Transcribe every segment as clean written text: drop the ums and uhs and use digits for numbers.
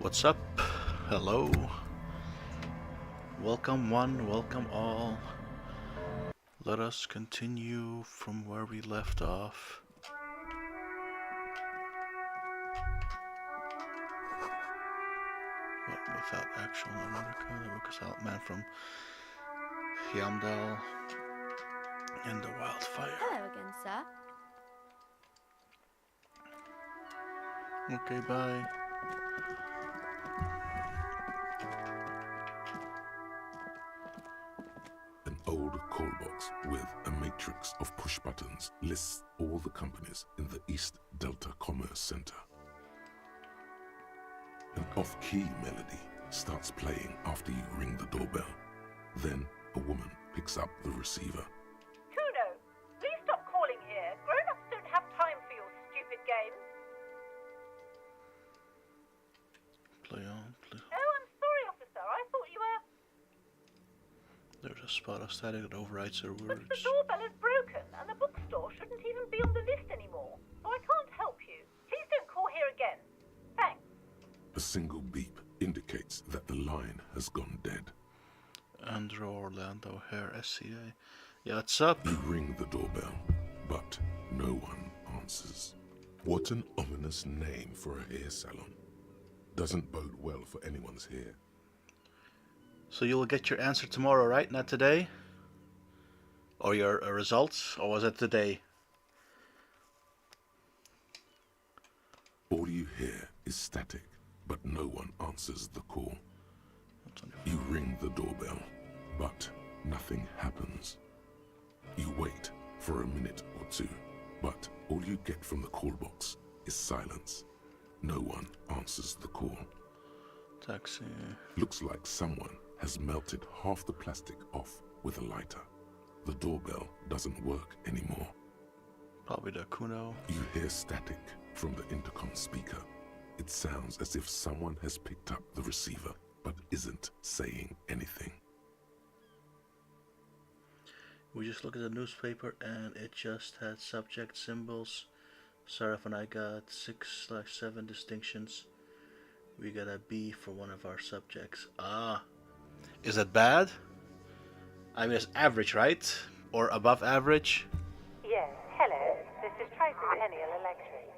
What's up? Hello. Welcome one, welcome all. Let us continue from where we left off. But without actual America, the book is out man from Hyamdal and the wildfire. Hello again, sir. Okay, bye. An old call box with a matrix of push buttons lists all the companies in the East Delta Commerce Center. An off-key melody starts playing after you ring the doorbell. Then a woman picks up the receiver. Kuno, please stop calling here. Grown-ups don't have time for your stupid games. Play on, play. Oh, I'm sorry, officer. I thought you were... There's a spot of static that overrides her But the words. doorbell is broken, and the bookstore shouldn't even be on the list anymore. So I can't help you. Please don't call here again. Thanks. A single beep indicates that the line has gone dead. Andrew Orlando Hair SCA. Yeah, what's up? You ring the doorbell, but no one answers. What an ominous name for a hair salon. Doesn't bode well for anyone's hair. So you'll get your answer tomorrow, right? Not today? Or your results? Or was it today? All you hear is static, but no one answers the call. You ring the doorbell, but nothing happens. You wait for a minute or two, but all you get from the call box is silence. No one answers the call. Taxi. Looks like someone has melted half the plastic off with a lighter. The doorbell doesn't work anymore. Probably the Kuno. You hear static from the intercom speaker. It sounds as if someone has picked up the receiver but isn't saying anything. We just looked at the newspaper and it just had subject symbols. Saraf and I got 6/7 distinctions. We got a B for one of our subjects. Ah. Is that bad? I mean, it's average, right? Or above average? Yes, hello. This is Tricentennial Electric.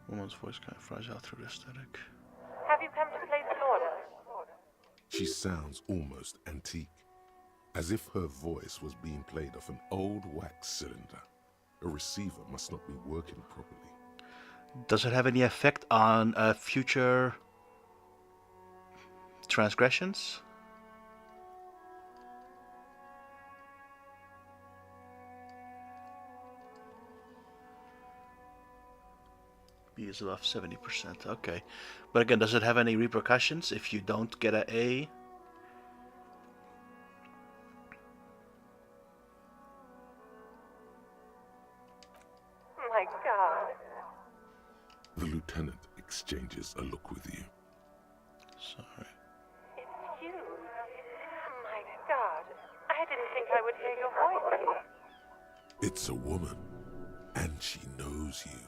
Woman's voice kind of flies out through the static. Have you come to place an order? She sounds almost antique, as if her voice was being played off an old wax cylinder. A receiver must not be working properly. Does it have any effect on future transgressions? B is above 70%. Okay. But again, does it have any repercussions if you don't get an A? My God. The lieutenant exchanges a look with you. Sorry. It's you. My God. I didn't think I would hear your voice. It's a woman, and she knows you.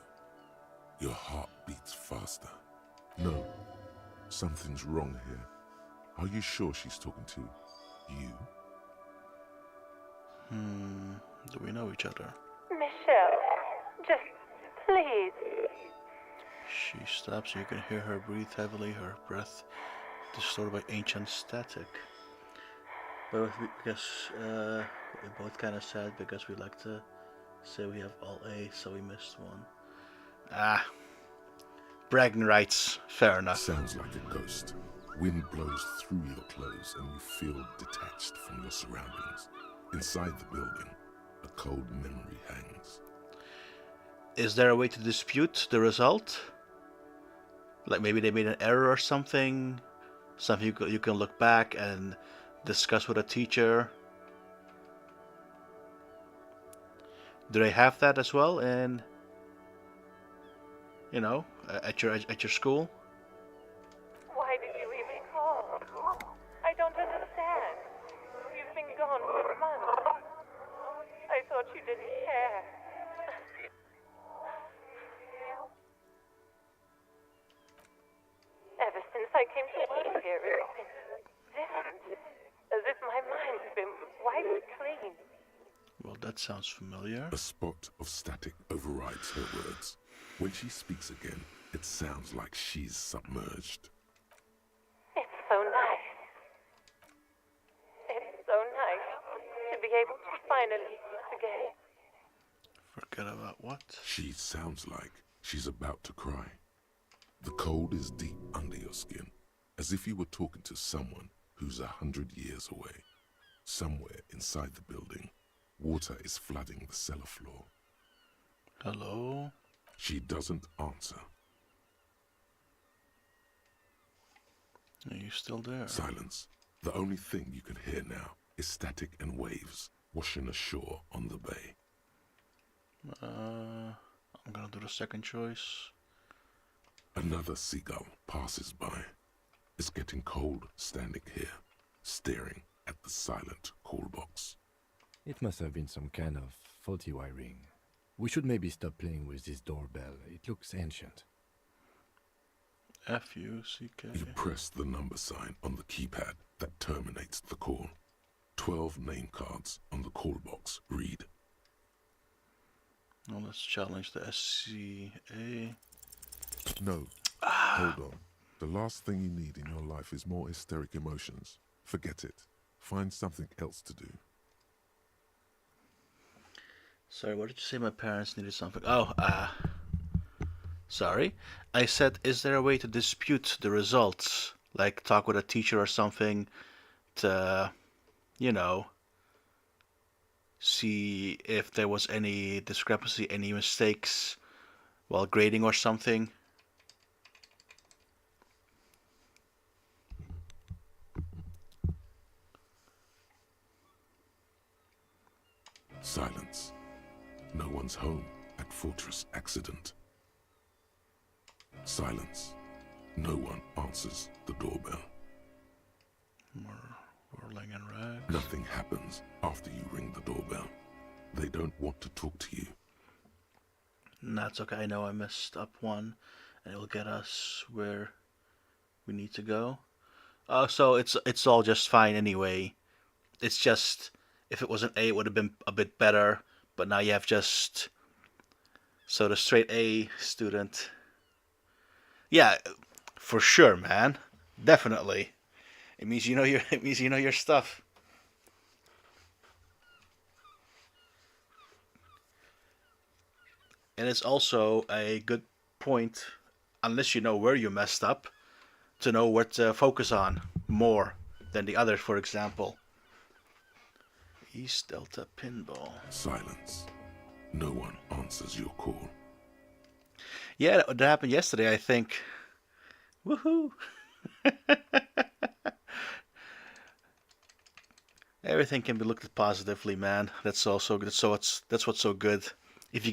Your heart beats faster. No, something's wrong here. Are you sure she's talking to you? Do we know each other? Michelle, just please. She stops. You can hear her breathe heavily, her breath distorted by ancient static. But because we're both kind of sad because we like to say we have all A, so we missed one. Ah, bragging rights. Fair enough. Sounds like a ghost. Wind blows through your clothes and you feel detached from your surroundings. Inside the building, a cold memory hangs. Is there a way to dispute the result? Like maybe they made an error or something? Something you can look back and discuss with a teacher? Do they have that as well? And you know, at your school? Why did you even call? I don't understand. You've been gone for months. I thought you didn't care. came to work here, it's different. As if my mind's been wiped clean. Well, that sounds familiar. A spot of static overrides her words. When she speaks again, it sounds like she's submerged. It's so nice. It's so nice to be able to finally once again. Forget about what? She sounds like she's about to cry. The cold is deep under your skin, as if you were talking to someone who's 100 years away. Somewhere inside the building, water is flooding the cellar floor. Hello? She doesn't answer. Are you still there? Silence. The only thing you can hear now is static and waves washing ashore on the bay. I'm gonna do the second choice. Another seagull passes by. It's getting cold standing here, staring at the silent call box. It must have been some kind of faulty wiring. We should maybe stop playing with this doorbell. It looks ancient. F-U-C-K. You press the number sign on the keypad that terminates the call. 12 name cards on the call box read. Now let's challenge the SCA. No. Hold on. The last thing you need in your life is more hysteric emotions. Forget it. Find something else to do. Sorry, what did you say? My parents needed something. Oh, sorry. I said, is there a way to dispute the results? Like talk with a teacher or something to, you know, see if there was any discrepancy, any mistakes while grading or something. Silence. No one's home at Fortress Accident. Silence. No one answers the doorbell. More whirling and rags. Nothing happens after you ring the doorbell. They don't want to talk to you. And that's okay. I know I messed up one, and it will get us where we need to go. So it's all just fine anyway. It's just if it was an A, it would have been a bit better. But now you have just so the straight A student. Yeah, for sure, man. Definitely. It means you know your stuff. And it's also a good point, unless you know where you messed up, to know what to focus on more than the others, for example. East Delta Pinball. Silence. No one answers your call. Yeah, that happened yesterday, I think. Woohoo! Everything can be looked at positively, man. That's also good. That's what's so good. If you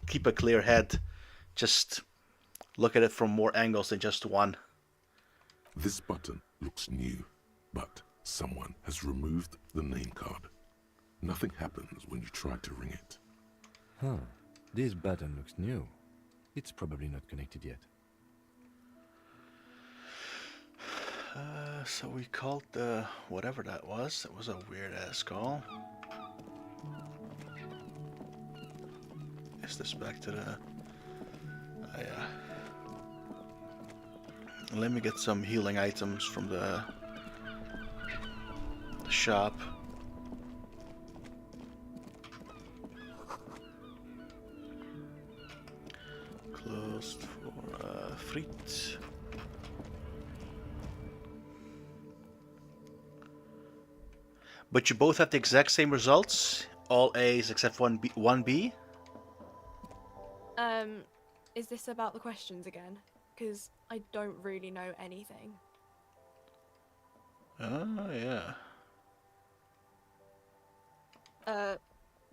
keep a clear head, just look at it from more angles than just one. This button looks new, but someone has removed the name card. Nothing happens when you try to ring it. Huh. This button looks new. It's probably not connected yet. So we called the whatever that was. That was a weird ass call. Is this back to the? Yeah. Let me get some healing items from the shop. Closed for frites. But you both have the exact same results? All A's except one B? Is this about the questions again? Because I don't really know anything. Oh, yeah.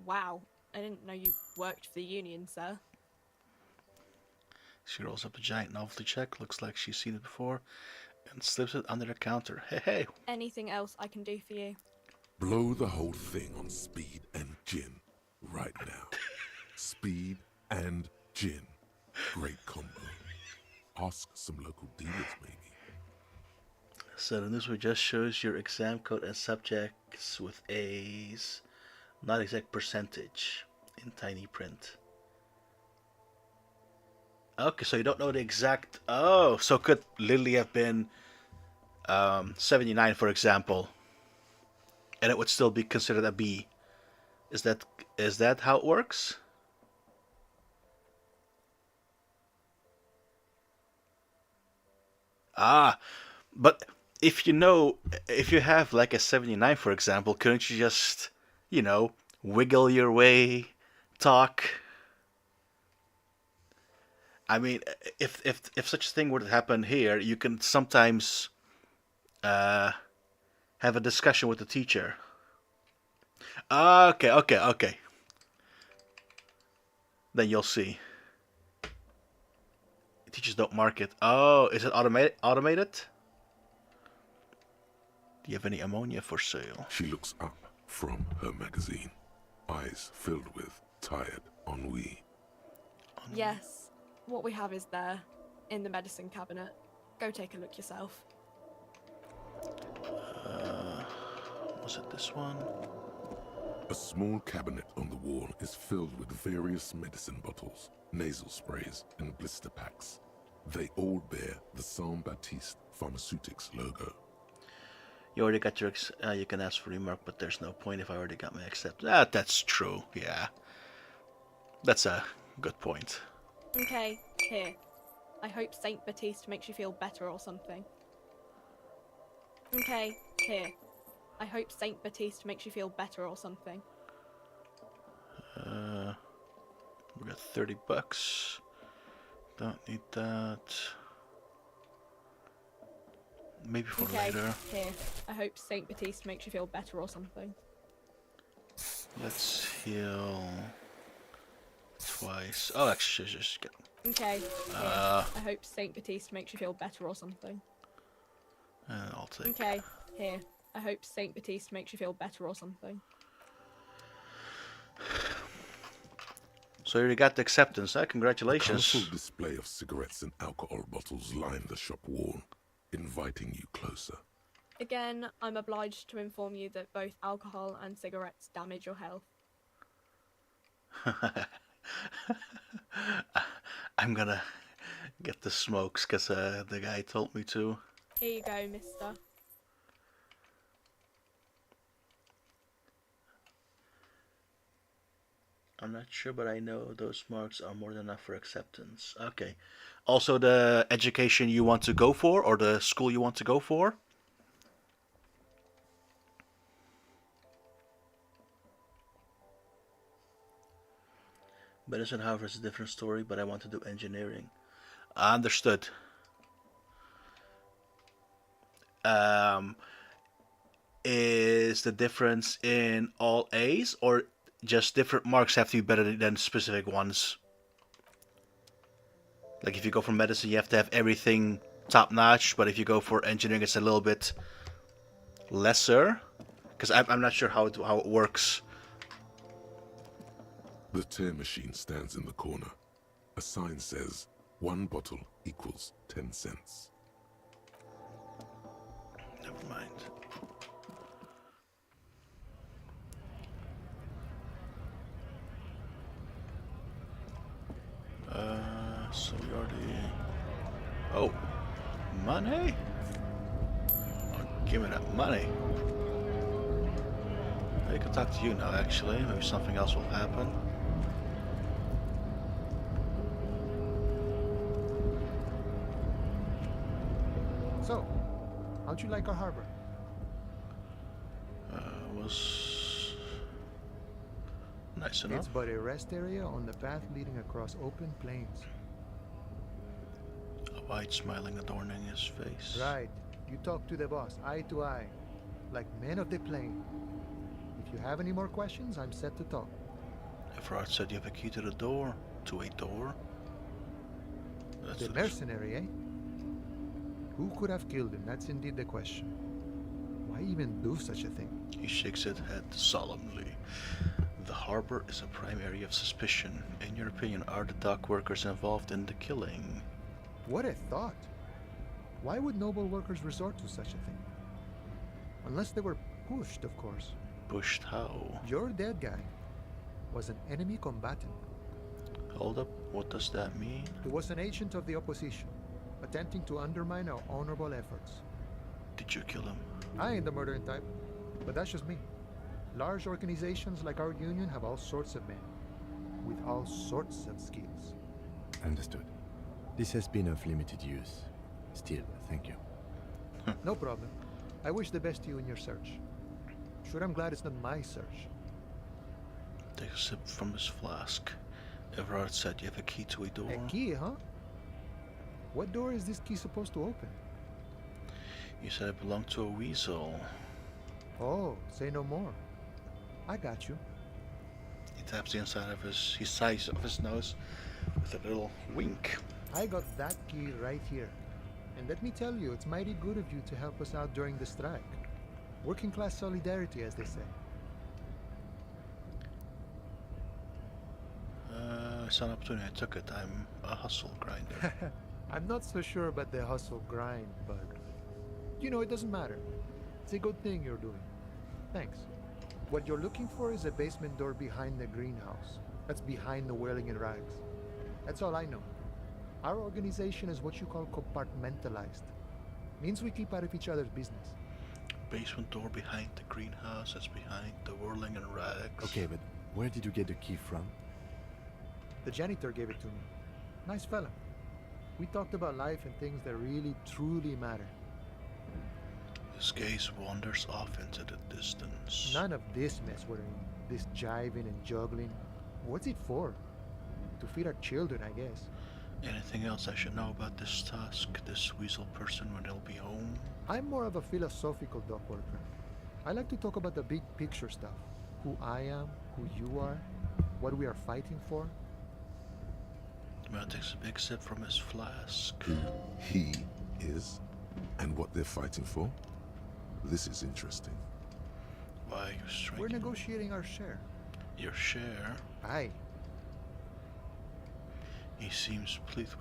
Wow. I didn't know you worked for the union, sir. She rolls up the giant novelty check, looks like she's seen it before, and slips it under the counter. Hey, hey! Anything else I can do for you? Blow the whole thing on speed and gin right now. Speed and gin. Great combo. Ask some local dealers, maybe. So the newspaper just shows your exam code and subjects with A's, not exact percentage in tiny print. Okay, so you don't know the exact. Oh, so could literally have been 79, for example, and it would still be considered a B. Is that how it works? Ah, but if you have like a 79, for example, couldn't you just, wiggle your way, talk? I mean, if such a thing were to happen here, you can sometimes uh, have a discussion with the teacher. Okay. Then you'll see. Teachers don't mark it. Oh, is it automated? Do you have any ammonia for sale? She looks up from her magazine, eyes filled with tired ennui. Yes, what we have is there, in the medicine cabinet. Go take a look yourself. Was it this one? A small cabinet on the wall is filled with various medicine bottles, nasal sprays, and blister packs. They all bear the Saint Baptiste Pharmaceutics logo. You already got your. You can ask for remark, but there's no point if I already got my accept. That's true. Yeah, that's a good point. Okay, here. I hope Saint Baptiste makes you feel better or something. Okay, here. I hope Saint Baptiste makes you feel better or something. We got $30. Don't need that. Maybe for later. Here. I hope Saint Baptiste makes you feel better or something. Let's heal twice. Oh, actually, just get. Okay. Here. I hope Saint Baptiste makes you feel better or something. And I'll take. Okay. Here. I hope Saint Baptiste makes you feel better or something. So you got the acceptance, huh? Congratulations. A colorful display of cigarettes and alcohol bottles line the shop wall, inviting you closer. Again, I'm obliged to inform you that both alcohol and cigarettes damage your health. I'm gonna get the smokes because the guy told me to. Here you go, mister. I'm not sure, but I know those marks are more than enough for acceptance. Okay. Also, the education you want to go for, or the school you want to go for? Medicine, however, is a different story, but I want to do engineering. Understood. Is the difference in all A's, or just different marks have to be better than specific ones? Like if you go for medicine, you have to have everything top notch, but if you go for engineering, it's a little bit lesser. Because I'm not sure how it works. The tear machine stands in the corner. A sign says, 1 bottle equals 10 cents. Never mind. So we already. Oh, money? Oh, give me that money. I can talk to you now, actually. Maybe something else will happen. So, how'd you like our harbor? Was nice enough. It's but a rest area on the path leading across open plains. A wide smiling adorning his face. Right. You talk to the boss, eye to eye, like men of the plain. If you have any more questions, I'm set to talk. Everard said you have a key to the door. To a door? That's The mercenary, eh? Who could have killed him? That's indeed the question. Why even do such a thing? He shakes his head solemnly. The harbor is a prime area of suspicion. In your opinion, are the dock workers involved in the killing? What a thought. Why would noble workers resort to such a thing? Unless they were pushed, of course. Pushed how? Your dead guy was an enemy combatant. Hold up, what does that mean? He was an agent of the opposition, attempting to undermine our honorable efforts. Did you kill him? I ain't the murdering type, but that's just me. Large organizations like our union have all sorts of men, with all sorts of skills. Understood. This has been of limited use. Still, thank you. No problem. I wish the best to you in your search. Sure, I'm glad it's not my search. Take a sip from his flask. Everard said you have a key to a door. A key, huh? What door is this key supposed to open? You said it belonged to a weasel. Oh, say no more. I got you. He taps the inside of his size of his nose with a little wink. I got that key right here. And let me tell you, it's mighty good of you to help us out during the strike. Working class solidarity, as they say. It's an opportunity. I took it. I'm a hustle grinder. I'm not so sure about the hustle grind, but you know, it doesn't matter. It's a good thing you're doing. Thanks. What you're looking for is a basement door behind the greenhouse. That's behind the wailing and rags. That's all I know. Our organization is what you call compartmentalized. Means we keep out of each other's business. Basement door behind the greenhouse. That's behind the whirling and rags. Okay, but where did you get the key from? The janitor gave it to me. Nice fella. We talked about life and things that really, truly matter. His gaze wanders off into the distance. None of this mess we're in. This jiving and juggling. What's it for? To feed our children, I guess. Anything else I should know about this task, this weasel person when they'll be home? I'm more of a philosophical dock worker. I like to talk about the big picture stuff. Who I am, who you are, what we are fighting for. The man takes a big sip from his flask. Who he is and what they're fighting for. This is interesting. Why are you striking? We're negotiating our share. Your share? Aye. He seems pleased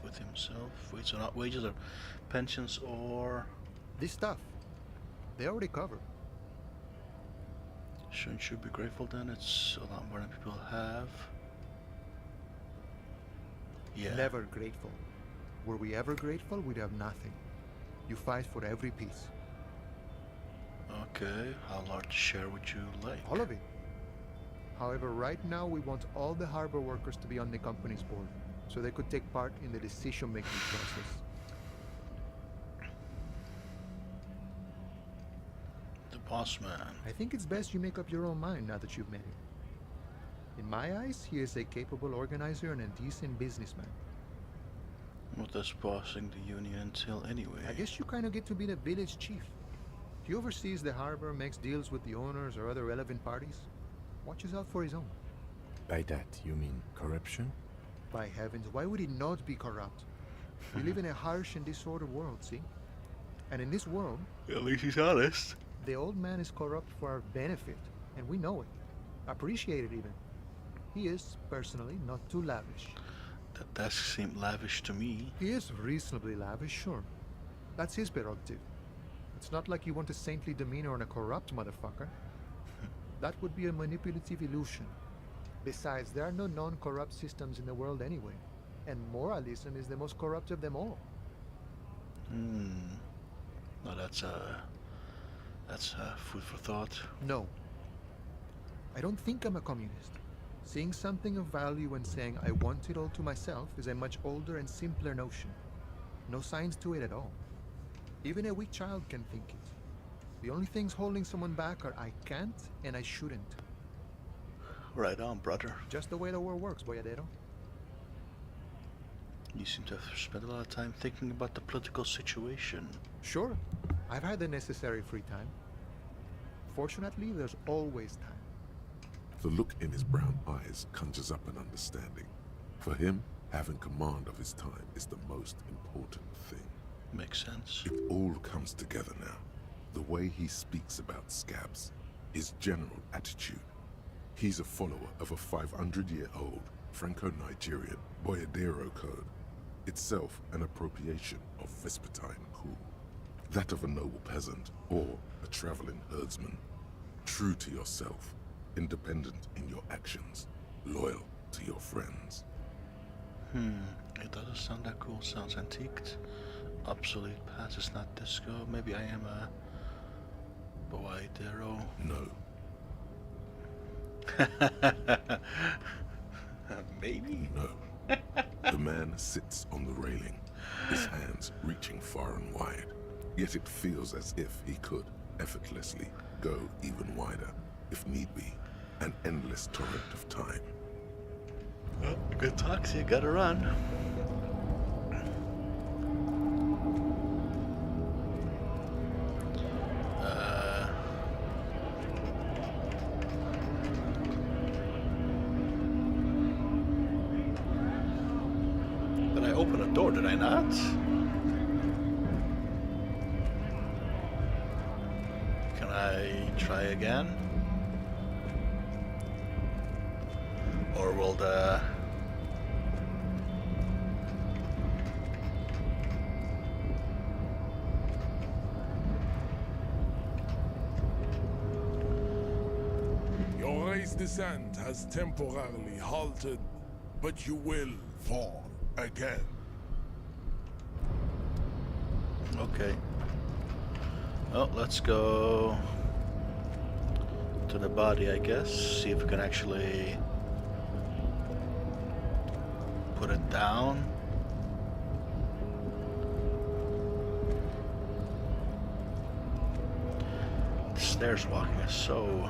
with himself. Wait, so not wages or pensions or... This stuff, they already covered. Shouldn't you be grateful then? It's a lot more than people have. Yeah. Never grateful. Were we ever grateful, we'd have nothing. You fight for every piece. Okay, how large share would you like? All of it. However, right now we want all the harbor workers to be on the company's board, so they could take part in the decision-making process. The boss man. I think it's best you make up your own mind now that you've met him. In my eyes, he is a capable organizer and a decent businessman. What does bossing the union entail anyway? I guess you kind of get to be the village chief. He oversees the harbor, makes deals with the owners or other relevant parties, watches out for his own. By that, you mean corruption? By heavens, why would he not be corrupt? We live in a harsh and disordered world, see? And in this world, At least he's honest. the old man is corrupt for our benefit, and we know it. Appreciate it even. He is, personally, not too lavish. That does seem lavish to me. He is reasonably lavish, sure. That's his prerogative. It's not like you want a saintly demeanor on a corrupt motherfucker. That would be a manipulative illusion. Besides, there are no non-corrupt systems in the world anyway. And moralism is the most corrupt of them all. Now that's food for thought. No. I don't think I'm a communist. Seeing something of value and saying I want it all to myself is a much older and simpler notion. No science to it at all. Even a weak child can think it. The only things holding someone back are I can't and I shouldn't. Right on, brother. Just the way the world works, boyadero. You seem to have spent a lot of time thinking about the political situation. Sure, I've had the necessary free time. Fortunately, there's always time. The look in his brown eyes conjures up an understanding. For him, having command of his time is the most important thing. Makes sense. It all comes together now. The way he speaks about scabs, his general attitude. He's a follower of a 500-year-old Franco-Nigerian Boyadero code. itself an appropriation of Vespertine cool. That of a noble peasant or a traveling herdsman. True to yourself, independent in your actions, loyal to your friends. It doesn't sound that cool. Sounds antiqued. Obsolete past is not disco. Maybe I am a boydero. No, Maybe. no. The man sits on the railing, his hands reaching far and wide. Yet it feels as if he could effortlessly go even wider, if need be, an endless torrent of time. Well, good talk. So you gotta run. Did I open a door? Did I not? Can I try again? Or will the... Your race descent has temporarily halted, but you will fall again. Okay. Well, let's go to the body, I guess. See if we can actually put it down. The stairs walking is so...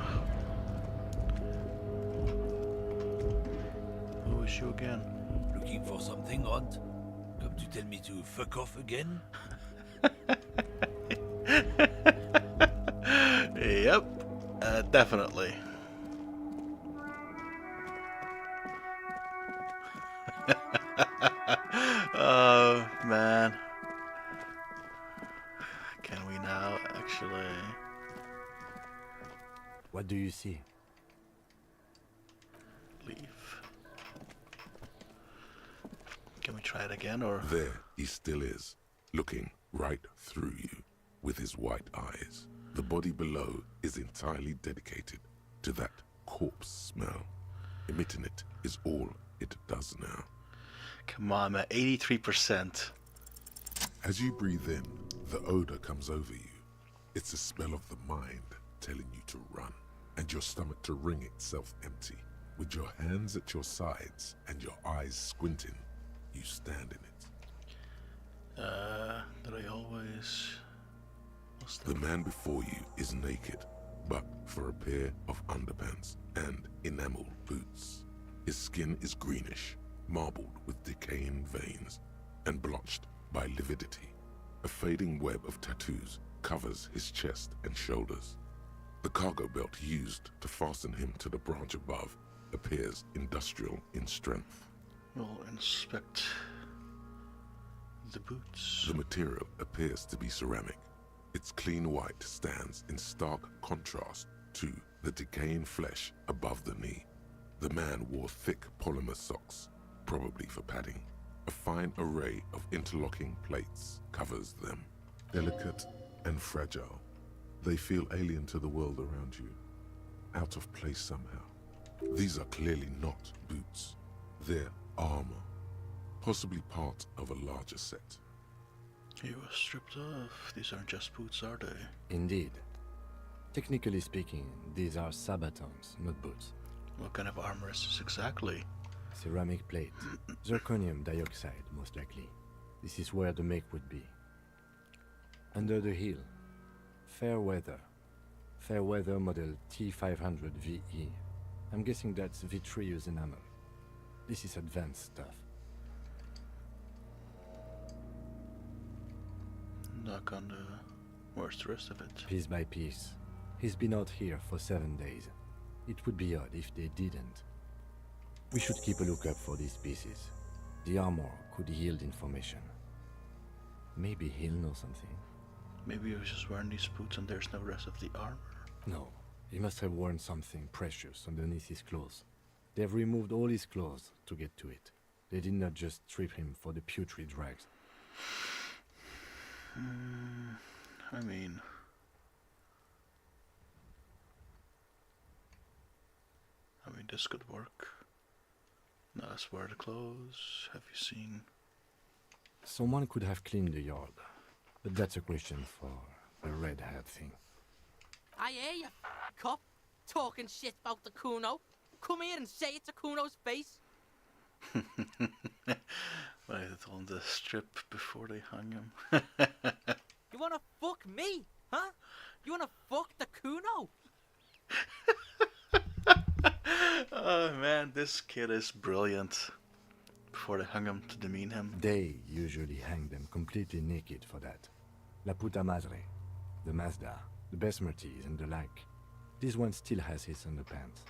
Who is you again? Looking for something, Rod? Come to tell me to fuck off again? Yep, definitely. Oh, man. Can we now actually... What do you see? leave? Can we try it again, or...? There he still is, looking right through you with his white eyes. The body below is entirely dedicated to that corpse smell. Emitting it is all it does now. Come on, man. 83%. As you breathe in, the odor comes over you. It's a smell of the mind telling you to run, and your stomach to wring itself empty. With your hands at your sides and your eyes squinting, you stand in it. Did I always... The man before you is naked, but for a pair of underpants and enamel boots. His skin is greenish, marbled with decaying veins, and blotched by lividity. A fading web of tattoos covers his chest and shoulders. The cargo belt used to fasten him to the branch above appears industrial in strength. We'll inspect the boots. The material appears to be ceramic. Its clean white stands in stark contrast to the decaying flesh above the knee. The man wore thick polymer socks, probably for padding. A fine array of interlocking plates covers them. Delicate and fragile, they feel alien to the world around you, out of place somehow. These are clearly not boots. They're armor, possibly part of a larger set. He was stripped off. These aren't just boots, are they? Indeed. Technically speaking, these are sabatons, not boots. What kind of armor is this exactly? Ceramic plate. Zirconium dioxide, most likely. This is where the make would be. Under the heel. Fair weather. Fair weather model T500 VE. I'm guessing that's vitreous enamel. This is advanced stuff. Knock on the... Where's the rest of it? Piece by piece. He's been out here for 7 days. It would be odd if they didn't. We should keep a lookout for these pieces. The armor could yield information. Maybe he'll know something. Maybe he was just wearing these boots and there's no rest of the armor. No, he must have worn something precious underneath his clothes. They've removed all his clothes to get to it. They did not just strip him for the putrid rags. I mean, this could work. Now let's wear the clothes. Have you seen? Someone could have cleaned the yard, but that's a question for the red-haired thing. I hear you, cop, talking shit about the Kuno. Come here and say it to Kuno's face. Well, I told him to strip before they hung him. You wanna fuck me, huh? You wanna fuck the Kuno? Oh man, this kid is brilliant. Before they hung him to demean him. They usually hang them completely naked for that. La puta madre, the Mazda, the Besmerties and the like. This one still has his underpants.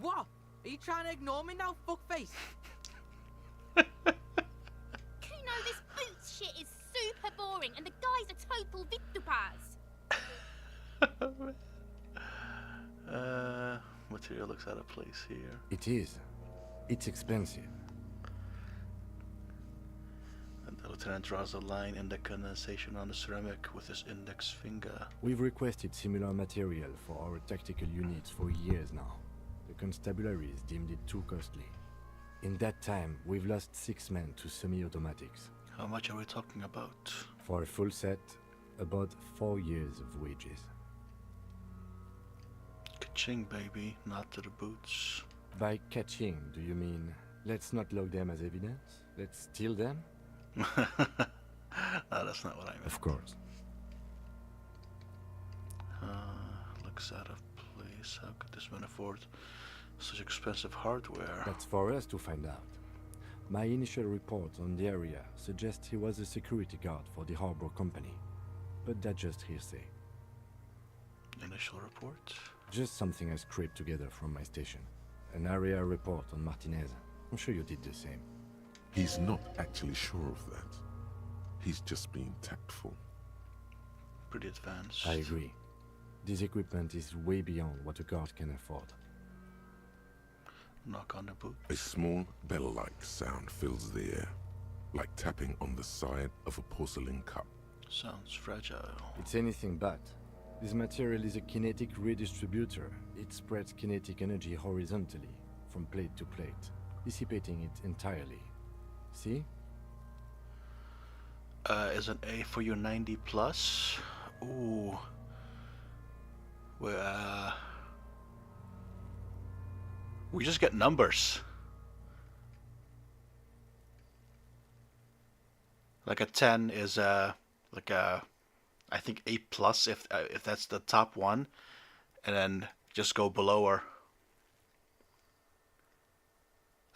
What? Are you trying to ignore me now, fuckface? Kuno, this boots shit is super boring, and the guy's a total Victopaz. Material looks out of place here. It is. It's expensive. And the lieutenant draws a line in the condensation on the ceramic with his index finger. We've requested similar material for our tactical units for years now. The constabularies deemed it too costly. In that time, we've lost 6 men to semi-automatics. How much are we talking about? For a full set, about 4 years of wages. Ka-ching, baby, not to the boots. By catching, do you mean let's not log them as evidence? Let's steal them? No, that's not what I meant. Of course. Looks out of place. How could this man afford such expensive hardware? That's for us to find out. My initial report on the area suggests he was a security guard for the harbor company. But that's just hearsay. Initial report? Just something I scraped together from my station. An area report on Martinez. I'm sure you did the same. He's not actually sure of that. He's just being tactful. Pretty advanced. I agree. This equipment is way beyond what a guard can afford. Knock on the boot. A small bell-like sound fills the air, like tapping on the side of a porcelain cup. Sounds fragile. It's anything but. This material is a kinetic redistributor. It spreads kinetic energy horizontally, from plate to plate, dissipating it entirely. See? Is an A for your 90 plus? Ooh. Well, we just get numbers. Like a 10 is like a, I think A plus if that's the top one, and then just go below her.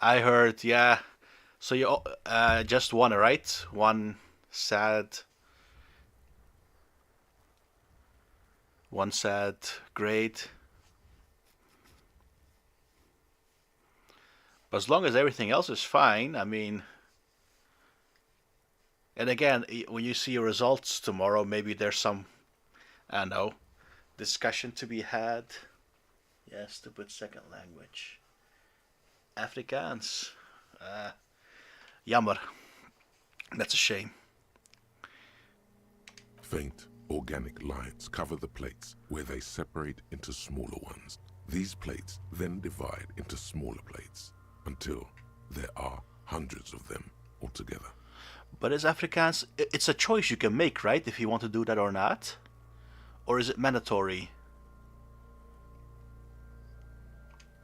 I heard, yeah. So you just one, right? One sad. One sad, great. But as long as everything else is fine, I mean. And again, when you see your results tomorrow, maybe there's some, I don't know, discussion to be had. Yeah, stupid second language. Afrikaans. Jammer. That's a shame. Faint, organic lines cover the plates where they separate into smaller ones. These plates then divide into smaller plates until there are hundreds of them altogether. But is Afrikaans, it's a choice you can make, right? If you want to do that or not? Or is it mandatory?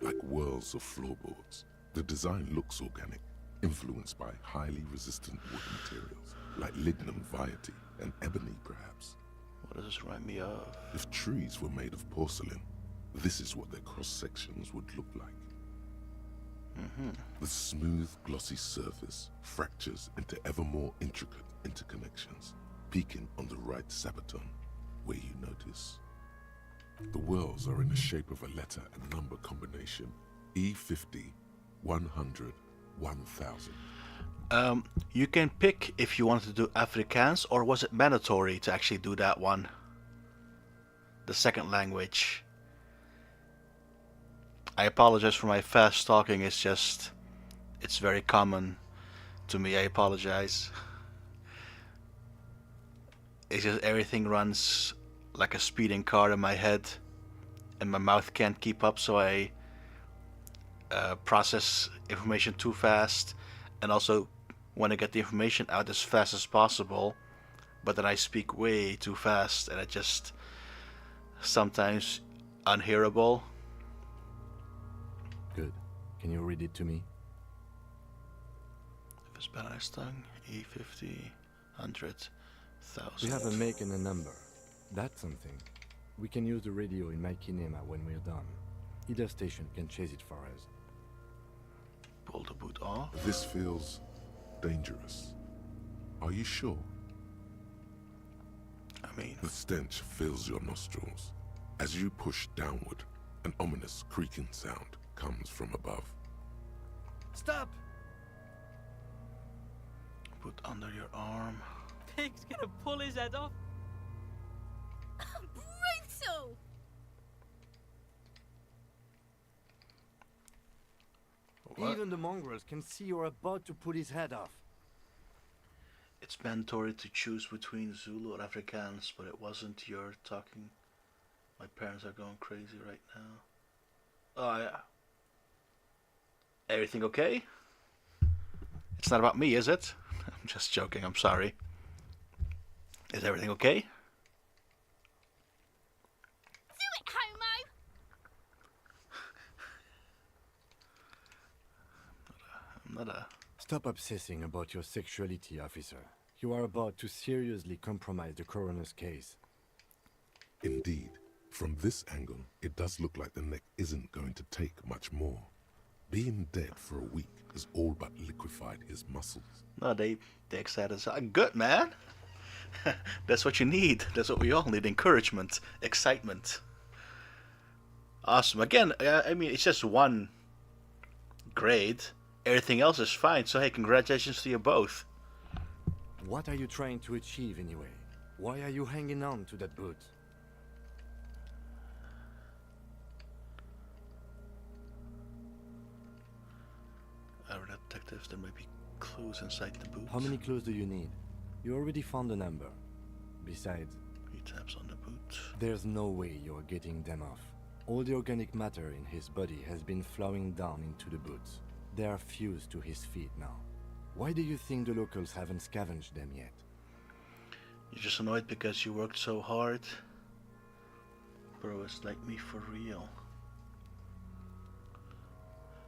Like whirls of floorboards, the design looks organic, influenced by highly resistant wood materials, like lignum vitae and ebony perhaps. What does this remind me of? If trees were made of porcelain, this is what their cross-sections would look like. The smooth, glossy surface fractures into ever more intricate interconnections, peaking on the right sabaton, where you notice. The whirls are in the shape of a letter and number combination, E50, 100, 1000. You can pick if you wanted to do Afrikaans, or was it mandatory to actually do that one? The second language. I apologize for my fast talking. It's very common to me. I apologize. It's just everything runs like a speeding car in my head, and my mouth can't keep up, so I process information too fast, and also want to get the information out as fast as possible, but then I speak way too fast, and it just sometimes unhearable. Good. Can you read it to me? If it's balanced tongue, E50, 100, We 1000. have a make and a number. That's something. We can use the radio in my kinema when we're done. Either station can chase it for us. Pull the boot off. This feels dangerous. Are you sure? I mean, The stench fills your nostrils. As you push downward, an ominous creaking sound comes from above. Stop! put under your arm. Pig's gonna pull his head off. Brutal! What? Even the mongrels can see you're about to pull his head off. It's mandatory to choose between Zulu or Afrikaans, but it wasn't your talking. My parents are going crazy right now. Oh, yeah. Everything okay? It's not about me, is it? I'm just joking, I'm sorry. Is everything okay? Do it, homo! I'm not a... Stop obsessing about your sexuality, officer. You are about to seriously compromise the coroner's case. Indeed, from this angle, it does look like the neck isn't going to take much more. Being dead for a week has all but liquefied his muscles. No, they excited. Good, man. That's what you need. That's what we all need. Encouragement, excitement. Awesome. Again, I mean, it's just one grade. Everything else is fine. So, hey, congratulations to you both. What are you trying to achieve anyway? Why are you hanging on to that boot? Our detectives, there might be clues inside the boot. How many clues do you need? You already found a number. Besides, He taps on the boot. there's no way you're getting them off. All the organic matter in his body has been flowing down into the boots. They are fused to his feet now. Why do you think the locals haven't scavenged them yet? You're just annoyed because you worked so hard. Bro, it's like me for real.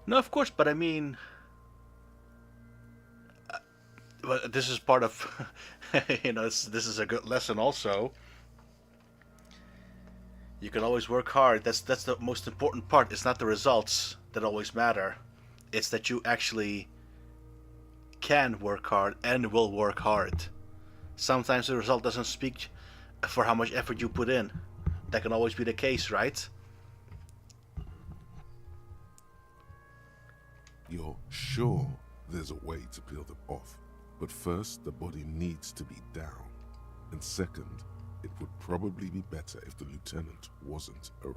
No, of course, but I mean... well, this is part of... you know, this is a good lesson also. You can always work hard. That's the most important part. It's not the results that always matter. It's that you actually can work hard and will work hard. Sometimes the result doesn't speak for how much effort you put in. That can always be the case, right? You're sure there's a way to peel them off, but first the body needs to be down. And second, it would probably be better if the lieutenant wasn't around.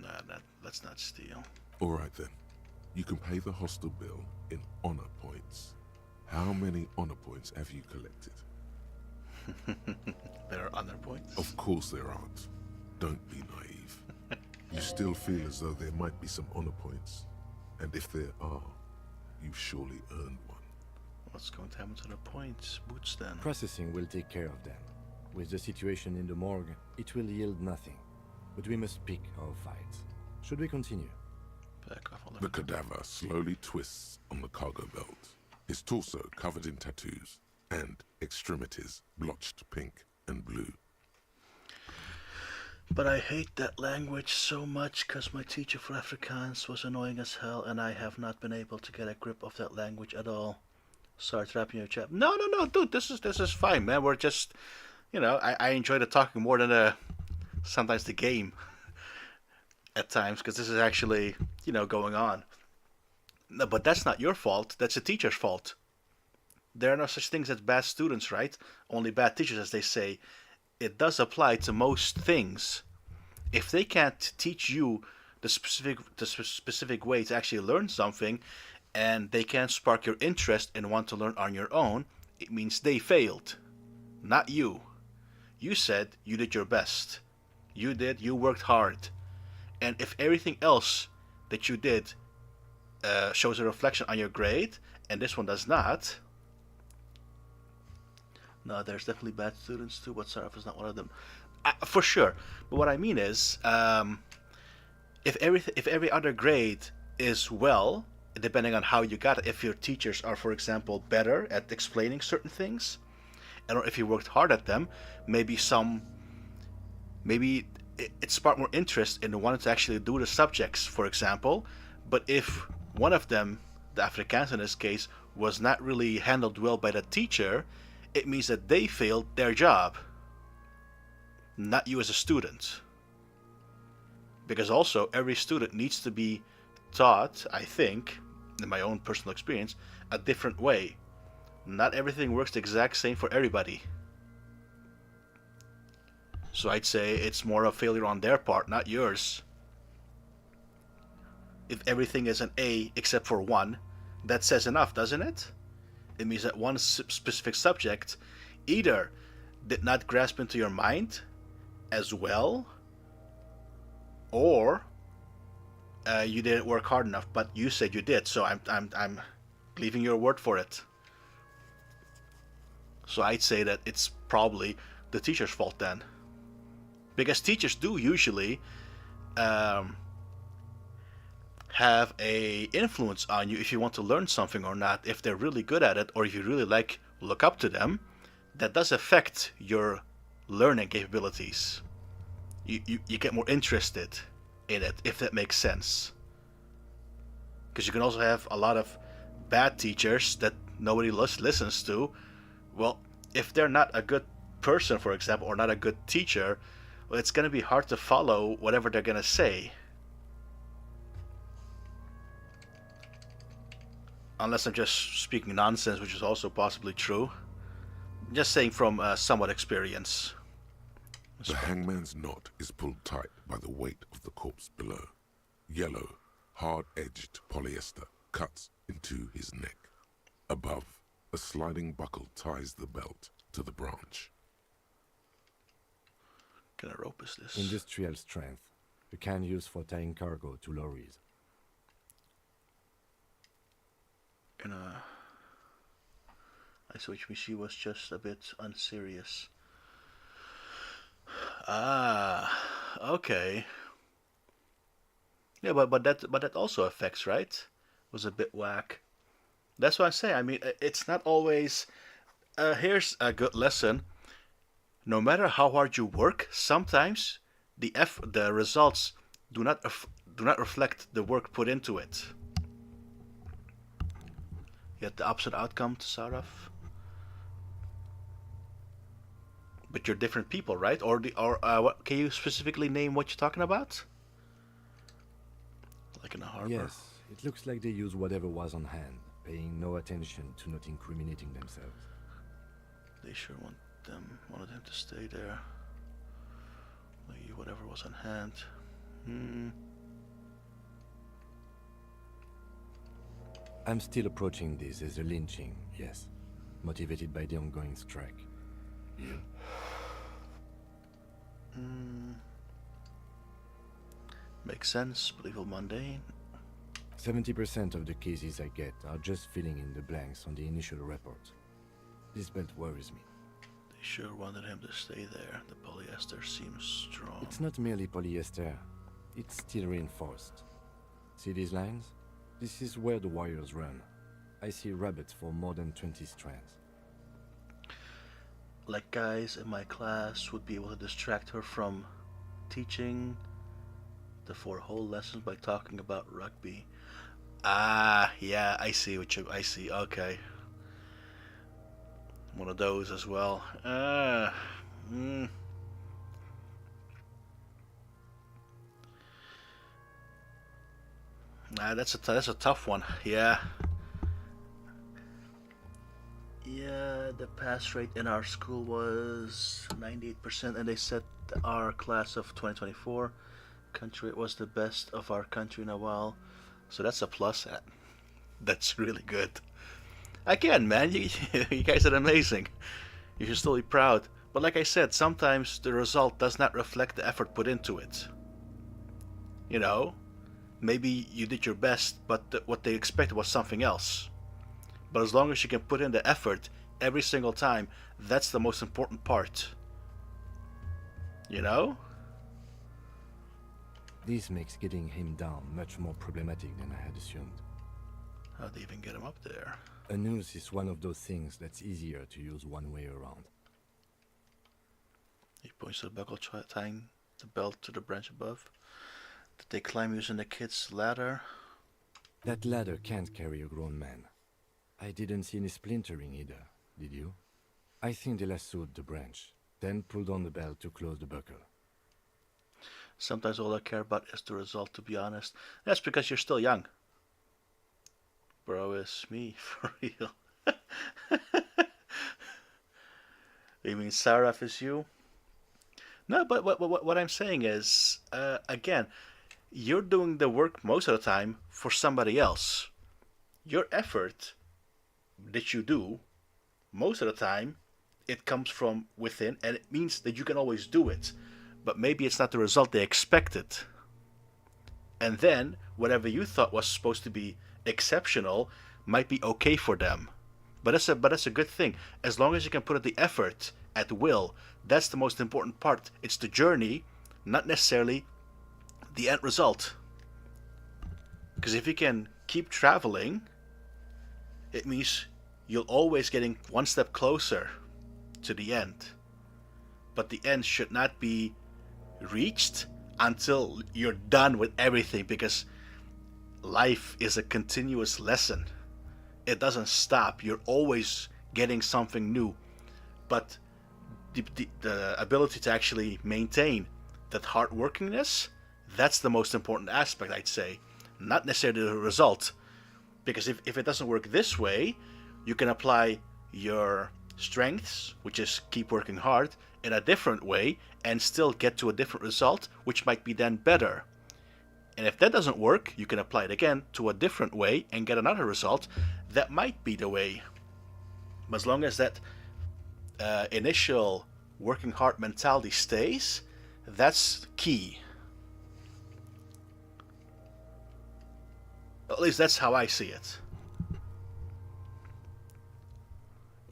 Nah, let's not steal. All right then. You can pay the hostel bill in honor points. How many honor points have you collected? There are other points. Of course there aren't. Don't be naive. You still feel as though there might be some honor points. And if there are, you've surely earned one. What's going to happen to the points? Boots then. Processing will take care of them. With the situation in the morgue, it will yield nothing. But we must pick our fights. Should we continue? Back off all The cadaver slowly twists on the cargo belt, his torso covered in tattoos, and extremities blotched pink and blue. But I hate that language so much because my teacher for Afrikaans was annoying as hell and I have not been able to get a grip of that language at all. Sorry to wrap in your chat. No, dude, this is fine, man. We're just, you know, I enjoy the talking more than sometimes the game at times because this is actually, you know, going on. No, but that's not your fault. That's the teacher's fault. There are no such things as bad students, right? Only bad teachers, as they say. it does apply to most things. If they can't teach you the specific way to actually learn something, and they can't spark your interest and want to learn on your own, it means they failed, not you. You said you did your best. You worked hard. And if everything else that you did shows a reflection on your grade, and this one does not, no, there's definitely bad students too, but Saraf is not one of them. For sure. But what I mean is, if every other grade is well, depending on how you got it, if your teachers are, for example, better at explaining certain things, and or if you worked hard at them, maybe it sparked more interest in the one to actually do the subjects, for example. But if one of them, the Afrikaans in this case, was not really handled well by the teacher, it means that they failed their job, not you as a student. Because also, every student needs to be taught, I think, in my own personal experience, a different way. Not everything works the exact same for everybody. So I'd say it's more a failure on their part, not yours. If everything is an A except for one, that says enough, doesn't it? It means that one specific subject either did not grasp into your mind as well, or you didn't work hard enough, but you said you did, so I'm leaving your word for it. So I'd say that it's probably the teacher's fault then. Because teachers do usually have a influence on you if you want to learn something or not. If they're really good at it, or if you really look up to them, that does affect your learning capabilities. You get more interested in it, if that makes sense. Because you can also have a lot of bad teachers that nobody listens to. Well, if they're not a good person, for example, or not a good teacher, well, it's going to be hard to follow whatever they're going to say. Unless I'm just speaking nonsense, which is also possibly true. Just saying from somewhat experience. The hangman's knot is pulled tight by the weight of the corpse below. Yellow, hard-edged polyester cuts into his neck. Above, a sliding buckle ties the belt to the branch. What kind of rope is this? Industrial strength. The kind used for tying cargo to lorries. I see what she was just a bit unserious. Ah, okay. Yeah, but that also affects, right? Was a bit whack. That's what I say. I mean, it's not always. Here's a good lesson. No matter how hard you work, sometimes the results do not reflect the work put into it. You had the opposite outcome to Saraf. But you're different people, right? Or what? Can you specifically name what you're talking about? Like in a harbor. Yes, it looks like they use whatever was on hand, paying no attention to not incriminating themselves. They sure wanted him to stay there. Like whatever was on hand. I'm still approaching this as a lynching, yes, motivated by the ongoing strike. Makes sense. Believable, mundane. 70% of the cases I get are just filling in the blanks on the initial report. This belt worries me. They sure wanted him to stay there. The polyester seems strong. It's not merely polyester. It's steel reinforced. See these lines? This is where the wires run. I see rabbits for more than 20 strands. Like guys in my class would be able to distract her from teaching the 4 whole lessons by talking about rugby. Ah, yeah, I see. Okay. One of those as well. That's a tough one. Yeah. Yeah, The pass rate in our school was 98%, and they said our class of 2024 country was the best of our country in a while. So that's a plus. That's really good. Again, man, you guys are amazing. You should still be proud. But like I said, sometimes the result does not reflect the effort put into it. You know, maybe you did your best, but what they expected was something else. But as long as you can put in the effort every single time, that's the most important part. You know? This makes getting him down much more problematic than I had assumed. How'd they even get him up there? A noose is one of those things that's easier to use one way around. He points to the buckle, tying the belt to the branch above. Did they climb using the kid's ladder? That ladder can't carry a grown man. I didn't see any splintering either, did you? I think they lassoed the branch, then pulled on the belt to close the buckle. Sometimes all I care about is the result, to be honest. That's because you're still young. Bro, it's me, for real. You mean Saraf is you? No, but what I'm saying is, again, you're doing the work most of the time for somebody else. Your effort that you do, most of the time, it comes from within, and it means that you can always do it. But maybe it's not the result they expected. And then, whatever you thought was supposed to be exceptional might be okay for them. But that's a good thing. As long as you can put in the effort at will, that's the most important part. It's the journey, not necessarily the end result. Because if you can keep traveling, it means you'll always getting one step closer to the end. But the end should not be reached until you're done with everything, because life is a continuous lesson. It doesn't stop. You're always getting something new. But the ability to actually maintain that hardworkingness, that's the most important aspect, I'd say. Not necessarily the result. Because if it doesn't work this way, you can apply your strengths, which is keep working hard, in a different way and still get to a different result, which might be then better. And if that doesn't work, you can apply it again to a different way and get another result that might be the way. But as long as that initial working hard mentality stays, that's key. At least that's how I see it.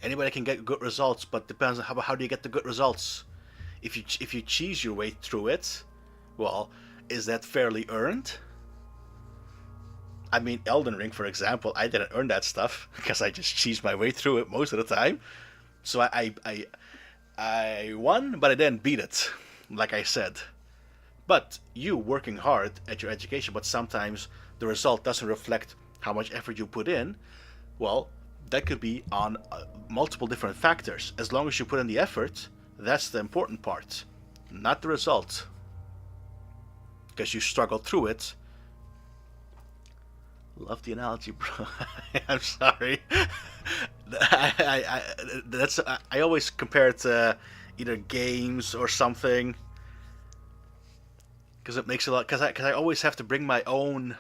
Anybody can get good results, but depends on how do you get the good results. If you cheese your way through it, well, is that fairly earned? I mean, Elden Ring, for example, I didn't earn that stuff because I just cheesed my way through it most of the time. So I won, but I didn't beat it, like I said. But you working hard at your education, but sometimes the result doesn't reflect how much effort you put in, well, that could be on multiple different factors. As long as you put in the effort, that's the important part, not the result. Because you struggled through it. Love the analogy, bro. I'm sorry. I always compare it to either games or something, because it makes a lot. Because I always have to bring my own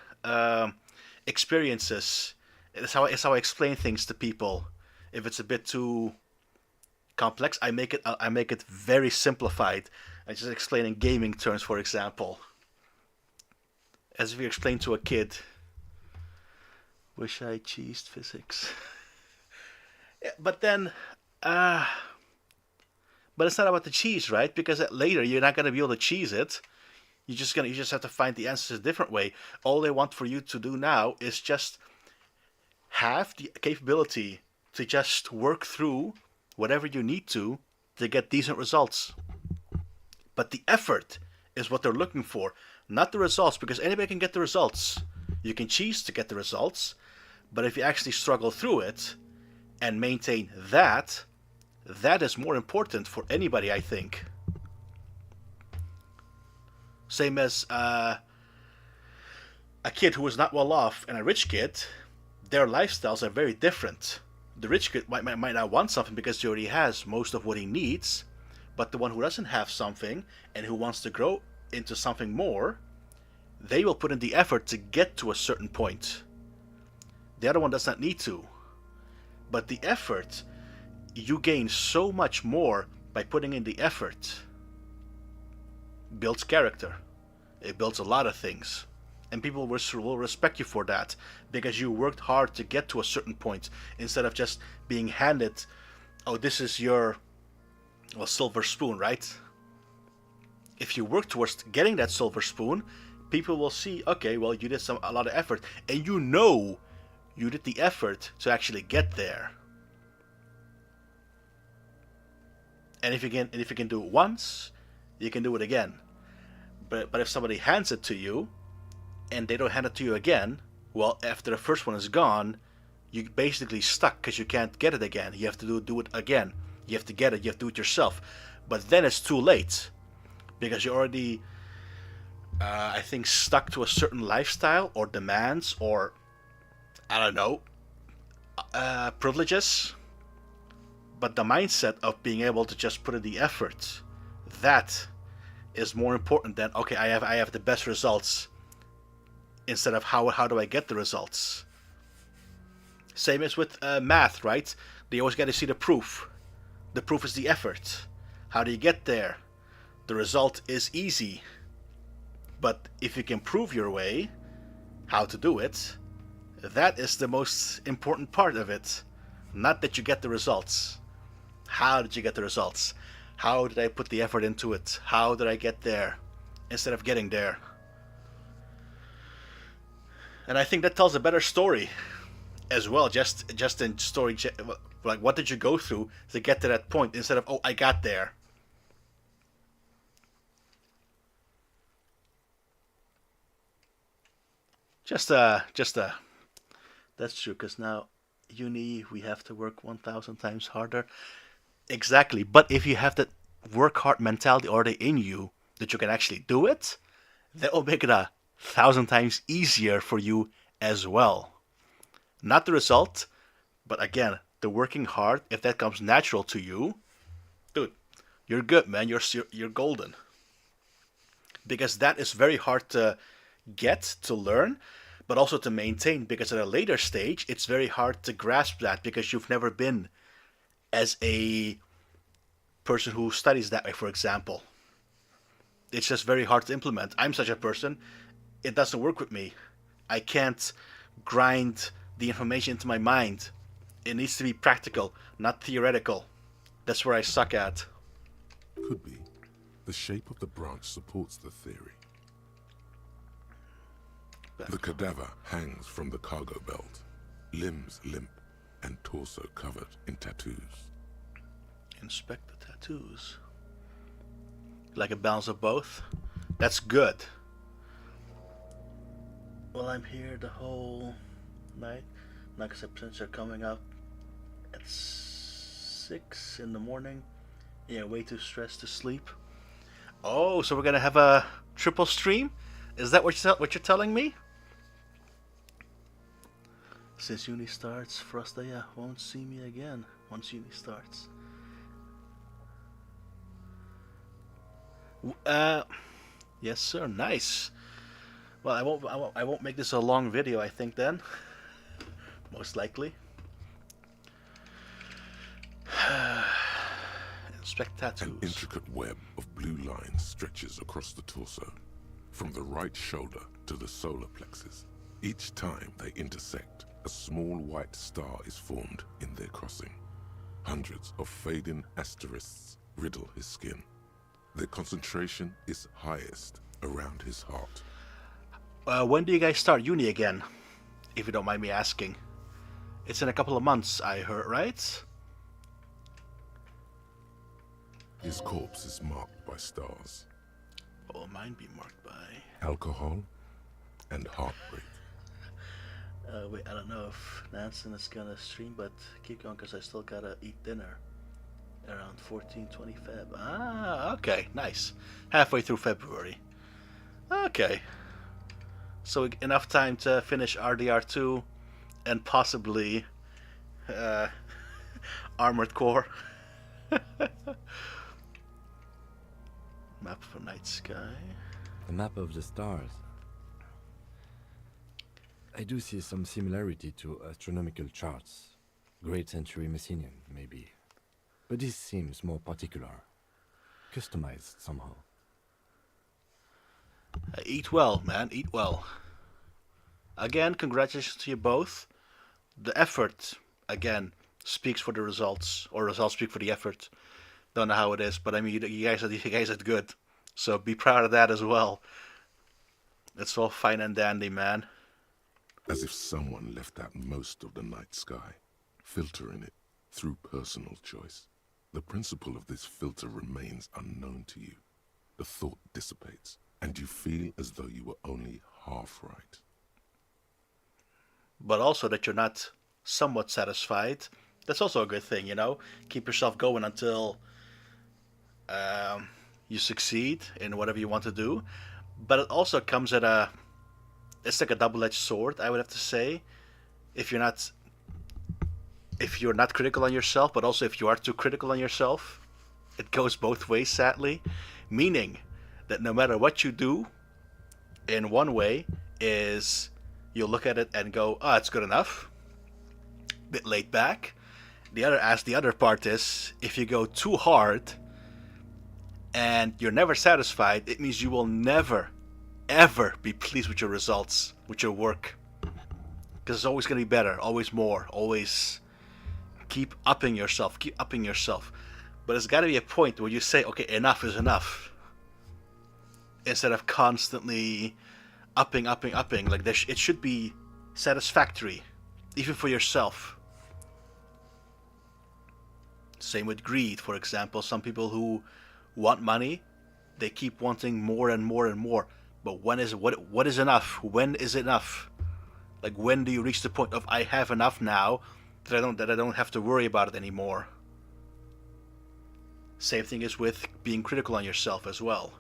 experiences. It's how I explain things to people. If it's a bit too complex, I make it very simplified. I just explain in gaming terms, for example, as if you explain to a kid. Wish I cheesed physics. Yeah, but then, but it's not about the cheese, right? Because later you're not gonna be able to cheese it. You just have to find the answers a different way. All they want for you to do now is just have the capability to just work through whatever you need to get decent results. But the effort is what they're looking for, not the results, because anybody can get the results. You can cheese to get the results, but if you actually struggle through it and maintain that is more important for anybody, I think. Same as a kid who is not well off and a rich kid, their lifestyles are very different. The rich kid might not want something because he already has most of what he needs, but the one who doesn't have something and who wants to grow into something more, they will put in the effort to get to a certain point. The other one does not need to. But the effort, you gain so much more by putting in the effort. Builds character. It builds a lot of things. And people will respect you for that because you worked hard to get to a certain point instead of just being handed, oh, this is your silver spoon, right? If you work towards getting that silver spoon, people will see, okay, well, you did a lot of effort, and you know you did the effort to actually get there. And if you can do it once, you can do it again. But if somebody hands it to you, and they don't hand it to you again, well, after the first one is gone, you're basically stuck because you can't get it again. You have to do it again. You have to get it. You have to do it yourself. But then it's too late because you're already, I think, stuck to a certain lifestyle or demands or, I don't know, privileges. But the mindset of being able to just put in the effort, that is more important than, okay, I have the best results, instead of how do I get the results. Same as with math, right? They always got to see the proof. The proof is the effort. How do you get there? The result is easy. But if you can prove your way, how to do it, that is the most important part of it. Not that you get the results. How did you get the results? How did I put the effort into it? How did I get there? Instead of getting there. And I think that tells a better story as well. Just in story, like, what did you go through to get to that point, instead of, oh, I got there. Just that's true, because now uni, we have to work 1,000 times harder. Exactly. But if you have that work hard mentality already in you, that you can actually do it, that will make it 1,000 times easier for you as well. Not the result, but again, the working hard, if that comes natural to you, dude, you're good, man. You're golden. Because that is very hard to get, to learn, but also to maintain, because at a later stage, it's very hard to grasp that because you've never been as a person who studies that way, for example. It's just very hard to implement. I'm such a person. It doesn't work with me. I can't grind the information into my mind. It needs to be practical, not theoretical. That's where I suck at. Could be. The shape of the branch supports the theory. The cadaver hangs from the cargo belt, limbs limp and torso covered in tattoos. Inspect the tattoos. Like a balance of both? That's good. Well, I'm here the whole night. Next episodes are coming up at 6 in the morning. Yeah, way too stressed to sleep. Oh, so we're gonna have a triple stream? Is that what you're telling me? Since uni starts, Frostaya won't see me again once uni starts. Yes, sir. Nice. Well, I won't make this a long video, I think, then. Most likely. Inspect tattoos. An intricate web of blue lines stretches across the torso, from the right shoulder to the solar plexus. Each time they intersect, a small white star is formed in their crossing. Hundreds of fading asterisks riddle his skin. Their concentration is highest around his heart. When do you guys start uni again? If you don't mind me asking. It's in a couple of months, I heard, right? His corpse is marked by stars. What will mine be marked by? Alcohol and heartbreak. Wait, I don't know if Nansen is gonna stream, but keep going because I still gotta eat dinner. Around 14-20 Feb. Ah, okay, nice. Halfway through February. Okay. So enough time to finish RDR2 and possibly armored core. Map of a night sky. The map of the stars. I do see some similarity to astronomical charts. Great Century Messinian, maybe. But this seems more particular. Customized somehow. Eat well, man. Eat well. Again, congratulations to you both. The effort, again, speaks for the results, or results speak for the effort. Don't know how it is, but I mean, you guys are good. So be proud of that as well. It's all fine and dandy, man. As if someone left out most of the night sky, filtering it through personal choice. The principle of this filter remains unknown to you. The thought dissipates, and you feel as though you were only half right. But also that you're not somewhat satisfied. That's also a good thing, you know? Keep yourself going until you succeed in whatever you want to do. But it also comes at a... It's like a double-edged sword, I would have to say. If you're not critical on yourself, but also if you are too critical on yourself, it goes both ways, sadly. Meaning that no matter what you do, in one way, is you'll look at it and go, oh, it's good enough. Bit laid back. The other part is, if you go too hard and you're never satisfied, it means you will never, ever be pleased with your results, with your work. Because it's always going to be better, always more, always keep upping yourself. But there's got to be a point where you say, okay, enough is enough. Instead of constantly upping. Like it should be satisfactory, even for yourself. Same with greed, for example. Some people who want money, they keep wanting more and more and more. But what is enough? When is enough? Like, when do you reach the point of I have enough now that I don't have to worry about it anymore? Same thing is with being critical on yourself as well.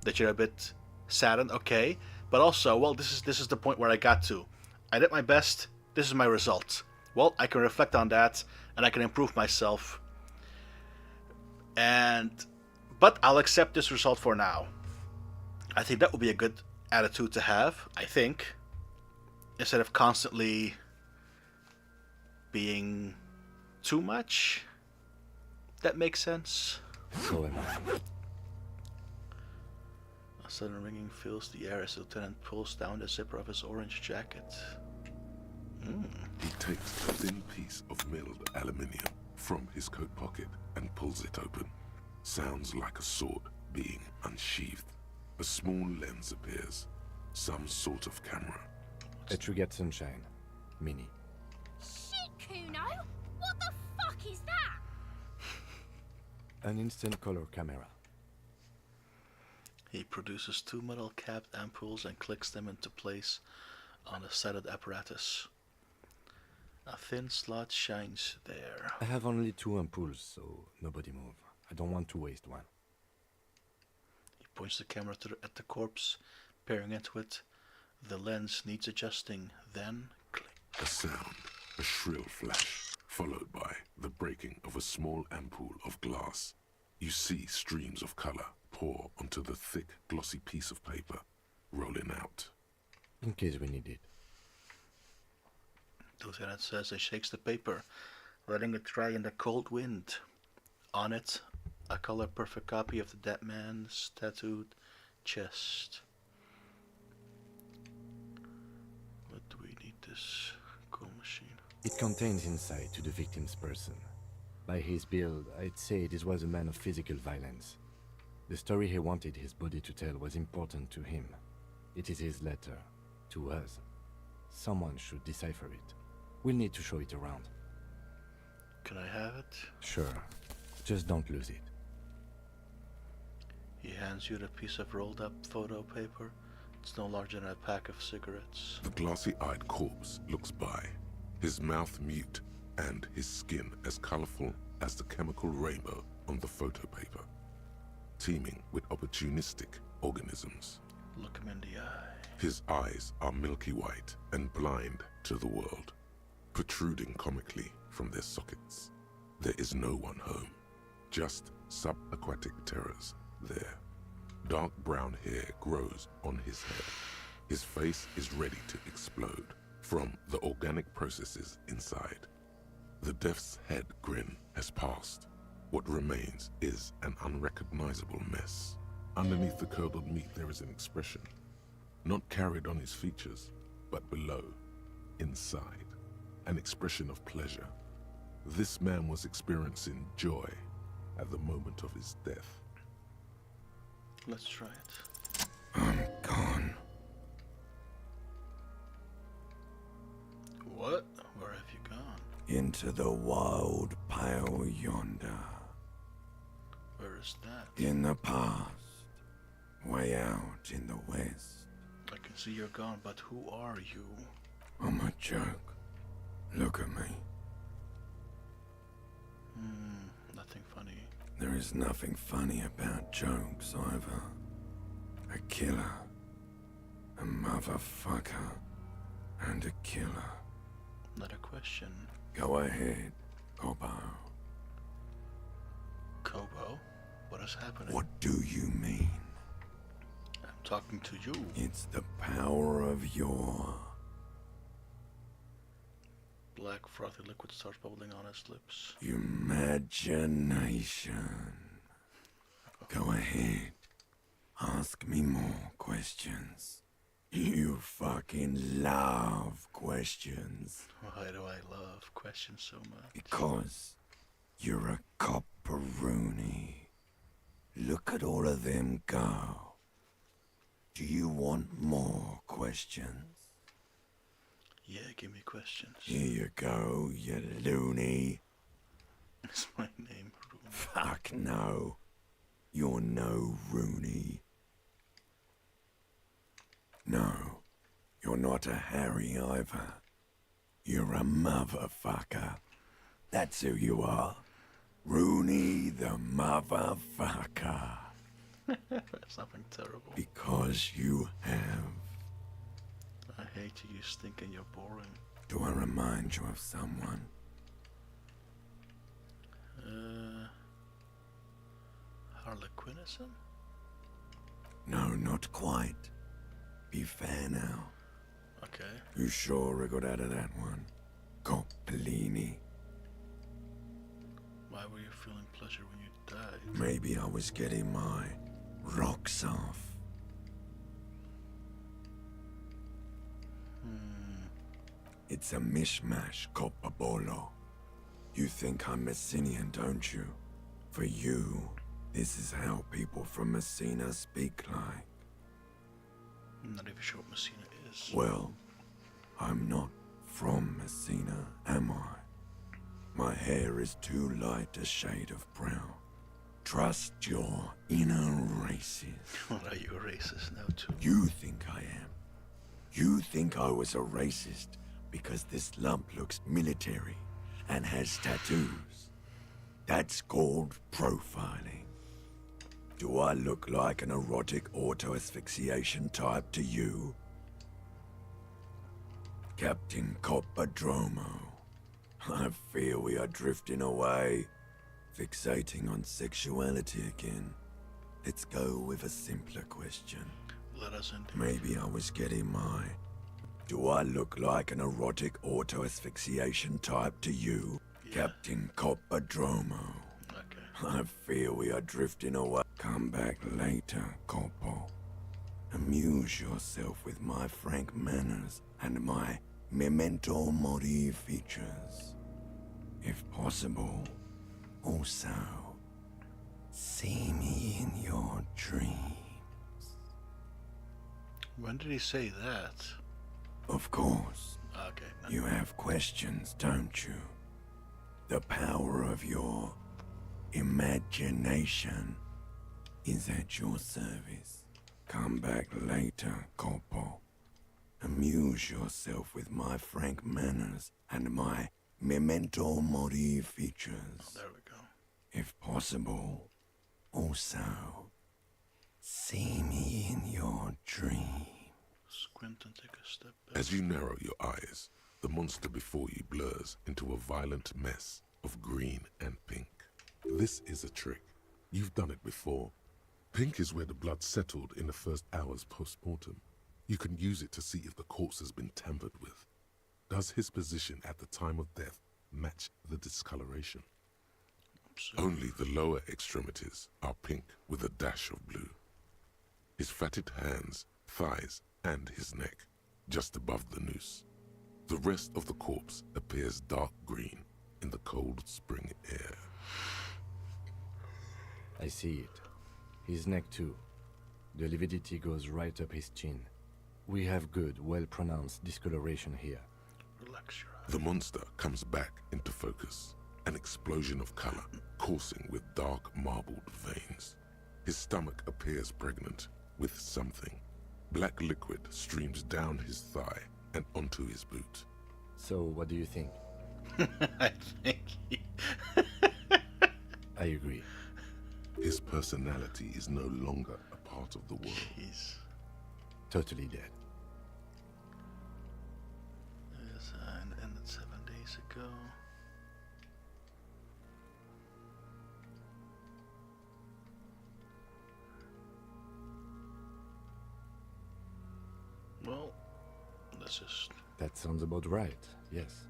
That you're a bit saddened, okay, but also, well, this is the point where I got to. I did my best. This is my result. Well, I can reflect on that and I can improve myself. But I'll accept this result for now. I think that would be a good attitude to have, I think. Instead of constantly being too much. That makes sense. So am I. A sudden ringing fills the air as the lieutenant pulls down the zipper of his orange jacket. He takes a thin piece of milled aluminium from his coat pocket and pulls it open. Sounds like a sword being unsheathed. A small lens appears. Some sort of camera. A Trigger Sunshine. Mini. Shit, Kuno! What the fuck is that? An instant color camera. He produces two metal capped ampoules and clicks them into place on the sighted apparatus. A thin slot shines there. I have only 2 ampoules, so nobody move. I don't want to waste one. He points the camera at the corpse, peering into it. The lens needs adjusting, then click. A sound, a shrill flash, followed by the breaking of a small ampoule of glass. You see streams of color pour onto the thick, glossy piece of paper, rolling out. In case we need it. The lieutenant says and shakes the paper, letting it dry in the cold wind. On it, a color-perfect copy of the dead man's tattooed chest. What do we need this cool machine? It contains insight to the victim's person. By his build, I'd say this was a man of physical violence. The story he wanted his body to tell was important to him. It is his letter, to us. Someone should decipher it. We'll need to show it around. Can I have it? Sure. Just don't lose it. He hands you the piece of rolled up photo paper. It's no larger than a pack of cigarettes. The glossy-eyed corpse looks by, his mouth mute and his skin as colorful as the chemical rainbow on the photo paper, teeming with opportunistic organisms. Look him in the eye. His eyes are milky white and blind to the world. protruding comically from their sockets. There is no one home, just subaquatic terrors there. Dark brown hair grows on his head. His face is ready to explode from the organic processes inside. The death's head grin has passed. What remains is an unrecognizable mess. Underneath the curdled meat there is an expression, not carried on his features, but below, inside, an expression of pleasure. This man was experiencing joy at the moment of his death. Let's try it. I'm gone. What? Where have you gone? Into the wild pale yonder. Where is that? In the past. Way out in the west. I can see you're gone, but who are you? I'm a joke. Look at me. Nothing funny. There is nothing funny about jokes either. A killer. A motherfucker. And a killer. Not a question. Go ahead, Kobo. Kobo? What is happening? What do you mean? I'm talking to you. It's the power of your... Black frothy liquid starts bubbling on his lips. Imagination. Go ahead. Ask me more questions. You fucking love questions. Why do I love questions so much? Because you're a copperoonie. Look at all of them go. Do you want more questions? Yeah, give me questions. Here you go, you loony. It's my name, Rooney. Fuck no. You're no Rooney. No, you're not a Harry either. You're a motherfucker. That's who you are. Rooney the motherfucker. That's nothing terrible. Because you have. I hate you, you stink and you're boring. Do I remind you of someone? Harlequinism? No, not quite. Be fair now. Okay. You sure I got out of that one? Coppolini. Why were you feeling pleasure when you died? Maybe I was getting my rocks off. It's a mishmash, Coppabolo. You think I'm Messinian, don't you? For you, this is how people from Messina speak like. I'm not even sure what Messina is. Well, I'm not from Messina, am I? My hair is too light a shade of brown. Trust your inner racist. What, are you a racist now too? You think I am. You think I was a racist because this lump looks military and has tattoos. That's called profiling. Do I look like an erotic auto-asphyxiation type to you? Captain Coppodromo, I fear we are drifting away, fixating on sexuality again. Let's go with a simpler question. Let us indeed. Maybe I was getting my... Do I look like an erotic auto-asphyxiation type to you, yeah. Captain Coppodromo? Okay. I fear we are drifting away. Come back later, Corpo. Amuse yourself with my frank manners and my memento mori features. If possible, also, see me in your dreams. When did he say that? Of course. Okay. No. You have questions, don't you? The power of your imagination is at your service. Come back later, Corpo. Amuse yourself with my frank manners and my memento mori features. Oh, there we go. If possible, also, see me in your dreams. Squint and take a step back. As you narrow your eyes, The monster before you blurs into a violent mess of green and pink. This is a trick. You've done it before. Pink is where the blood settled in the first hours post-mortem. You can use it to see if the corpse has been tampered with. Does his position at the time of death match the discoloration? Only the lower extremities are pink with a dash of blue. His fatted hands, thighs, and his neck, just above the noose. The rest of the corpse appears dark green in the cold spring air. I see it. His neck too. The lividity goes right up his chin. We have good, well-pronounced discoloration here. Relax your eyes. The monster comes back into focus, an explosion of color, coursing with dark marbled veins. His stomach appears pregnant with something. Black liquid streams down his thigh and onto his boot. So, what do you think? I think I agree. His personality is no longer a part of the world. Jeez. Totally dead. Yes, and ended 7 days ago. Well, let's just... That sounds about right, yes.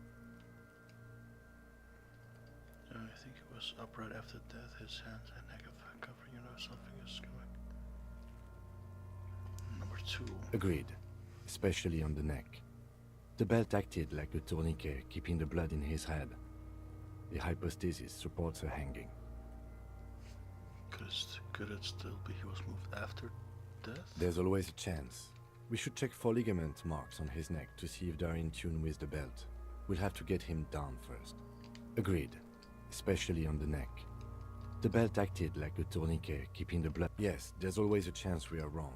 I think it was upright after death, his hands and neck are covered, you know, something is coming. Number 2. Agreed. Especially on the neck. The belt acted like a tourniquet, keeping the blood in his head. The hypostasis supports her hanging. Could it still be he was moved after death? There's always a chance. We should check for ligament marks on his neck to see if they're in tune with the belt. We'll have to get him down first. Agreed. Especially on the neck. The belt acted like a tourniquet, keeping the blood... Yes, there's always a chance we are wrong.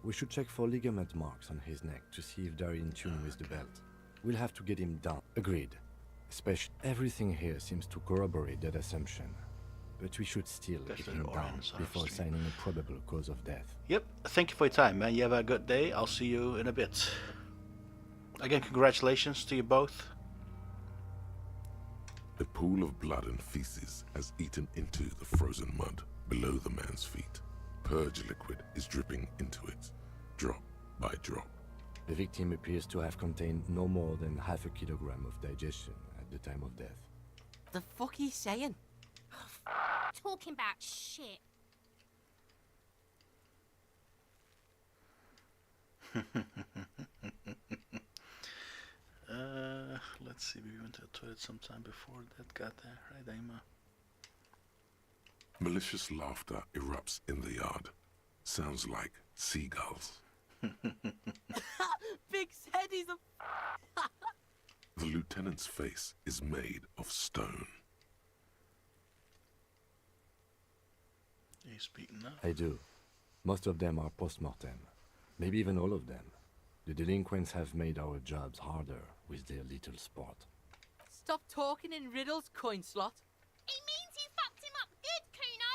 We should check for ligament marks on his neck to see if they're in tune with the belt. We'll have to get him down. Agreed. Especially... Everything here seems to corroborate that assumption. But we should still get him down before signing a probable cause of death. Yep. Thank you for your time, man. You have a good day. I'll see you in a bit. Again, congratulations to you both. A pool of blood and feces has eaten into the frozen mud below the man's feet. Purge liquid is dripping into it, drop by drop. The victim appears to have contained no more than half a kilogram of digestion at the time of death. The fuck he's saying? Talking about shit. Let's see, we went to the toilet sometime before that got there, right, Aima? Malicious laughter erupts in the yard. Sounds like seagulls. Big said he's a... The lieutenant's face is made of stone. Are you speaking now? I do. Most of them are post-mortem. Maybe even all of them. The delinquents have made our jobs harder with their little sport. Stop talking in riddles, coin slot. He means you fucked him up good, Kuno.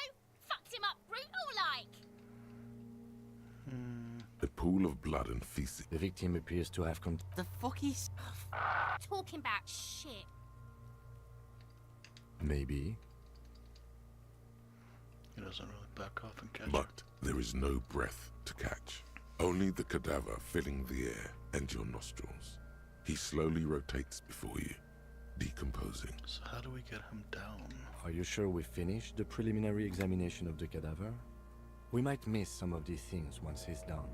Fucked him up brutal-like. A pool of blood and feces. The victim appears to have The fuck he's... Talking about shit. Maybe. He doesn't really back off and catch. But there is no breath to catch. Only the cadaver filling the air and your nostrils. He slowly rotates before you, decomposing. So how do we get him down? Are you sure we finished the preliminary examination of the cadaver? We might miss some of these things once he's down.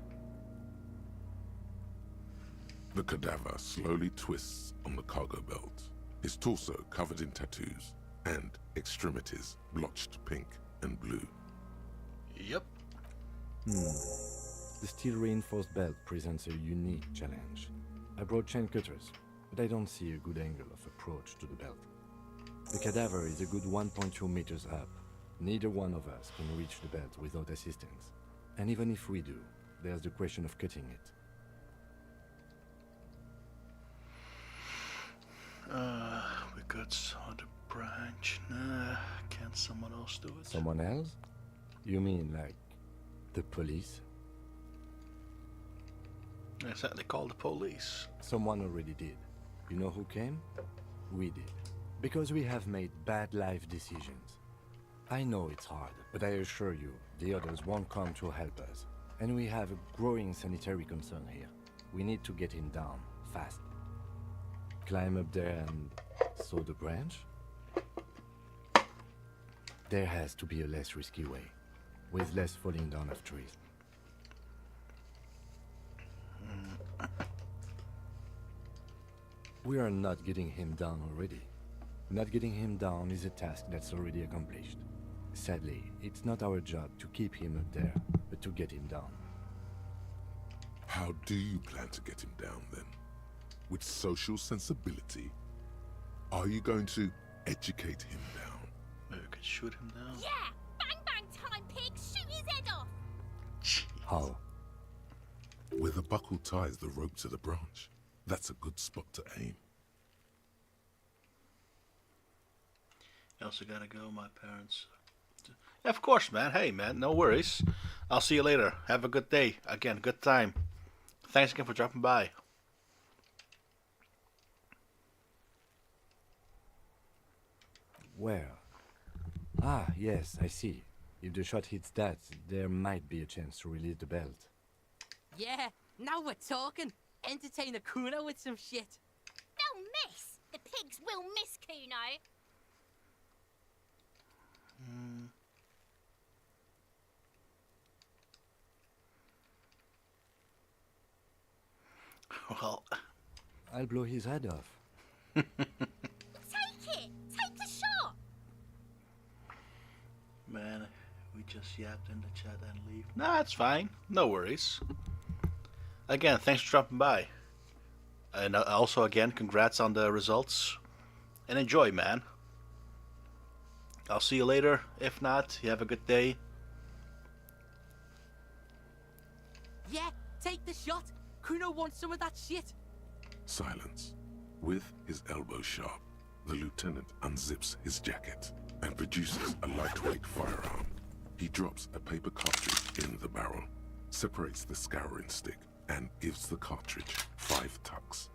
The cadaver slowly twists on the cargo belt, his torso covered in tattoos, and extremities blotched pink and blue. Yep. The steel-reinforced belt presents a unique challenge. I brought chain cutters, but I don't see a good angle of approach to the belt. The cadaver is a good 1.2 meters up. Neither one of us can reach the belt without assistance. And even if we do, there's the question of cutting it. We could saw the branch. Nah, can't someone else do it? Someone else? You mean like the police? Exactly, call the police. Someone already did. You know who came? We did. Because we have made bad life decisions. I know it's hard, but I assure you, the others won't come to help us. And we have a growing sanitary concern here. We need to get him down, fast. Climb up there and saw the branch? There has to be a less risky way, with less falling down of trees. We are not getting him down already. Not getting him down is a task that's already accomplished. Sadly, it's not our job to keep him up there, but to get him down. How do you plan to get him down then? With social sensibility? Are you going to educate him down? Maybe we could shoot him down. Yeah! Bang bang time, pig! Shoot his head off! How? Where the buckle ties the rope to the branch. That's a good spot to aim. I also gotta go, my parents. Yeah, of course, man. Hey, man, no worries. I'll see you later. Have a good day. Again, good time. Thanks again for dropping by. Where? Ah, yes, I see. If the shot hits that, there might be a chance to release the belt. Yeah, now we're talking. Entertain a Kuno with some shit. They'll miss! The pigs will miss Kuno. Well, I'll blow his head off. Take it! Take the shot! man, we just yapped in the chat and leave. Nah, it's fine. No worries. Again, thanks for dropping by. And also, again, congrats on the results. And enjoy, man. I'll see you later. If not, you have a good day. Yeah, take the shot. Kuno wants some of that shit. Silence. With his elbow sharp, the lieutenant unzips his jacket and produces a lightweight firearm. He drops a paper cartridge in the barrel, separates the scouring stick, and gives the cartridge 5 tucks.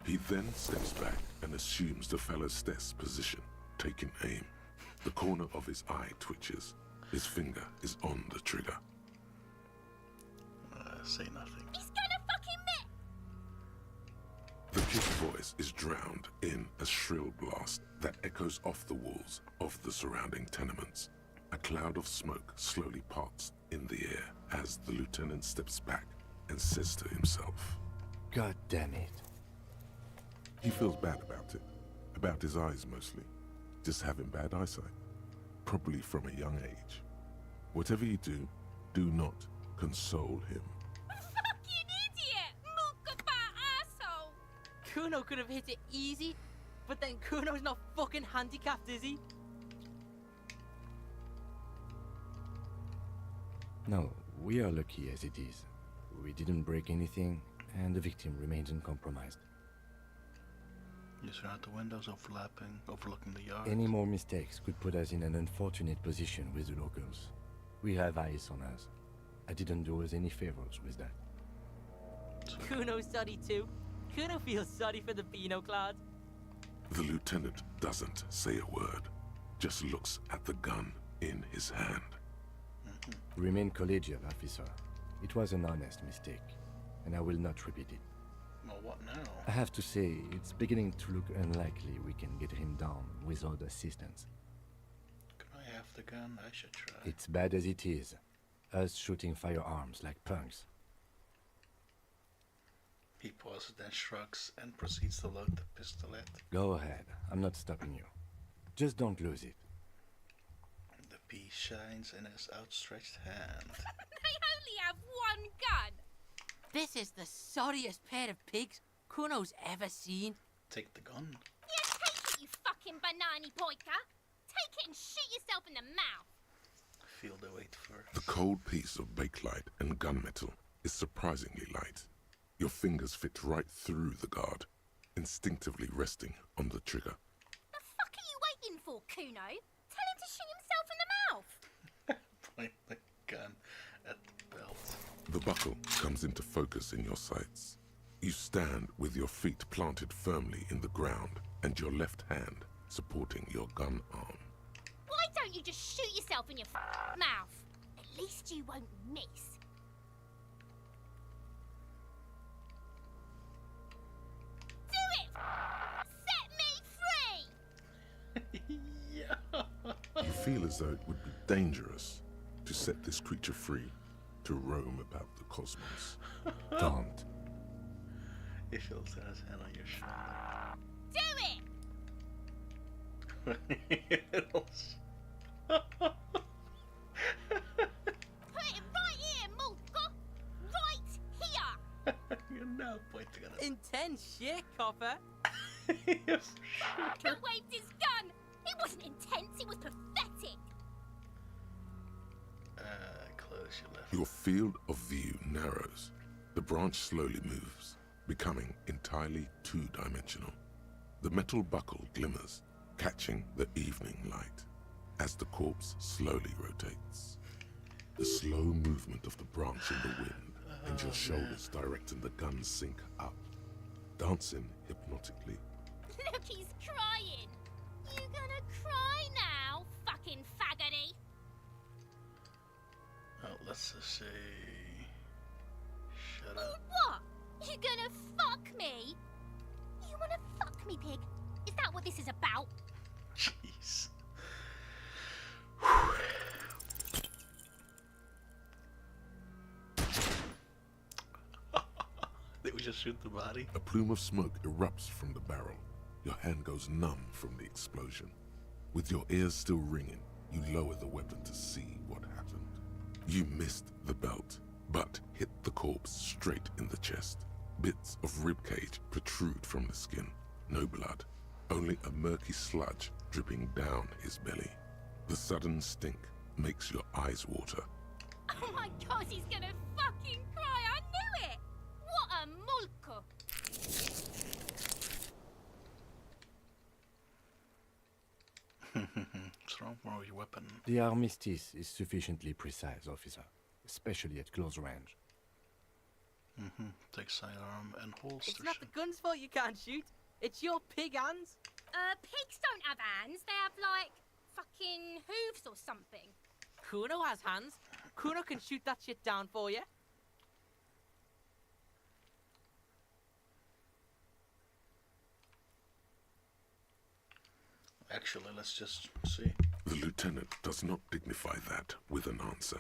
He then steps back and assumes the fellow's desk position, taking aim. The corner of his eye twitches. His finger is on the trigger. Say nothing. He's gonna fucking miss! The kid's voice is drowned in a shrill blast that echoes off the walls of the surrounding tenements. A cloud of smoke slowly parts in the air as the lieutenant steps back and says to himself, God damn it. He feels bad about it. About his eyes mostly. Just having bad eyesight. Probably from a young age. Whatever you do, do not console him. Fucking idiot! Mookaba asshole! Kuno could have hit it easy, but then Kuno's not fucking handicapped, is he? No, we are lucky as it is. We didn't break anything, and the victim remains uncompromised. You surround the windows overlooking the yard. Any more mistakes could put us in an unfortunate position with the locals. We have eyes on us. I didn't do us any favors with that. Kuno's sorry too. Kuno feels sorry for the Beano Clad. The lieutenant doesn't say a word, just looks at the gun in his hand. Remain collegial, officer. It was an honest mistake, and I will not repeat it. Well, what now? I have to say, it's beginning to look unlikely we can get him down without assistance. Can I have the gun? I should try. It's bad as it is. Us shooting firearms like punks. He pauses, then shrugs and proceeds to load the pistolet. Go ahead. I'm not stopping you. Just don't lose it. The pea shines in his outstretched hand. They only have one gun! This is the sorriest pair of pigs Kuno's ever seen. Take the gun. Yeah, take it, you fucking banana poika! Take it and shoot yourself in the mouth! Feel the weight first. The cold piece of bakelite and gunmetal is surprisingly light. Your fingers fit right through the guard, instinctively resting on the trigger. The fuck are you waiting for, Kuno? Tell him to shoot himself in the mouth! Point the gun at the belt. The buckle comes into focus in your sights. You stand with your feet planted firmly in the ground and your left hand supporting your gun arm. Why don't you just shoot yourself in your mouth? At least you won't miss. Do it! Set me free! You feel as though it would be dangerous to set this creature free to roam about the cosmos. Don't. He feels his hand on your shoulder. Do it! Put it right here, Mulka! Right here! You're now pointing at it. Intense shit, copper. Yes. He waved his gun! It wasn't intense, it was pathetic! Close your left. Your field of view narrows. The branch slowly moves, becoming entirely two-dimensional. The metal buckle glimmers, catching the evening light as the corpse slowly rotates. The slow movement of the branch in the wind and your shoulders directing the gun sink up, dancing hypnotically. Look, he's crying! You gonna cry now, fucking faggoty? Oh, let's just say... Shut up. What? You gonna fuck me? You wanna fuck me, pig? Is that what this is about? Jeez. Did we just shoot the body? A plume of smoke erupts from the barrel. Your hand goes numb from the explosion. With your ears still ringing, you lower the weapon to see what happened. You missed the belt, but hit the corpse straight in the chest. Bits of ribcage protrude from the skin. No blood, only a murky sludge dripping down his belly. The sudden stink makes your eyes water. Oh my god, he's gonna fucking cry! I knew it! What a mulka! What's wrong with your weapon? The armistice is sufficiently precise, officer, especially at close range. Take sidearm and holster. It's not the gun's fault you can't shoot. It's your pig hands. Pigs don't have hands. They have, like, fucking hooves or something. Kuno has hands. Kuno can shoot that shit down for you. Actually, let's just see. The lieutenant does not dignify that with an answer.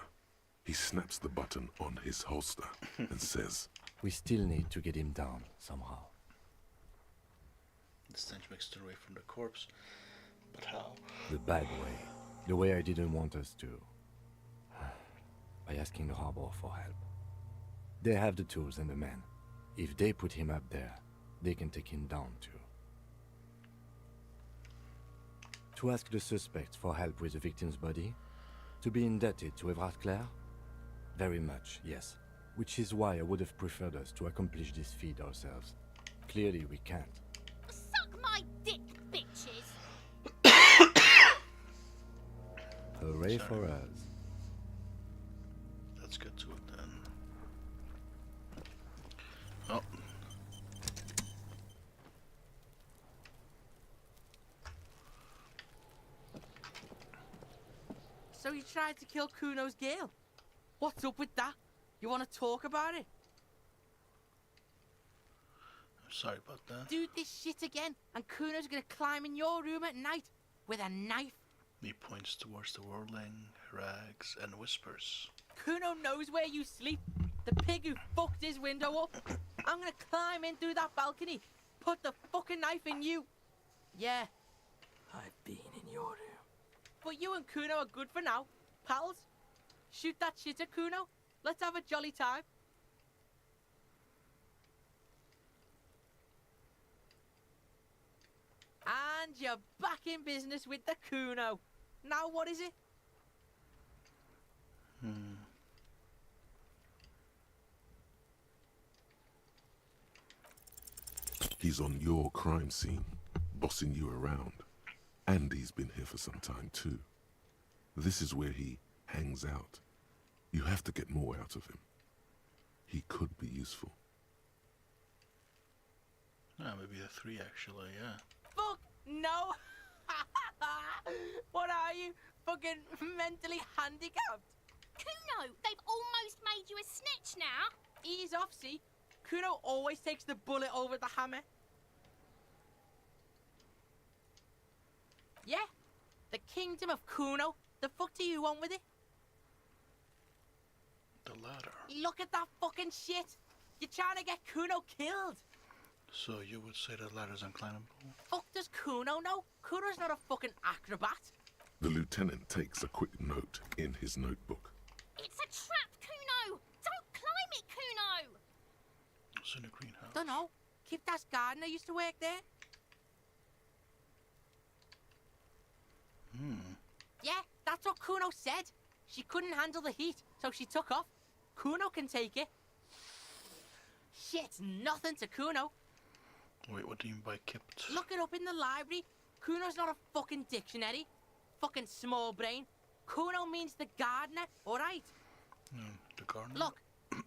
He snaps the button on his holster and says, We still need to get him down somehow. The stench makes it away from the corpse. But how? The bad way. The way I didn't want us to. By asking the harbor for help. They have the tools and the men. If they put him up there, they can take him down too. To ask the suspects for help with the victim's body? To be indebted to Evrard Clare? Very much, yes. Which is why I would have preferred us to accomplish this feat ourselves. Clearly we can't. Suck my dick, bitches! Hooray for us. Let's get to it then. Oh. So you tried to kill Kuno's girl? What's up with that? You want to talk about it? I'm sorry about that. Do this shit again, and Kuno's gonna climb in your room at night with a knife. He points towards the whirling rags and whispers. Kuno knows where you sleep. The pig who fucked his window up. I'm gonna climb in through that balcony, put the fucking knife in you. Yeah. I've been in your room. But you and Kuno are good for now. Pals, shoot that shit at Kuno. Let's have a jolly time. And you're back in business with the Kuno. Now what is it? He's on your crime scene, bossing you around. And he's been here for some time too. This is where he hangs out. You have to get more out of him. He could be useful. be a 3 actually, yeah. Fuck no! What are you? Fucking mentally handicapped? Kuno, they've almost made you a snitch now. Ease off, see? Kuno always takes the bullet over the hammer. Yeah, the kingdom of Kuno. The fuck do you want with it? The ladder. Look at that fucking shit. You're trying to get Kuno killed. So you would say the ladder's unclimbable? Fuck does Kuno know? Kuno's not a fucking acrobat. The lieutenant takes a quick note in his notebook. It's a trap, Kuno. Don't climb it, Kuno. It's in the greenhouse. Dunno. Kipta's gardener used to work there. Yeah, that's what Kuno said. She couldn't handle the heat, so she took off. Kuno can take it. Shit's nothing to Kuno. Wait, what do you mean by kipped? Look it up in the library. Kuno's not a fucking dictionary. Fucking small brain. Kuno means the gardener, alright? The gardener? Look,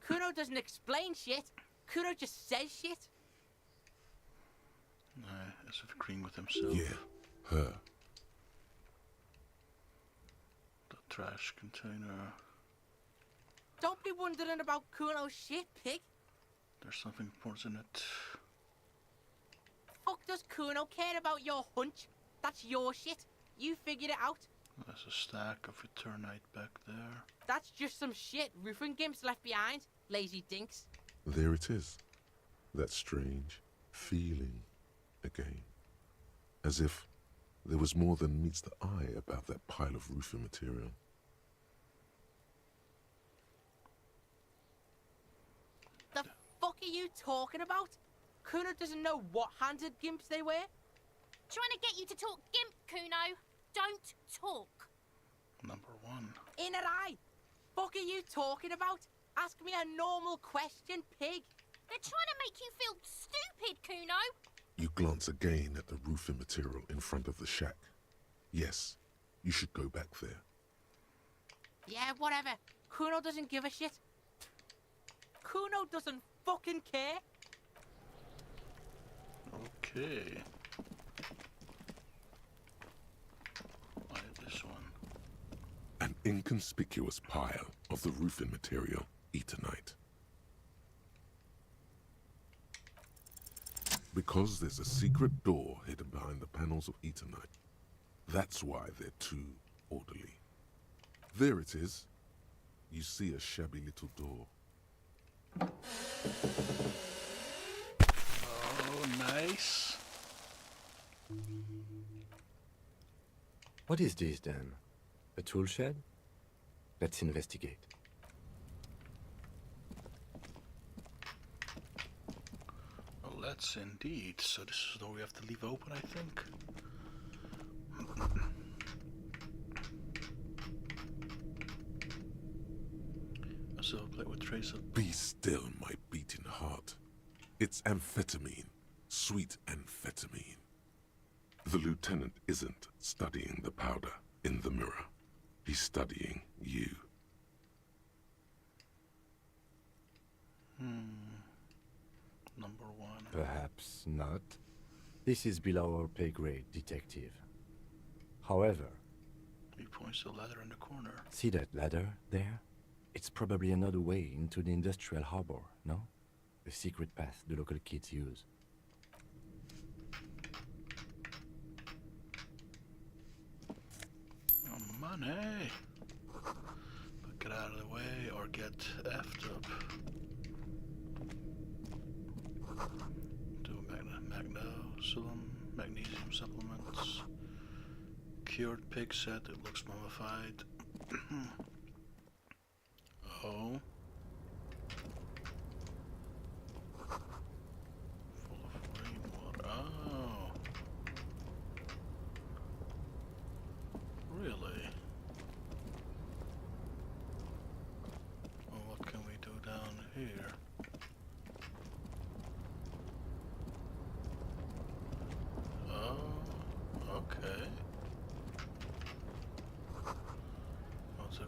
Kuno doesn't explain shit. Kuno just says shit. As if agreeing with himself. Yeah, her. The trash container. Don't be wondering about Kuno's shit, pig. There's something important in it. Fuck does Kuno care about your hunch? That's your shit. You figured it out. There's a stack of Eternite back there. That's just some shit roofing gimps left behind. Lazy dinks. There it is. That strange feeling again. As if there was more than meets the eye about that pile of roofing material. The fuck are you talking about? Kuno doesn't know what handed gimps they were. Trying to get you to talk gimp, Kuno. Don't talk. Number 1. Inner eye. Fuck are you talking about? Ask me a normal question, pig. They're trying to make you feel stupid, Kuno. You glance again at the roofing material in front of the shack. Yes, you should go back there. Yeah, whatever. Kuno doesn't give a shit. Kuno doesn't fucking care. Okay. I have this one. An inconspicuous pile of the roofing material, Eternite. Because there's a secret door hidden behind the panels of Eternite. That's why they're too orderly. There it is. You see a shabby little door. Oh, nice. What is this then? A tool shed? Let's investigate. Well, let's indeed. So this is the door we have to leave open, I think. A silver plate with trace of... Be still, my beating heart. It's amphetamine. Sweet amphetamine. The lieutenant isn't studying the powder in the mirror. He's studying you. Number 1. Perhaps not. This is below our pay grade, detective. However, He points to the ladder in the corner. see that ladder there? It's probably another way into the industrial harbor, no? A secret path the local kids use. Oh, money! But get out of the way or get effed up. Do magnesium supplements. Cured pig set, it looks mummified. Oh. Full of rainwater. Oh. Really? Well, what can we do down here? Oh, okay. What's a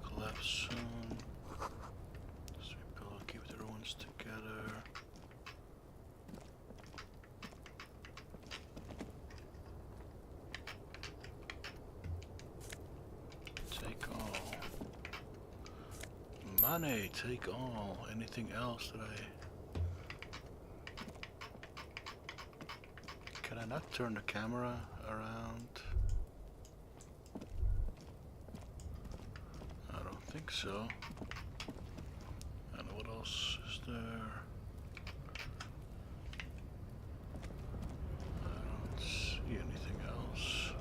Money, take all. Anything else that I... Can I not turn the camera around? I don't think so. And what else is there? I don't see anything else.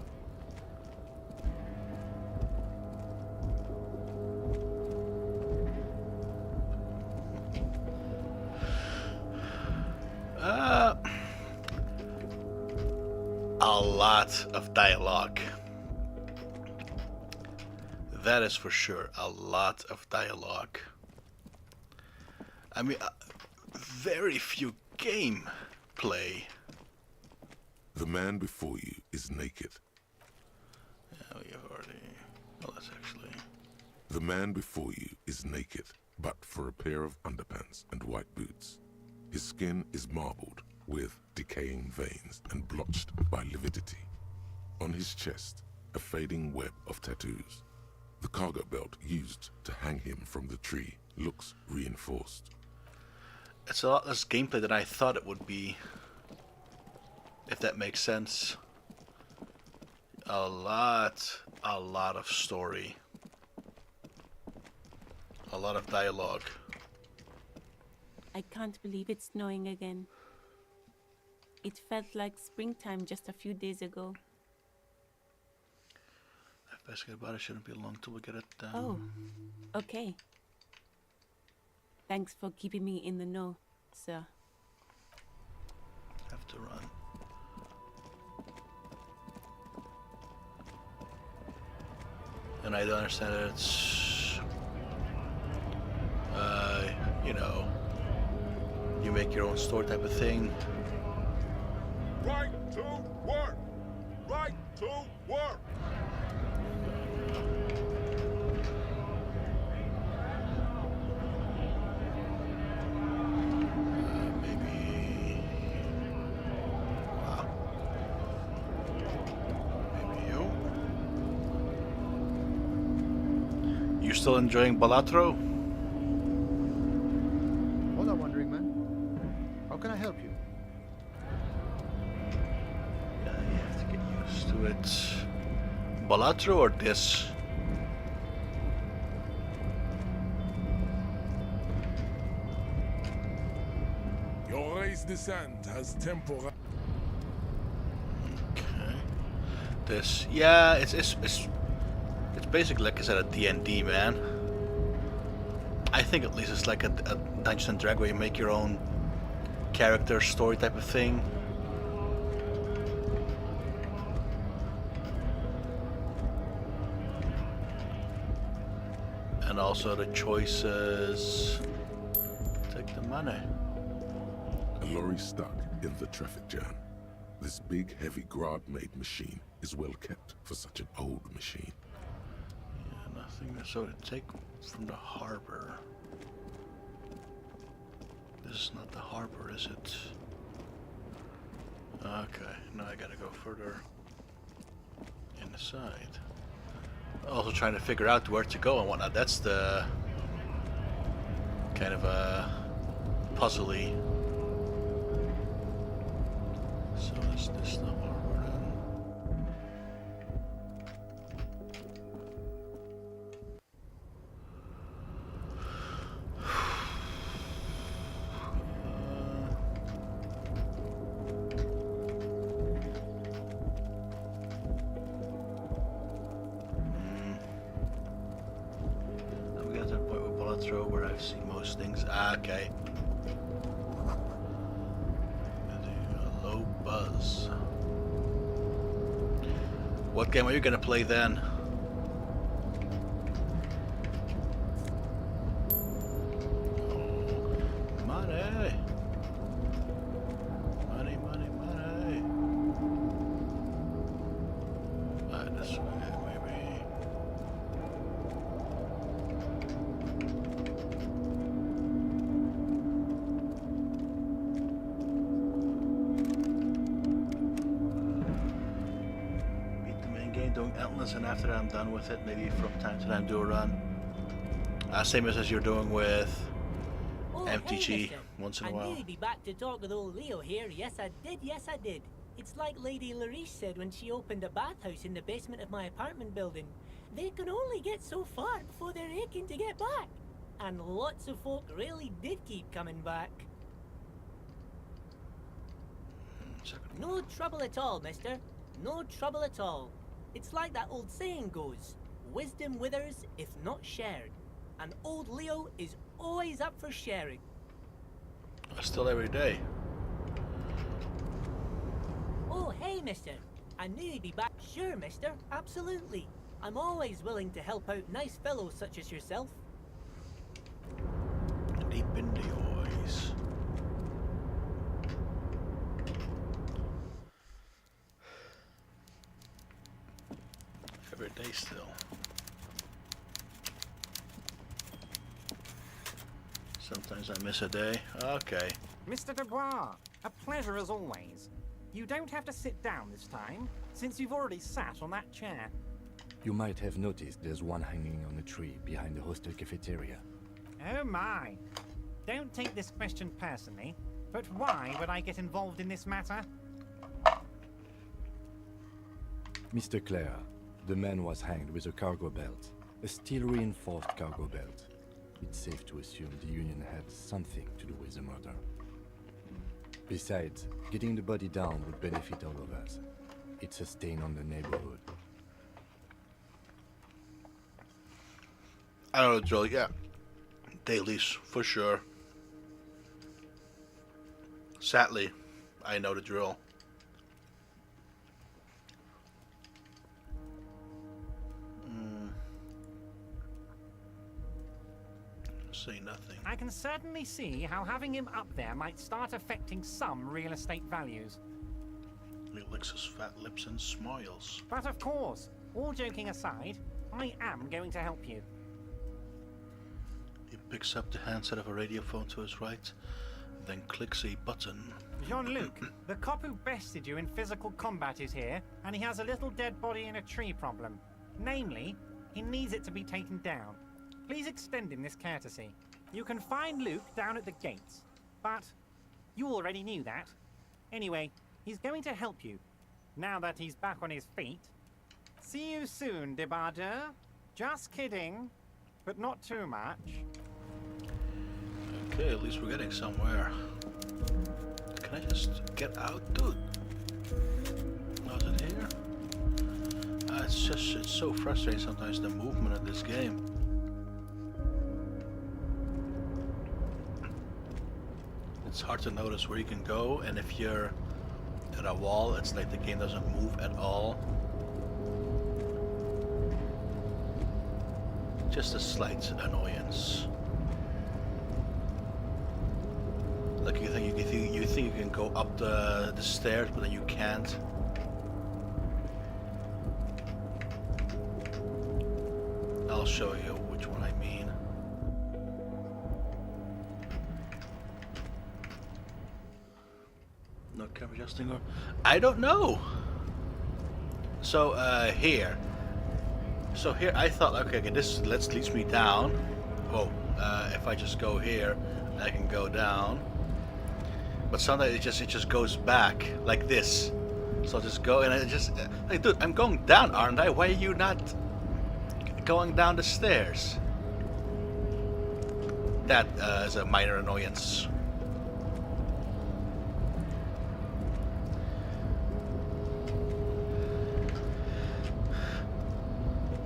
A lot of dialogue. That is for sure. A lot of dialogue. I mean, very few gameplay. The man before you is naked. Yeah, we have already... Well, that's actually... The man before you is naked, but for a pair of underpants and white boots. His skin is marbled with decaying veins and blotched by lividity. On his chest, a fading web of tattoos. The cargo belt used to hang him from the tree looks reinforced. It's a lot less gameplay than I thought it would be. If that makes sense. A lot of story. A lot of dialogue. I can't believe it's snowing again. It felt like springtime just a few days ago. If basically about it shouldn't be long till we get it done. Oh, okay. Thanks for keeping me in the know, sir. Have to run. And I don't understand that it's, you know, you make your own story type of thing. Right to work! Right to work! Maybe... Wow. Maybe you? You still enjoying Balatro? All I'm wondering, man. How can I help you? Yeah, you have to get used to it. Balatro or this? Your race descent has temporary... Okay. This, yeah, it's basically like I said, a D&D, man. I think at least it's like a Dungeons and Dragons where you make your own character story type of thing. And also the choices. Take the money. A lorry stuck in the traffic jam. This big, heavy Grad-made machine is well kept for such an old machine. Yeah, nothing. So to take from the harbor. This is not the harbor, is it? Okay, now I gotta go further inside. Also trying to figure out where to go and whatnot. That's the kind of a puzzly. So is this the harbor then? I'm getting to the point with Balatro where I've seen most things. Okay. A low buzz. What game are you gonna play then? Money! Money, money, money! This way, maybe. Beat the main game, doing Atlas, and after that I'm done with it, maybe from time to time do a run. Same as you're doing with Oh, MTG hey, mister. once in a I while. nearly be back to talk with old Leo here. Yes, I did. It's like Lady Larice said when she opened a bathhouse in the basement of my apartment building. They can only get so far before they're aching to get back. And lots of folk really did keep coming back. No trouble at all, mister. No trouble at all. It's like that old saying goes, wisdom withers if not shared. And old Leo is always up for sharing. Still every day. Oh, hey, mister. I knew you'd be back. Sure, mister. Absolutely. I'm always willing to help out nice fellows such as yourself. Deep in the eyes. Every day still. Sometimes I miss a day. Okay. Mr. Dubois, a pleasure as always. You don't have to sit down this time, since you've already sat on that chair. You might have noticed there's one hanging on a tree behind the hostel cafeteria. Oh my. Don't take this question personally, but why would I get involved in this matter? Mr. Clare, the man was hanged with a cargo belt, a steel-reinforced cargo belt. It's safe to assume the Union had something to do with the murder. Besides, getting the body down would benefit all of us. It's a stain on the neighborhood. I know the drill, yeah. Dailies, for sure. Sadly, I know the drill. Say nothing. I can certainly see how having him up there might start affecting some real estate values. He licks his fat lips and smiles. But of course, all joking aside, I am going to help you. He picks up the handset of a radio phone to his right, then clicks a button. Jean-Luc, the cop who bested you in physical combat is here, and he has a little dead body in a tree problem. Namely, he needs it to be taken down. Please extend him this courtesy. You can find Luke down at the gates, but you already knew that. Anyway, he's going to help you, now that he's back on his feet. See you soon, Debardeur. Just kidding, but not too much. Okay, at least we're getting somewhere. Can I just get out, dude? Was it here? It's so frustrating sometimes, the movement of this game. It's hard to notice where you can go, and if you're at a wall, it's like the game doesn't move at all. Just a slight annoyance. Like you think you can go up the stairs, but then you can't. I'll show you which one I mean. No camera adjusting, or I don't know. So here. So here I thought, okay, this leads me down. Oh, if I just go here, I can go down. But sometimes it just goes back like this. So I'll just go, and I just like, dude, I'm going down, aren't I? Why are you not going down the stairs? That is a minor annoyance.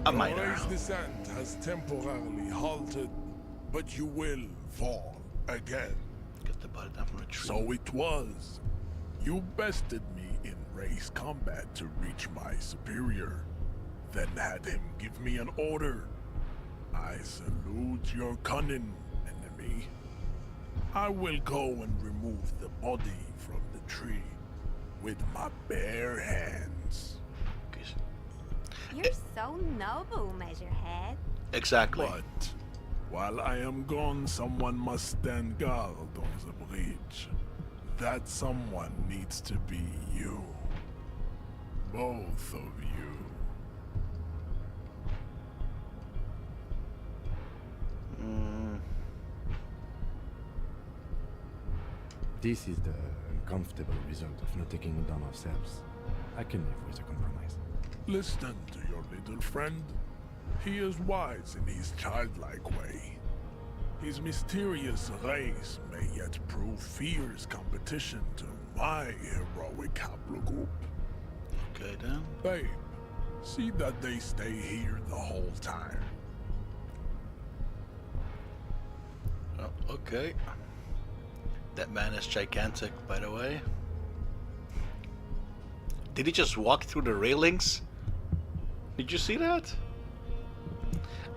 A minor. Your descent has temporarily halted, but you will fall again. Get the body down from the tree. So it was. You bested me in race combat to reach my superior, then had him give me an order. I salute your cunning, enemy. I will go and remove the body from the tree with my bare hands. You're so noble, Measurehead. Exactly. But while I am gone, someone must stand guard on the bridge. That someone needs to be you. Both of you. This is the uncomfortable result of not taking it on ourselves. I can live with a compromise. Listen to your little friend. He is wise in his childlike way. His mysterious race may yet prove fierce competition to my heroic haplogroup. Okay then. Babe, see that they stay here the whole time. Oh, okay. That man is gigantic, by the way. Did he just walk through the railings? Did you see that?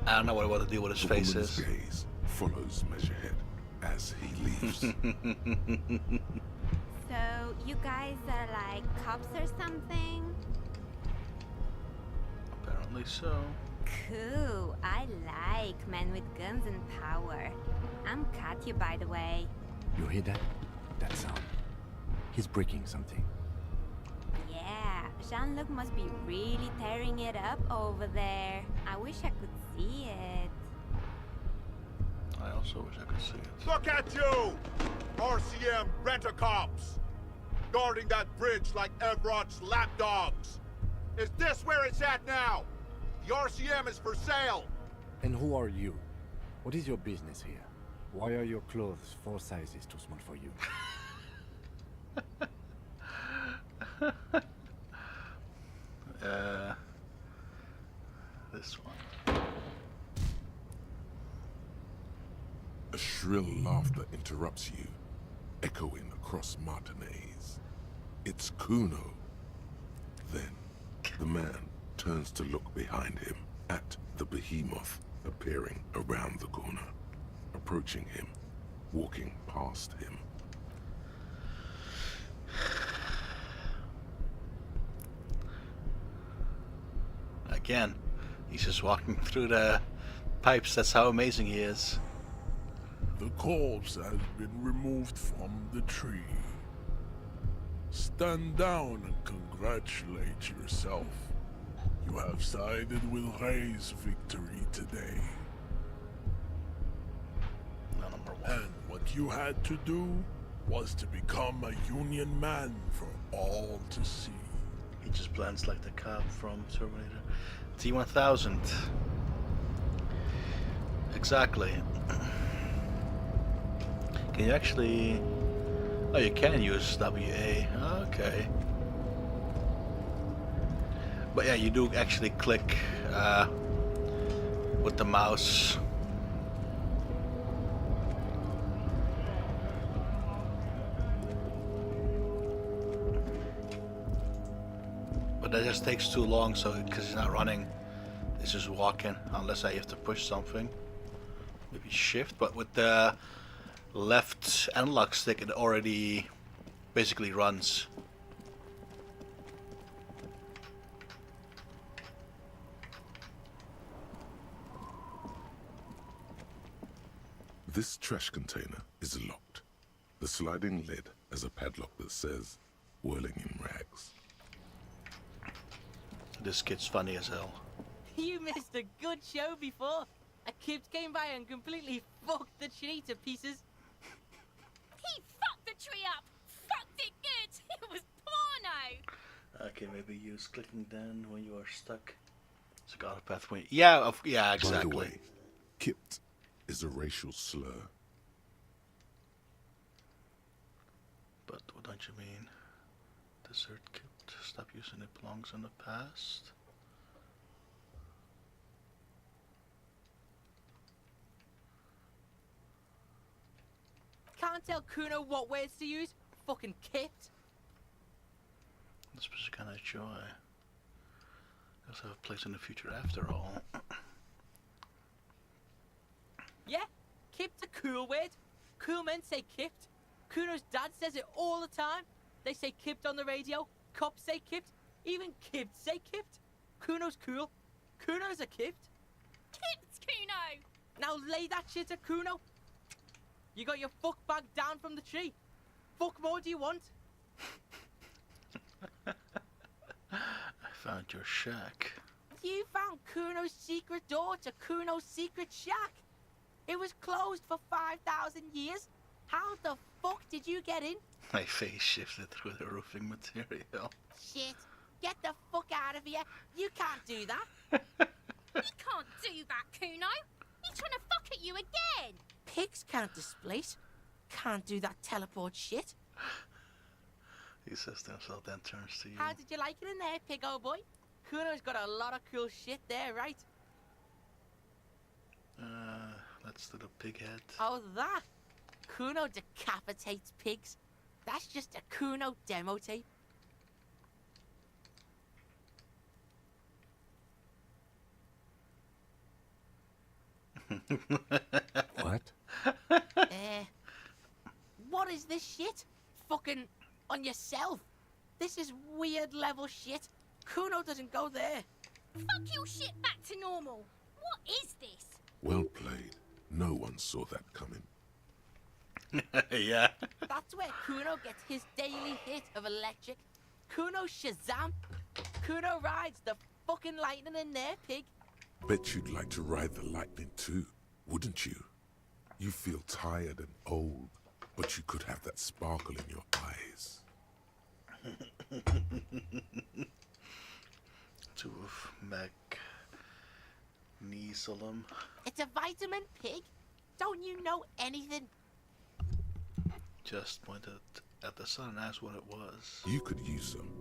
I don't know what I want to do with his face is. The woman's gaze follows Measurehead as he leaves. So, you guys are like cops or something? Apparently so. Cool. I like men with guns and power. I'm Katya, by the way. You hear that? That sound. He's breaking something. Yeah, Jean-Luc must be really tearing it up over there. I wish I could see it. I also wish I could see it. Look at you! RCM rent-a-cops! Guarding that bridge like Everott's lapdogs! Is this where it's at now? The RCM is for sale! And who are you? What is your business here? Why are your clothes 4 sizes too small for you? This one. A shrill laughter interrupts you, echoing across Martinez. It's Kuno. Then, the man turns to look behind him at the behemoth appearing around the corner, approaching him, walking past him. Again, he's just walking through the pipes. That's how amazing he is. The corpse has been removed from the tree. Stand down and congratulate yourself. You have sided with Ray's victory today. And what you had to do was to become a Union man for all to see. He just blends like the cop from Terminator. T-1000. Exactly. Can you actually... Oh, you can use WA. Okay. But yeah, you do actually click with the mouse. But that just takes too long, so because he's not running, it's just walking, unless I have to push something. Maybe shift, but with the left analog stick it already basically runs. This trash container is locked. The sliding lid has a padlock that says, "Whirling in rags." This kid's funny as hell. You missed a good show before. A kid came by and completely fucked the tree to pieces. He fucked the tree up! Fucked it good! It was porno! Okay, maybe use clicking down when you are stuck. It's like auto path when... Yeah, yeah, exactly. By the way, kipped is a racial slur. But what don't you mean? Desert kipped. Stop using it, belongs in the past. Can't tell Kuno what words to use. Fucking kipped. This was kind of joy. Also have a place in the future after all. Yeah, kipped a cool word. Cool men say kipped. Kuno's dad says it all the time. They say kipped on the radio. Cops say kipped. Even kids say kipped. Kuno's cool. Kuno's a kipped. Kipped, Kuno! Now lay that shit at Kuno. You got your fuck bag down from the tree. Fuck more do you want? I found your shack. You found Kuno's secret door to Kuno's secret shack. It was closed for 5,000 years. How the fuck did you get in? My face shifted through the roofing material. Shit. Get the fuck out of here. You can't do that. You can't do that, Kuno. He's trying to fuck at you again. Pigs can't displace. Can't do that teleport shit. He says to himself, then turns to you. How did you like it in there, pig old boy? Kuno's got a lot of cool shit there, right? Let's do the pig head. Oh, that? Kuno decapitates pigs. That's just a Kuno demo tape. What? What is this shit? Fucking on yourself. This is weird level shit. Kuno doesn't go there. Fuck your shit back to normal. What is this? Well played. No one saw that coming. Yeah. That's where Kuno gets his daily hit of electric. Kuno Shazam. Kuno rides the fucking lightning in there, pig. Bet you'd like to ride the lightning too, wouldn't you? You feel tired and old, but you could have that sparkle in your eyes. To magnesium. It's a vitamin, pig. Don't you know anything? Just pointed at the sun and asked what it was. You could use some.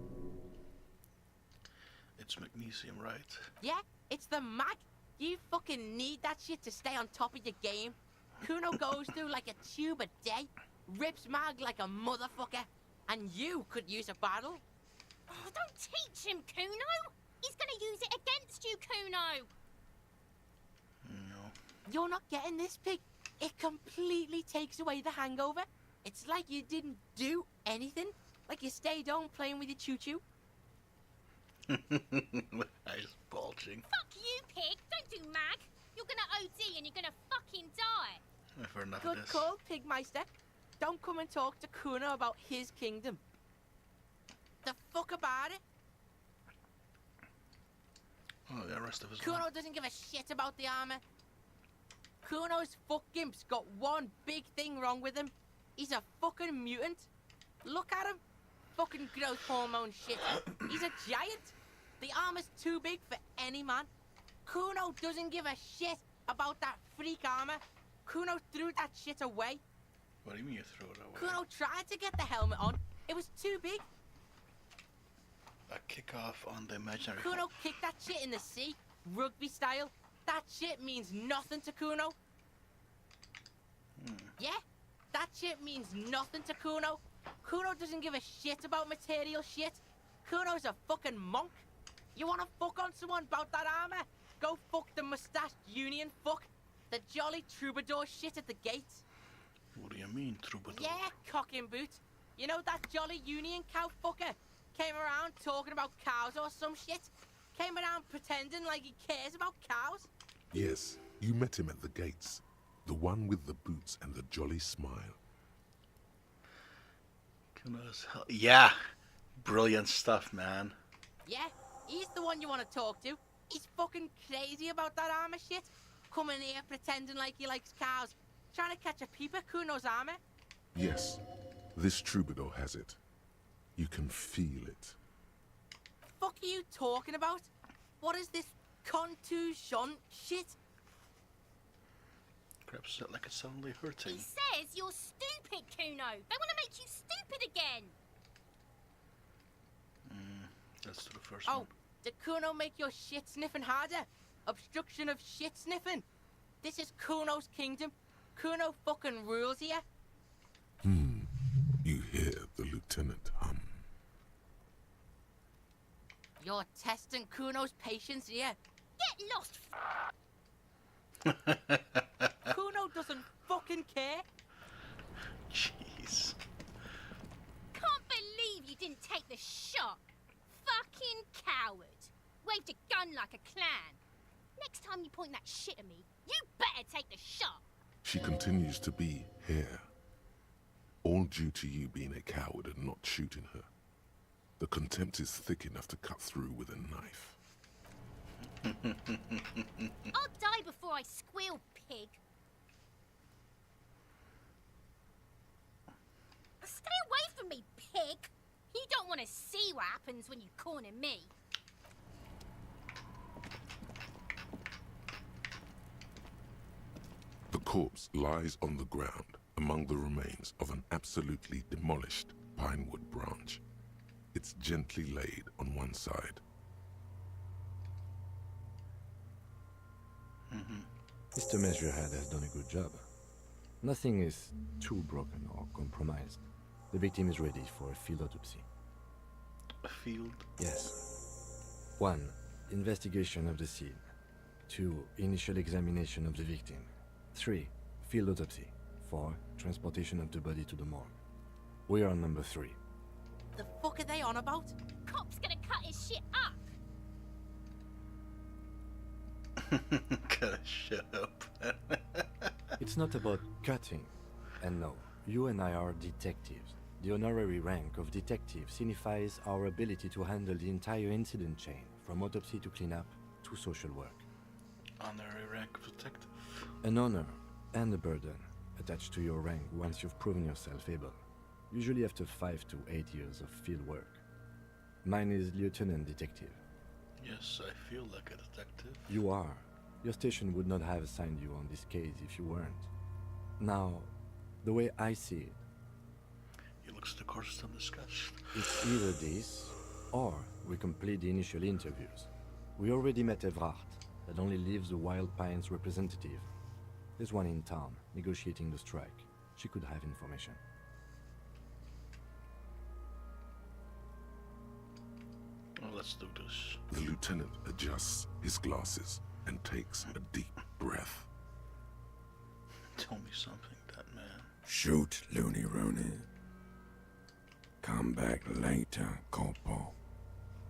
It's magnesium, right? Yeah, it's the mag. You fucking need that shit to stay on top of your game. Kuno goes through like a tube a day, rips mag like a motherfucker, and you could use a bottle. Oh, don't teach him, Kuno. He's gonna use it against you, Kuno. No. You're not getting this, pig. It completely takes away the hangover. It's like you didn't do anything. Like you stayed home playing with your choo-choo. Eyes bulging. Fuck you, pig. Don't do mag. You're gonna OD and you're gonna fucking die. I've heard enough of Good this. call, Pigmeister. Don't come and talk to Kuno about his kingdom. The fuck about it? Oh, the rest of us. Kuno doesn't give a shit about the armor. Kuno's fuck gimp's got one big thing wrong with him. He's a fucking mutant. Look at him. Fucking growth hormone shit. He's a giant. The armor's too big for any man. Kuno doesn't give a shit about that freak armor. Kuno threw that shit away. What do you mean you threw it away? Kuno tried to get the helmet on. It was too big. A kickoff on the imaginary. Kuno kicked that shit in the sea, rugby style. That shit means nothing to Kuno. Yeah, that shit means nothing to Kuno. Kuno doesn't give a shit about material shit. Kuno's a fucking monk. You wanna fuck on someone about that armor? Go fuck the mustached union fuck. The jolly troubadour shit at the gates. What do you mean, troubadour? Yeah, cock and boot. You know that jolly union cow fucker? Came around talking about cows or some shit? Came around pretending like he cares about cows? Yes, you met him at the gates. The one with the boots and the jolly smile. Kuno's hell. Yeah! Brilliant stuff, man. Yeah, he's the one you want to talk to. He's fucking crazy about that armor shit. Coming here pretending like he likes cows. Trying to catch a peep at Kuno's armor. Yes, this troubadour has it. You can feel it. Fuck are you talking about? What is this contusion shit? Perhaps like it's suddenly hurting. He says you're stupid, Kuno. They want to make you stupid again. Let's do the first Oh, one. did Kuno make your shit sniffing harder? Obstruction of shit sniffing. This is Kuno's kingdom. Kuno fucking rules here. You hear the lieutenant hum. You're testing Kuno's patience here. Get lost. Kuno doesn't fucking care. Jeez. Can't believe you didn't take the shot. Fucking coward. Waved a gun like a clown. Next time you point that shit at me, you better take the shot. She continues to be here. All due to you being a coward and not shooting her. The contempt is thick enough to cut through with a knife. I'll die before I squeal, pig. gonna see what happens when you corner me. The corpse lies on the ground among the remains of an absolutely demolished pinewood branch. It's gently laid on one side. Mr. Measurehead has done a good job. Nothing is too broken or compromised. The victim is ready for a field autopsy. A field? Yes. 1. Investigation of the scene. 2. Initial examination of the victim. 3. Field autopsy. 4. Transportation of the body to the morgue. We are on number 3. The fuck are they on about? Cop's gonna cut his shit up. Gotta shut up. It's not about cutting. And no, you and I are detectives. The honorary rank of detective signifies our ability to handle the entire incident chain, from autopsy to cleanup to social work. Honorary rank of detective. An honor and a burden attached to your rank once you've proven yourself able, usually after 5 to 8 years of field work. Mine is Lieutenant Detective. Yes, I feel like a detective. You are. Your station would not have assigned you on this case if you weren't. Now, the way I see it, He looks the course undiscussed. it's either this, or we complete the initial interviews. We already met Evrard, that only leaves the Wild Pines representative. There's one in town, negotiating the strike. She could have information. Well, let's do this. The lieutenant adjusts his glasses and takes a deep breath. Tell me something, that man. Shoot, Looney Rooney. Come back later, Corporal.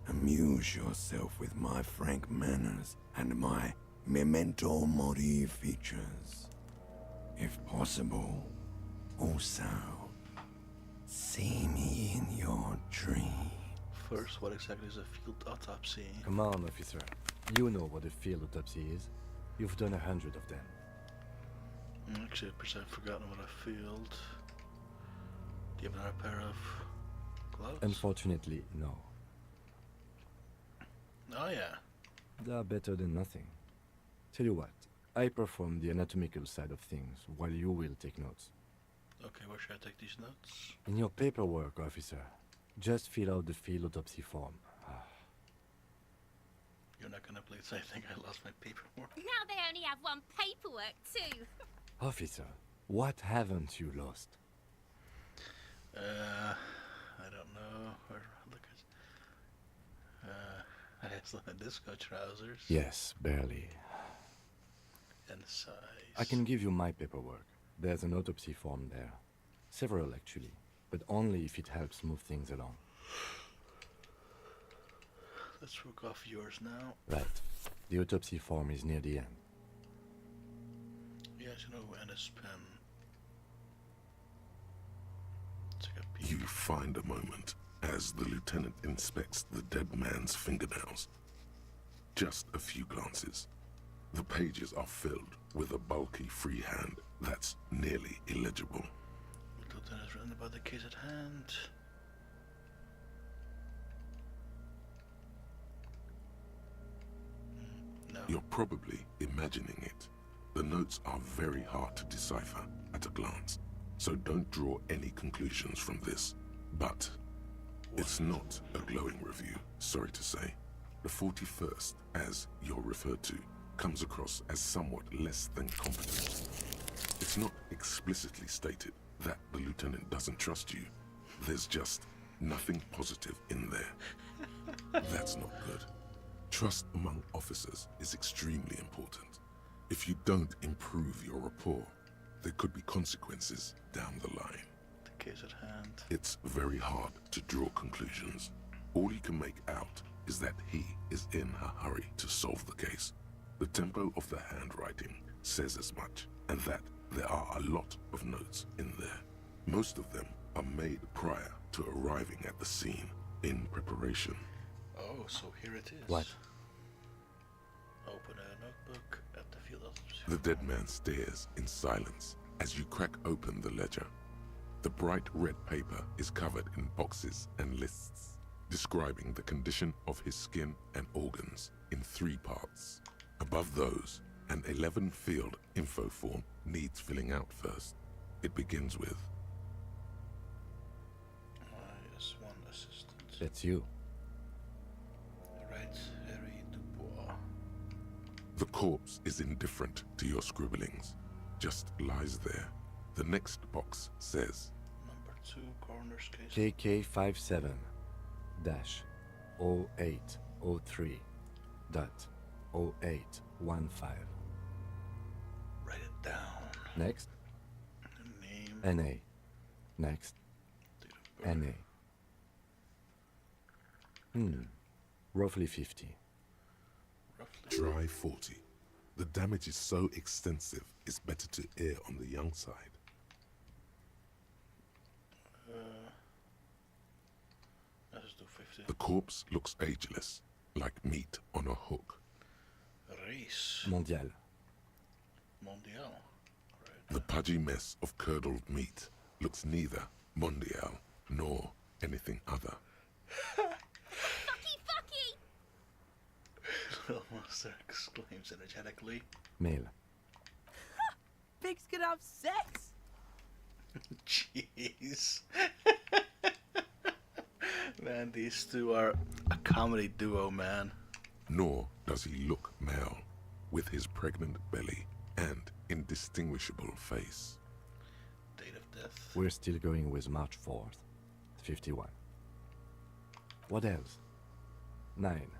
Amuse yourself with my frank manners and my memento mori features. If possible, also, see me in your dream. First, what exactly is a field autopsy? Come on, officer. You know what a field autopsy is. You've done 100 of them. Actually, I've forgotten what I field. Do you have another pair of gloves? Unfortunately, no. Oh, yeah. They are better than nothing. Tell you what, I perform the anatomical side of things while you will take notes. Okay, where should I take these notes? In your paperwork, officer, just fill out the field autopsy form. You're not gonna believe I think I lost my paperwork. Now they only have one paperwork too. Officer, what haven't you lost? I don't know. Or look at. I have some disco trousers. Yes, barely. And size. I can give you my paperwork. There's an autopsy form there. Several, actually, but only if it helps move things along. Let's work off yours now. Right. The autopsy form is near the end. Yes, you know, and his pen. You find a moment as the lieutenant inspects the dead man's fingernails. Just a few glances. The pages are filled with a bulky freehand that's nearly illegible. The lieutenant has written about the case at hand. No. You're probably imagining it. The notes are very hard to decipher at a glance, so don't draw any conclusions from this. But it's not a glowing review, sorry to say. The 41st, as you're referred to, comes across as somewhat less than competent. It's not explicitly stated that the lieutenant doesn't trust you. There's just nothing positive in there. That's not good. Trust among officers is extremely important. If you don't improve your rapport, there could be consequences down the line. The case at hand. It's very hard to draw conclusions. All you can make out is that he is in a hurry to solve the case. The tempo of the handwriting says as much, and that there are a lot of notes in there. Most of them are made prior to arriving at the scene, in preparation. Oh, so here it is. What? Open a notebook at the field autopsy. The dead man stares in silence as you crack open the ledger. The bright red paper is covered in boxes and lists. describing the condition of his skin and organs in 3 parts. Above those, an 11-field info form needs filling out first. It begins with, yes, 1 assistant. That's you. Right, Harry Dubois. the corpse is indifferent to your scribblings, just lies there. The next box says, Number 2, coroner's case. KK57-0803.0815. Write it down. Next. Name. NA. Next. NA. Roughly 50. Try 40. The damage is so extensive, it's better to err on the young side. Let's do 50. The corpse looks ageless, like meat on a hook. Race. Mondial. Mondial. The pudgy mess of curdled meat looks neither mondial nor anything other. Fucky, fucky! Little monster exclaims energetically. Male. Pigs can have sex! Jeez. Man, these two are a comedy duo, man. Nor does he look male, with his pregnant belly and indistinguishable face. Date of death. We're still going with March 4th, 51. What else? 9.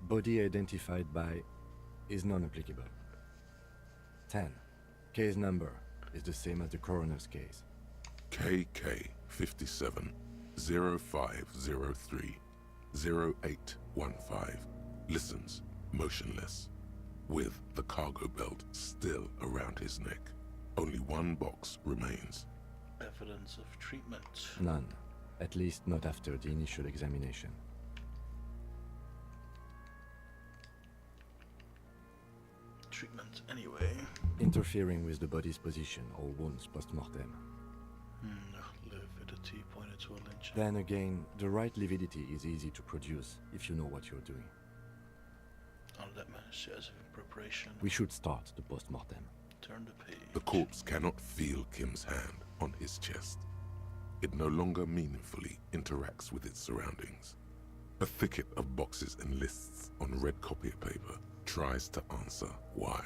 Body identified by is non-applicable. 10. Case number is the same as the coroner's case. KK 57 0503 0815 listens motionless, with the cargo belt still around his neck. Only 1 box remains. Evidence of treatment. None. At least not after the initial examination. Treatment anyway. Interfering with the body's position or wounds post-mortem. Live with a T pointed to a lynch. Then again, the right lividity is easy to produce if you know what you're doing. All that man says in preparation. We should start the post-mortem. Turn the page. The corpse cannot feel Kim's hand on his chest. It no longer meaningfully interacts with its surroundings. A thicket of boxes and lists on red copier paper tries to answer why.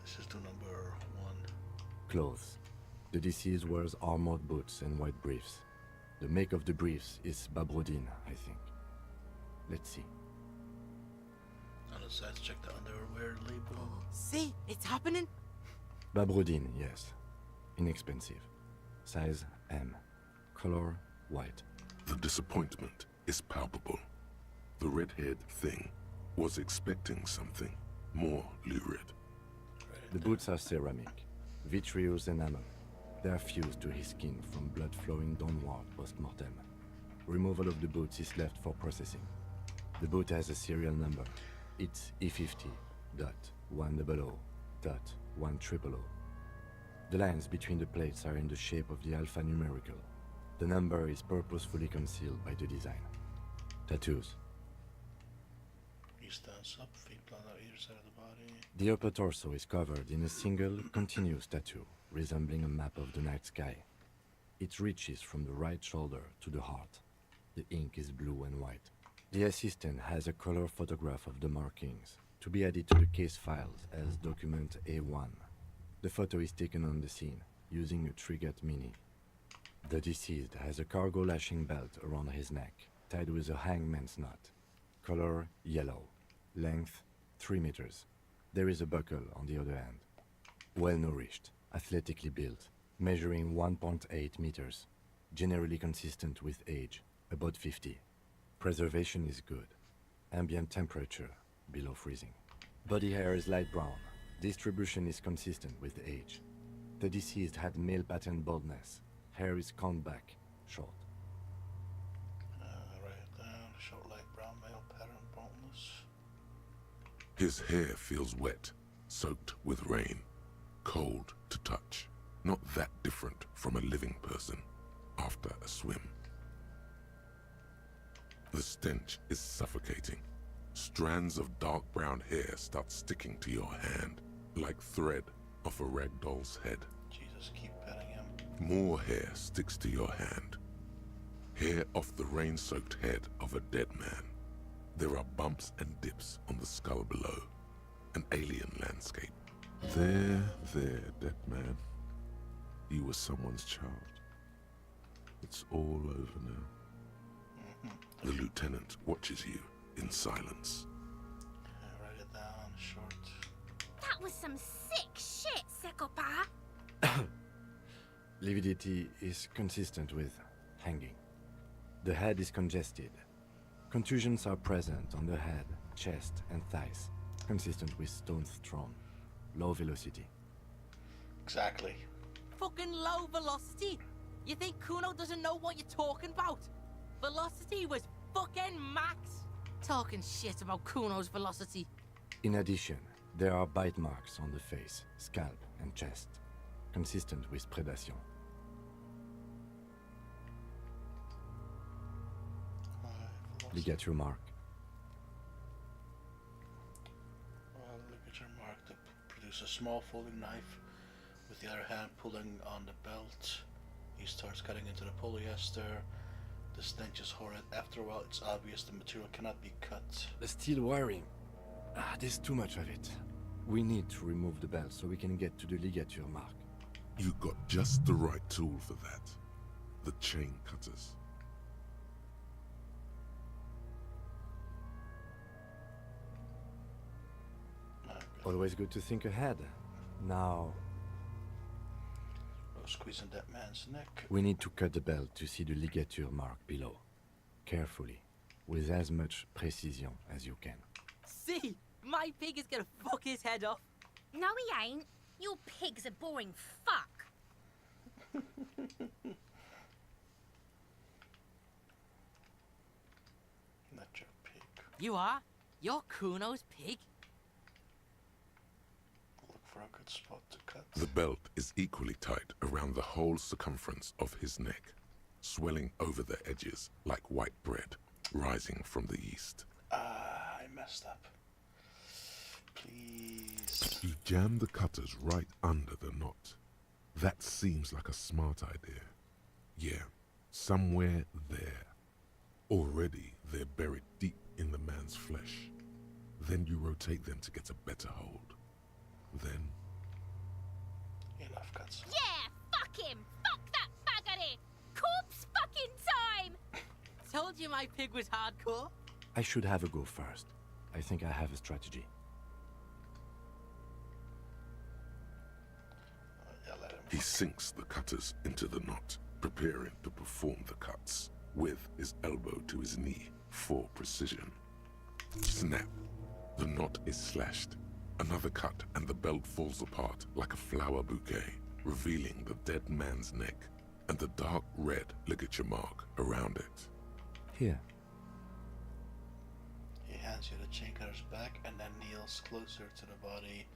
This is to number 1. Clothes. The deceased wears armored boots and white briefs. The make of the briefs is Babrodin, I think. Let's see. On the sides, check the underwear label. See, it's happening. Babrodin, yes. Inexpensive. Size M. Color white. The disappointment is palpable. The red-haired thing was expecting something more lurid. The boots are ceramic, vitreous enamel. They are fused to his skin from blood flowing downward post-mortem. Removal of the boots is left for processing. The boot has a serial number. It's E50.100.100. The lines between the plates are in the shape of the alphanumerical. The number is purposefully concealed by the design. Tattoos. He stands up, feet planted on either side of the body. The upper torso is covered in a single, continuous tattoo, resembling a map of the night sky. It reaches from the right shoulder to the heart. The ink is blue and white. The assistant has a color photograph of the markings, to be added to the case files as document A1. The photo is taken on the scene, using a Trigat Mini. The deceased has a cargo lashing belt around his neck, tied with a hangman's knot. Color yellow. Length 3 meters. There is a buckle on the other end. Well-nourished, athletically built, measuring 1.8 meters. Generally consistent with age, about 50. Preservation is good. Ambient temperature, below freezing. Body hair is light brown. Distribution is consistent with age. The deceased had male pattern baldness. Hair is combed back, short. Write it down. Short, light brown, male pattern baldness. His hair feels wet, soaked with rain, cold to touch. Not that different from a living person after a swim. The stench is suffocating. Strands of dark brown hair start sticking to your hand, like thread off a rag doll's head. Jesus, keep petting him. More hair sticks to your hand. Hair off the rain-soaked head of a dead man. There are bumps and dips on the skull below. An alien landscape. There, dead man. You were someone's child. It's all over now. The lieutenant watches you in silence. Write it down, short. That was some sick shit, Sekopa. Lividity is consistent with hanging. The head is congested. Contusions are present on the head, chest, and thighs, consistent with stones thrown. Low velocity. Exactly. Fucking low velocity? You think Kuno doesn't know what you're talking about? Velocity was fucking max. Talking shit about Kuno's velocity. In addition, there are bite marks on the face, scalp, and chest, consistent with predation. Ligature mark. Ligature mark to produce a small folding knife, with the other hand pulling on the belt. He starts cutting into the polyester. The stench is horrid. After a while, it's obvious the material cannot be cut. The steel wiring. There's too much of it. We need to remove the belt so we can get to the ligature mark. You got just the right tool for that. The chain cutters. Always good to think ahead. Now, Squeezing that man's neck. we need to cut the belt to see the ligature mark below. Carefully, with as much precision as you can. See, my pig is gonna fuck his head off. No, he ain't. Your pig's a boring fuck. Not your pig. You are? You're Kuno's pig? Look for a good spot to cut. The belt is equally tight around the whole circumference of his neck, swelling over the edges like white bread rising from the east. I messed up. Please. You jam the cutters right under the knot. That seems like a smart idea. Yeah, somewhere there. Already they're buried deep in the man's flesh. Then you rotate them to get a better hold. Then... Enough cuts. Yeah, fuck him. Fuck that buggery. Corpse fucking time. Told you my pig was hardcore. I should have a go first. I think I have a strategy. He sinks the cutters into the knot, preparing to perform the cuts, with his elbow to his knee for precision. Snap! The knot is slashed. Another cut and the belt falls apart like a flower bouquet, revealing the dead man's neck and the dark red ligature mark around it. Here. He hands you the chain cutter's back and then kneels closer to the body,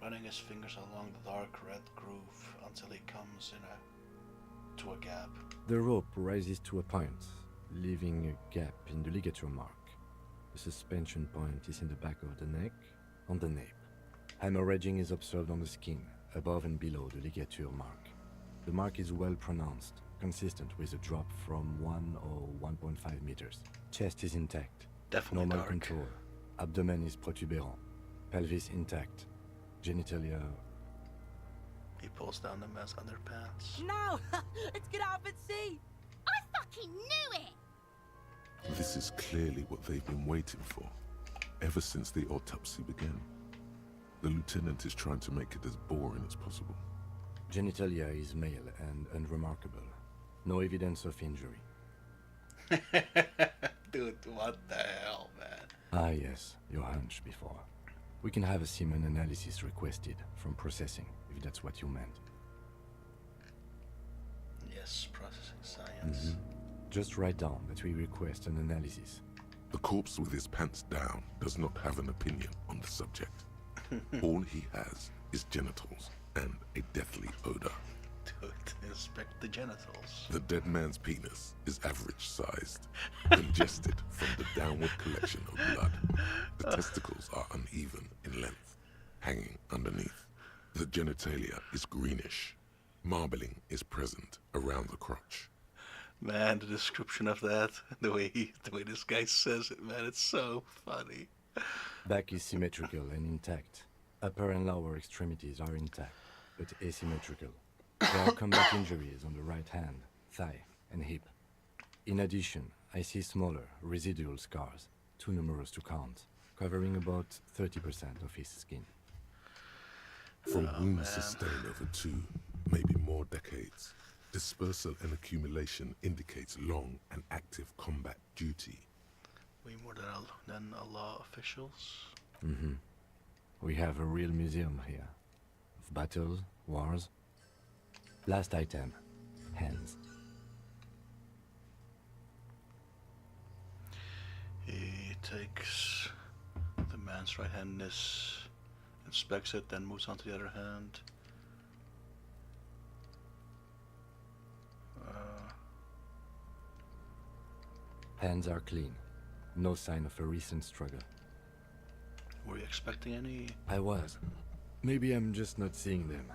running his fingers along the dark red groove until he comes to a gap. The rope rises to a point, leaving a gap in the ligature mark. The suspension point is in the back of the neck, on the nape. Hemorrhaging is observed on the skin, above and below the ligature mark. The mark is well pronounced, consistent with a drop from 1 or 1.5 meters. Chest is intact. Definitely normal dark. contour. Abdomen is protuberant. Pelvis intact. Genitalia. He pulls down the man's underpants. No! Let's get up and see! I fucking knew it. This is clearly what they've been waiting for, ever since the autopsy began. The lieutenant is trying to make it as boring as possible. Genitalia is male and unremarkable. No evidence of injury. Dude, what the hell, man? Ah yes, your hunch before. We can have a semen analysis requested from processing, if that's what you meant. Yes, processing science. Just write down that we request an analysis. The corpse with his pants down does not have an opinion on the subject. All he has is genitals and a deathly odor. Dude, go to inspect the genitals. The dead man's penis is average-sized, congested from the downward collection of blood. The testicles are uneven in length, hanging underneath. The genitalia is greenish. Marbling is present around the crotch. Man, the description of that, the way this guy says it, man, it's so funny. Back is symmetrical and intact. Upper and lower extremities are intact, but asymmetrical. There are combat injuries on the right hand, thigh, and hip. In addition, I see smaller, residual scars, too numerous to count, covering about 30% of his skin. From wounds sustained over 2, maybe more decades, dispersal and accumulation indicates long and active combat duty. Way more than a law officials. Mm-hmm. We have a real museum here. Of battles, wars. Last item. Hands. He takes the man's right hand, inspects it, then moves on to the other hand. Hands are clean. No sign of a recent struggle. Were you expecting any? I was. Maybe I'm just not seeing them.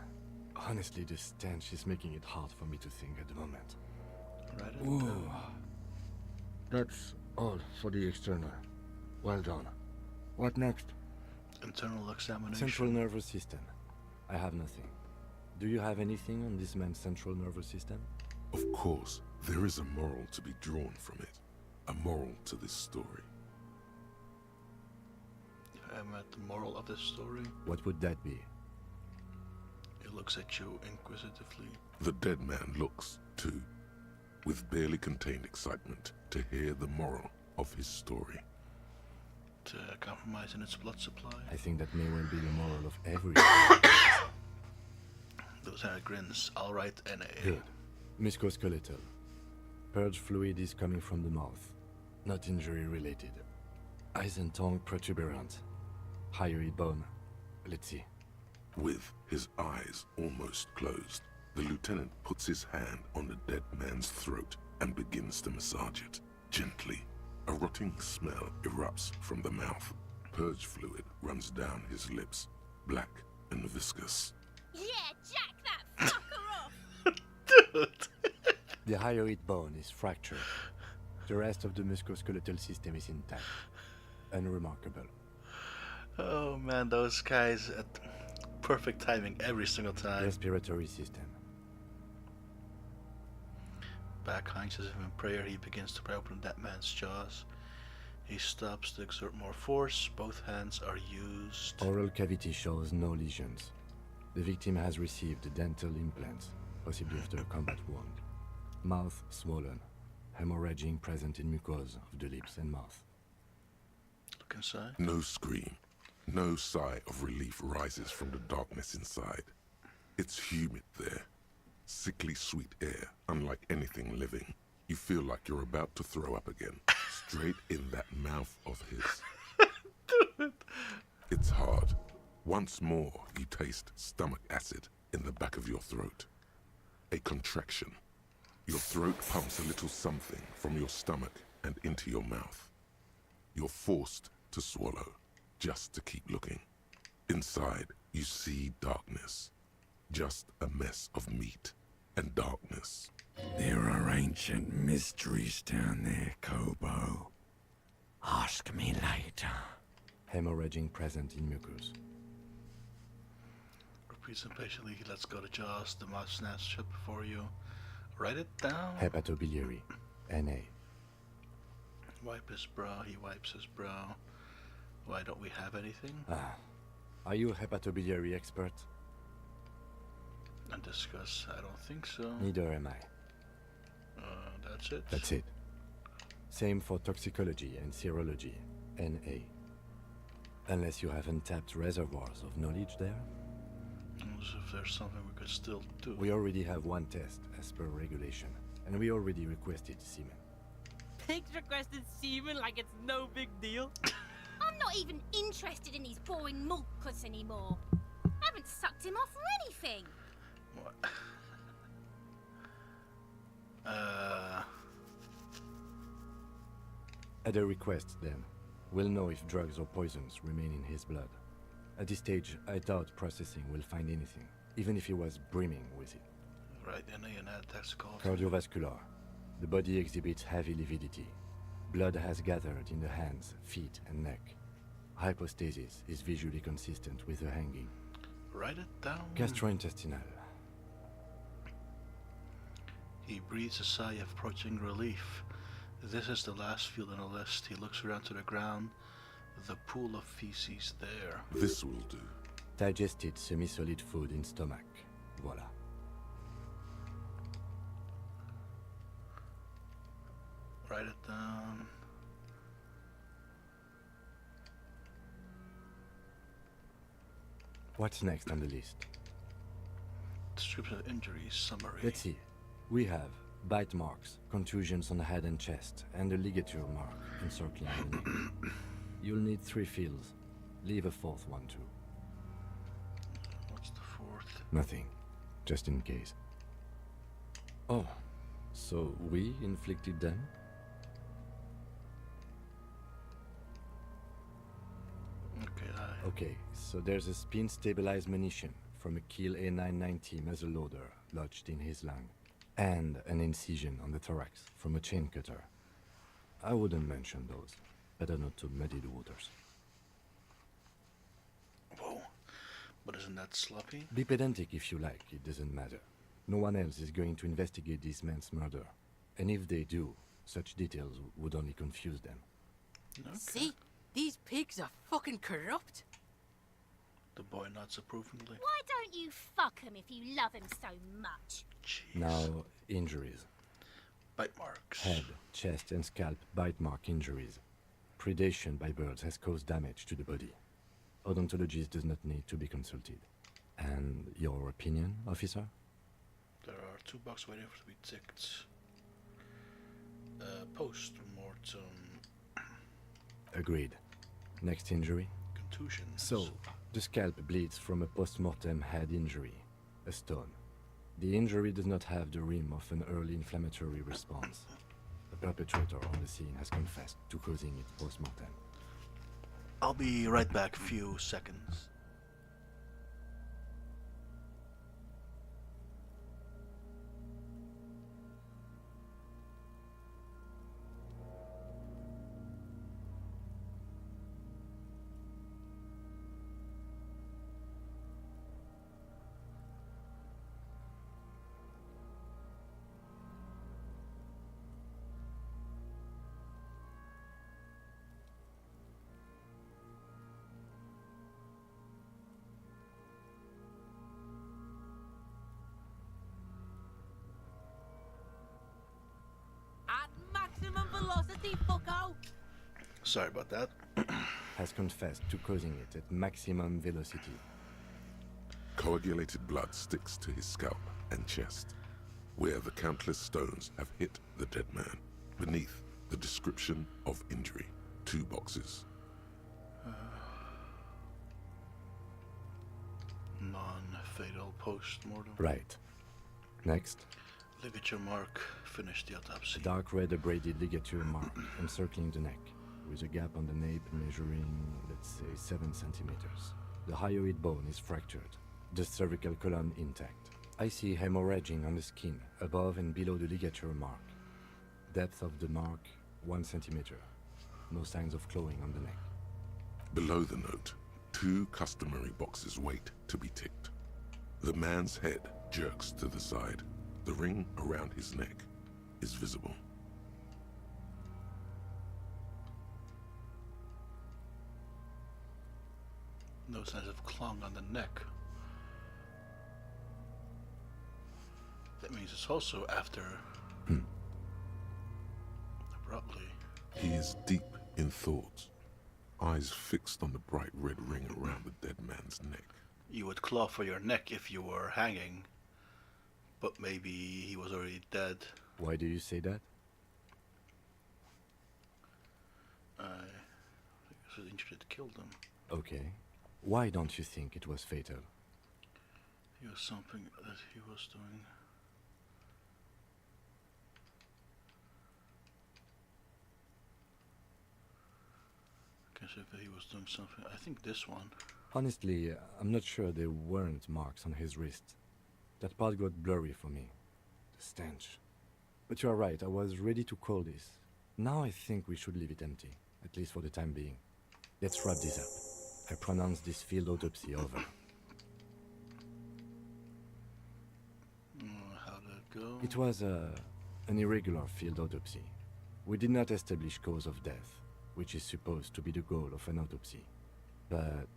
Honestly, this stench is making it hard for me to think at the moment. Right. Ooh. That's all for the external. Well done. What next? Internal examination. Central nervous system. I have nothing. Do you have anything on this man's central nervous system? Of course, there is a moral to be drawn from it. A moral to this story. I'm at the moral of this story. What would that be? He looks at you inquisitively. The dead man looks, too, with barely contained excitement to hear the moral of his story. To compromise in its blood supply. I think that may well be the moral of every. Those are grins. All right, NA. Good. Musculoskeletal. Purge fluid is coming from the mouth. Not injury related. Eyes and tongue protuberant. Hyoid bone. Let's see. With his eyes almost closed, the lieutenant puts his hand on the dead man's throat and begins to massage it, gently. A rotting smell erupts from the mouth. Purge fluid runs down his lips, black and viscous. Yeah, jack that fucker off! Dude! The hyoid bone is fractured. The rest of the musculoskeletal system is intact. Unremarkable. Oh man, those guys at perfect timing every single time. Respiratory system. Back hunches him in prayer, he begins to pry open that man's jaws. He stops to exert more force. Both hands are used. Oral cavity shows no lesions. The victim has received dental implants, possibly after a combat wound. Mouth swollen. Hemorrhaging present in mucosa of the lips and mouth. Look inside. No scream. No sigh of relief rises from the darkness inside. It's humid there. Sickly sweet air, unlike anything living. You feel like you're about to throw up again, straight in that mouth of his. Dude. It's hard. Once more, you taste stomach acid in the back of your throat. A contraction. Your throat pumps a little something from your stomach and into your mouth. You're forced to swallow, just to keep looking. Inside, you see darkness. Just a mess of meat and darkness. There are ancient mysteries down there, Kobo. Ask me later. Hemorrhaging present in mucus. Repeats impatiently, he lets go the jaws, the mouth snaps shut before you. Write it down. Hepatobiliary. NA. Wipe his brow, he wipes his brow. Why don't we have anything? Are you a hepatobiliary expert? And discuss, I don't think so. Neither am I. That's it? That's it. Same for toxicology and serology. NA. Unless you have untapped reservoirs of knowledge there? As if there's something we could still do. We already have one test as per regulation, and we already requested semen. Pigs requested semen like it's no big deal. I'm not even interested in these boring mulkus anymore. I haven't sucked him off or anything. What? At a request, then, we'll know if drugs or poisons remain in his blood. At this stage, I doubt processing will find anything, even if he was brimming with it. Right, and that's called... Cardiovascular. The body exhibits heavy lividity. Blood has gathered in the hands, feet, and neck. Hypostasis is visually consistent with the hanging. Write it down. Gastrointestinal. He breathes a sigh of approaching relief. This is the last field on the list. He looks around to the ground. The pool of feces there. This will do. Digested semi-solid food in stomach. Voila. Write it down. What's next on the list? Description of injuries, summary. Let's see. We have bite marks, contusions on the head and chest, and a ligature mark encircling the neck. You'll need 3 fields. Leave a 4th one too. What's the 4th? Nothing. Just in case. Oh, so we inflicted them? Okay, so there's a spin-stabilized munition from a Kiel A990 muzzleloader lodged in his lung, and an incision on the thorax from a chain cutter. I wouldn't mention those. Better not to muddy the waters. Whoa, but isn't that sloppy? Be pedantic if you like, it doesn't matter. No one else is going to investigate this man's murder, and if they do, such details would only confuse them. Okay. See? These pigs are fucking corrupt. The boy nods approvingly. Why don't you fuck him if you love him so much? Jeez. Now, injuries. Bite marks. Head, chest, and scalp bite mark injuries. Predation by birds has caused damage to the body. Odontologist does not need to be consulted. And your opinion, officer? There are 2 boxes waiting to be ticked. Post-mortem. Agreed. Next injury? Contusions. So, the scalp bleeds from a post-mortem head injury, a stone. The injury does not have the rim of an early inflammatory response. The perpetrator on the scene has confessed to causing it post-mortem. I'll be right back, few seconds. Sorry about that. Has confessed to causing it at maximum velocity. Coagulated blood sticks to his scalp and chest, where the countless stones have hit the dead man. Beneath, the description of injury. 2 boxes. Non-fatal post-mortem. Right. Next. Ligature mark. Finish the autopsy. A dark red abraded ligature mark encircling the neck, with a gap on the nape measuring, let's say, 7 centimeters. The hyoid bone is fractured, the cervical column intact. I see hemorrhaging on the skin, above and below the ligature mark. Depth of the mark, 1 centimeter. No signs of clawing on the neck. Below the note, 2 customary boxes wait to be ticked. The man's head jerks to the side. The ring around his neck is visible. No signs of clawing on the neck. That means it's also after... Abruptly. He is deep in thought, eyes fixed on the bright red ring around the dead man's neck. You would claw for your neck if you were hanging, but maybe he was already dead. Why do you say that? I think it was injured that killed him. Okay. Why don't you think it was fatal? It was something that he was doing. guess if he was doing something, I think this one. Honestly, I'm not sure there weren't marks on his wrist. That part got blurry for me. The stench. But you are right, I was ready to call this. Now I think we should leave it empty, at least for the time being. Let's wrap this up. I pronounce this field autopsy over. How did it go? It was an irregular field autopsy. We did not establish cause of death, which is supposed to be the goal of an autopsy. But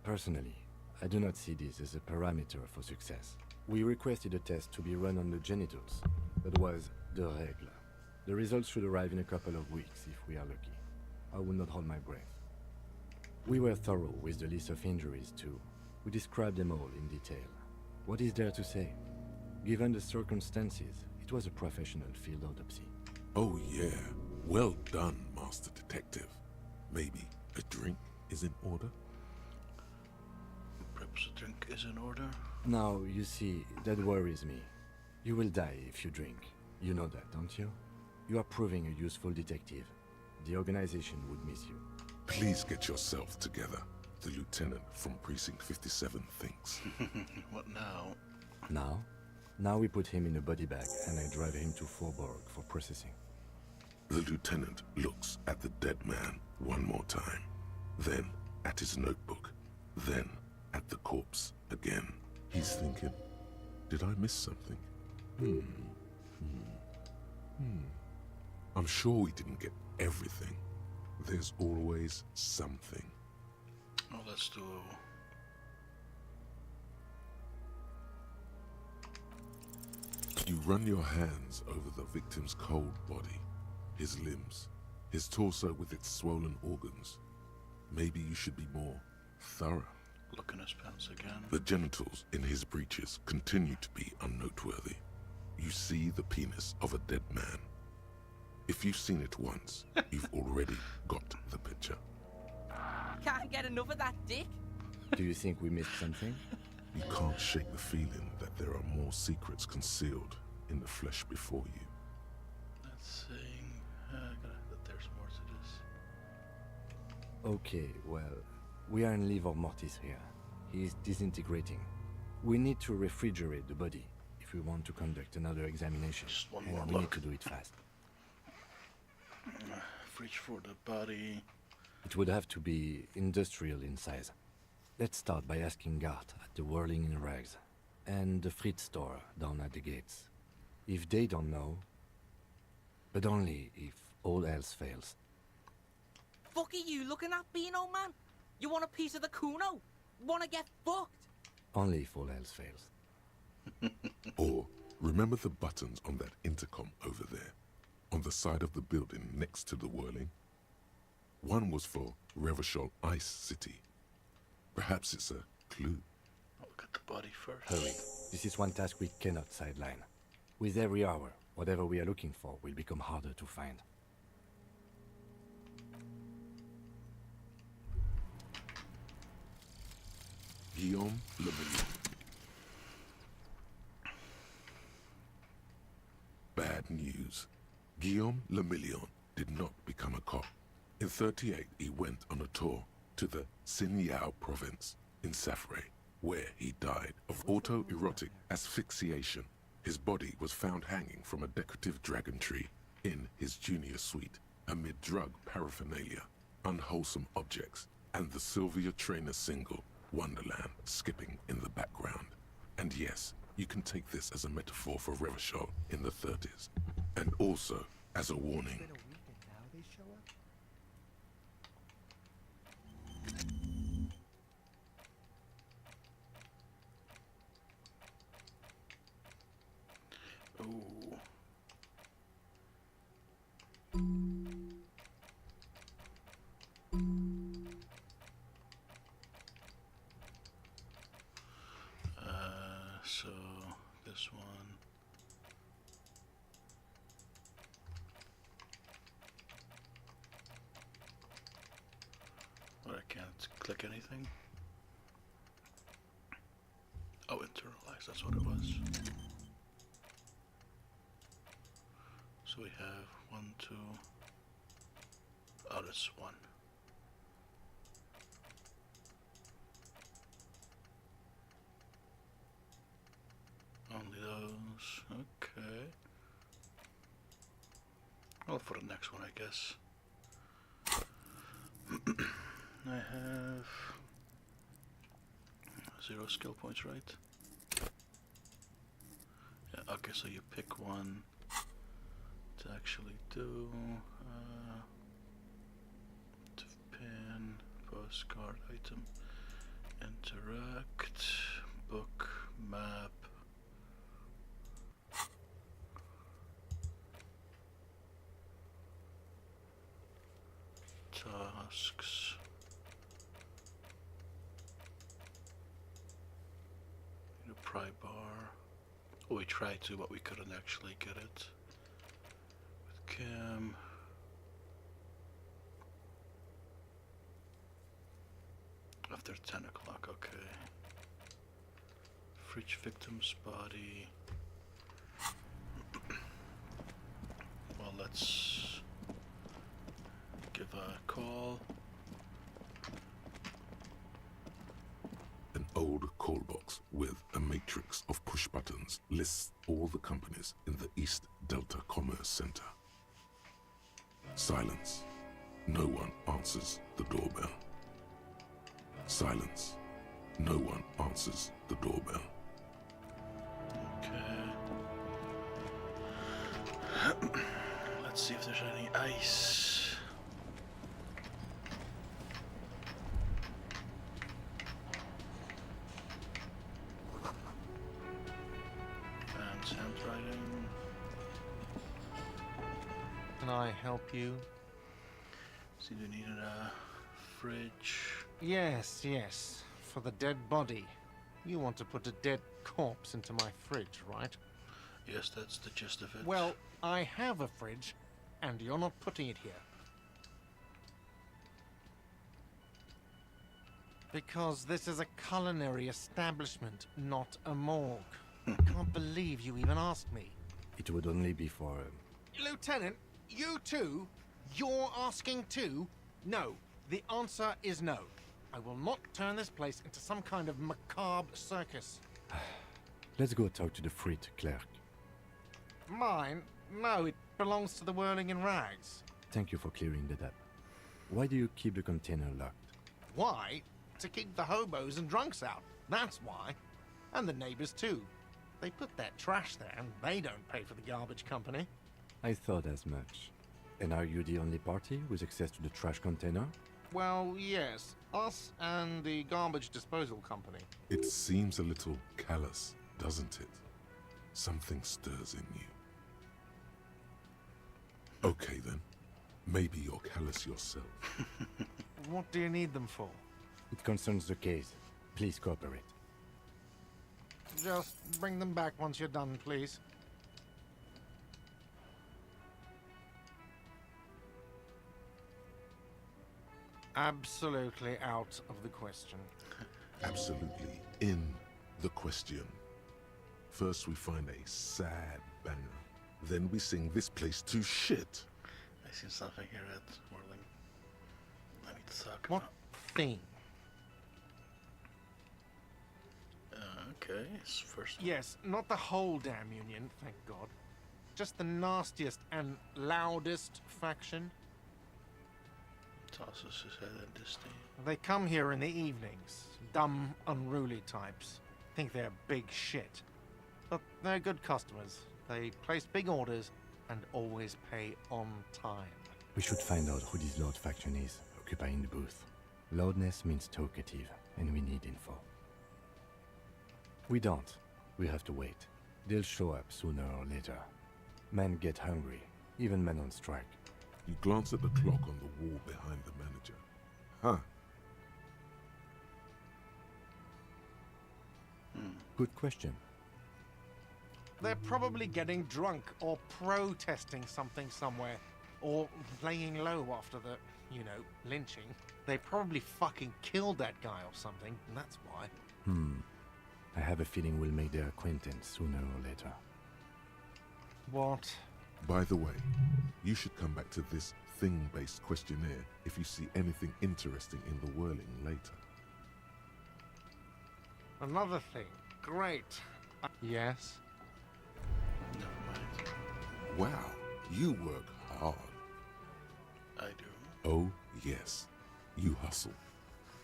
personally, I do not see this as a parameter for success. We requested a test to be run on the genitals. That was the règle. The results should arrive in a couple of weeks if we are lucky. I will not hold my breath. We were thorough with the list of injuries too. We described them all in detail. What is there to say? Given the circumstances, it was a professional field autopsy. Oh yeah, well done, Master Detective. Maybe a drink is in order? Perhaps a drink is in order? Now, you see, that worries me. You will die if you drink. You know that, don't you? You are proving a useful detective. The organization would miss you. Please get yourself together. The lieutenant from Precinct 57 thinks. What now? Now? Now we put him in a body bag and I drive him to Forborg for processing. The lieutenant looks at the dead man one more time, then at his notebook, then at the corpse again. He's thinking, did I miss something? I'm sure we didn't get everything. There's always something. Oh, let's do... You run your hands over the victim's cold body, his limbs, his torso with its swollen organs. Maybe you should be more thorough. Look in his pants again. The genitals in his breeches continue to be unnoteworthy. You see the penis of a dead man. If you've seen it once, you've already got the picture. Can't get enough of that dick. Do you think we missed something? You can't shake the feeling that there are more secrets concealed in the flesh before you. Let's see. That there's more to this. Okay, well, we are in livor mortis here. He is disintegrating. We need to refrigerate the body if we want to conduct another examination. Just one and more we look. need to do it fast. Reach for the body. It would have to be industrial in size. Let's start by asking Gart at the Whirling in Rags and the Fritz store down at the gates. If they don't know, but only if all else fails. Fuck are you looking at, being old man? You want a piece of the Kuno? Wanna get fucked? Only if all else fails. Or remember the buttons on that intercom over there, on the side of the building next to the whirling? One was for Revachol Ice City. Perhaps it's a clue. Look at the body first. Hurry. This is one task we cannot sideline. With every hour, whatever we are looking for will become harder to find. Guillaume Lemillion. Bad news. Guillaume Lemillion did not become a cop. In 38, he went on a tour to the Sinyao province in Safre, where he died of autoerotic asphyxiation. His body was found hanging from a decorative dragon tree in his junior suite, amid drug paraphernalia, unwholesome objects, and the Sylvia Trainer single, Wonderland, skipping in the background. And yes, you can take this as a metaphor for Revachol in the 30s, and also as a warning. Ooh. So this one. But I can't click anything. Oh, internalize, that's what it was. So we have 1, 2. Oh, that's 1. house. Okay. Well, for the next one, I guess. I have 0 skill points, right? Yeah, okay, so you pick one to actually do. To pin, postcard, item, interact, book, map. Tasks. A pry bar. Oh, we tried to, but we couldn't actually get it. With Kim. After 10 o'clock, okay. Fridge victim's body. Well, let's give a call. An old call box with a matrix of push buttons lists all the companies in the East Delta Commerce Center. Silence. No one answers the doorbell. Silence. No one answers the doorbell. Okay. Let's see if there's any ice. And handwriting. Can I help you? So you needed a fridge. Yes, yes. For the dead body. You want to put a dead corpse into my fridge, right? Yes, that's the gist of it. Well, I have a fridge, and you're not putting it here. Because this is a culinary establishment, not a morgue. I can't believe you even asked me. It would only be for... Lieutenant, you too? You're asking too? No. The answer is no. I will not turn this place into some kind of macabre circus. Let's go talk to the freight clerk. Mine? No, it belongs to the Whirling in Rags. Thank you for clearing that up. Why do you keep the container locked? Why? To keep the hobos and drunks out. That's why. And the neighbors too. They put their trash there and they don't pay for the garbage company. I thought as much. And are you the only party with access to the trash container? Well, yes. Us and the garbage disposal company. It seems a little callous, doesn't it? Something stirs in you. Okay then. Maybe you're callous yourself. What do you need them for? It concerns the case. Please cooperate. Just bring them back once you're done, please. Absolutely out of the question. Absolutely in the question. First we find a sad banger. Then we sing this place to shit. I see something here at Whirling. I need to talk What about. thing? Okay, it's first one. Yes, not the whole damn union, thank God. Just the nastiest and loudest faction. Tosses his head at this thing. They come here in the evenings. Dumb, unruly types. Think they're big shit. But they're good customers. They place big orders and always pay on time. We should find out who this Lord faction is, occupying the booth. Loudness means talkative, and we need info. We don't. We have to wait. They'll show up sooner or later. Men get hungry, even men on strike. You glance at the clock on the wall behind the manager. Huh. Good question. They're probably getting drunk or protesting something somewhere. Or laying low after the, lynching. They probably fucking killed that guy or something, and that's why. I have a feeling we'll make their acquaintance sooner or later. What? By the way, you should come back to this thing-based questionnaire if you see anything interesting in the Whirling later. Another thing. Great. Yes? Never mind. Wow, you work hard. I do. Oh, yes. You hustle.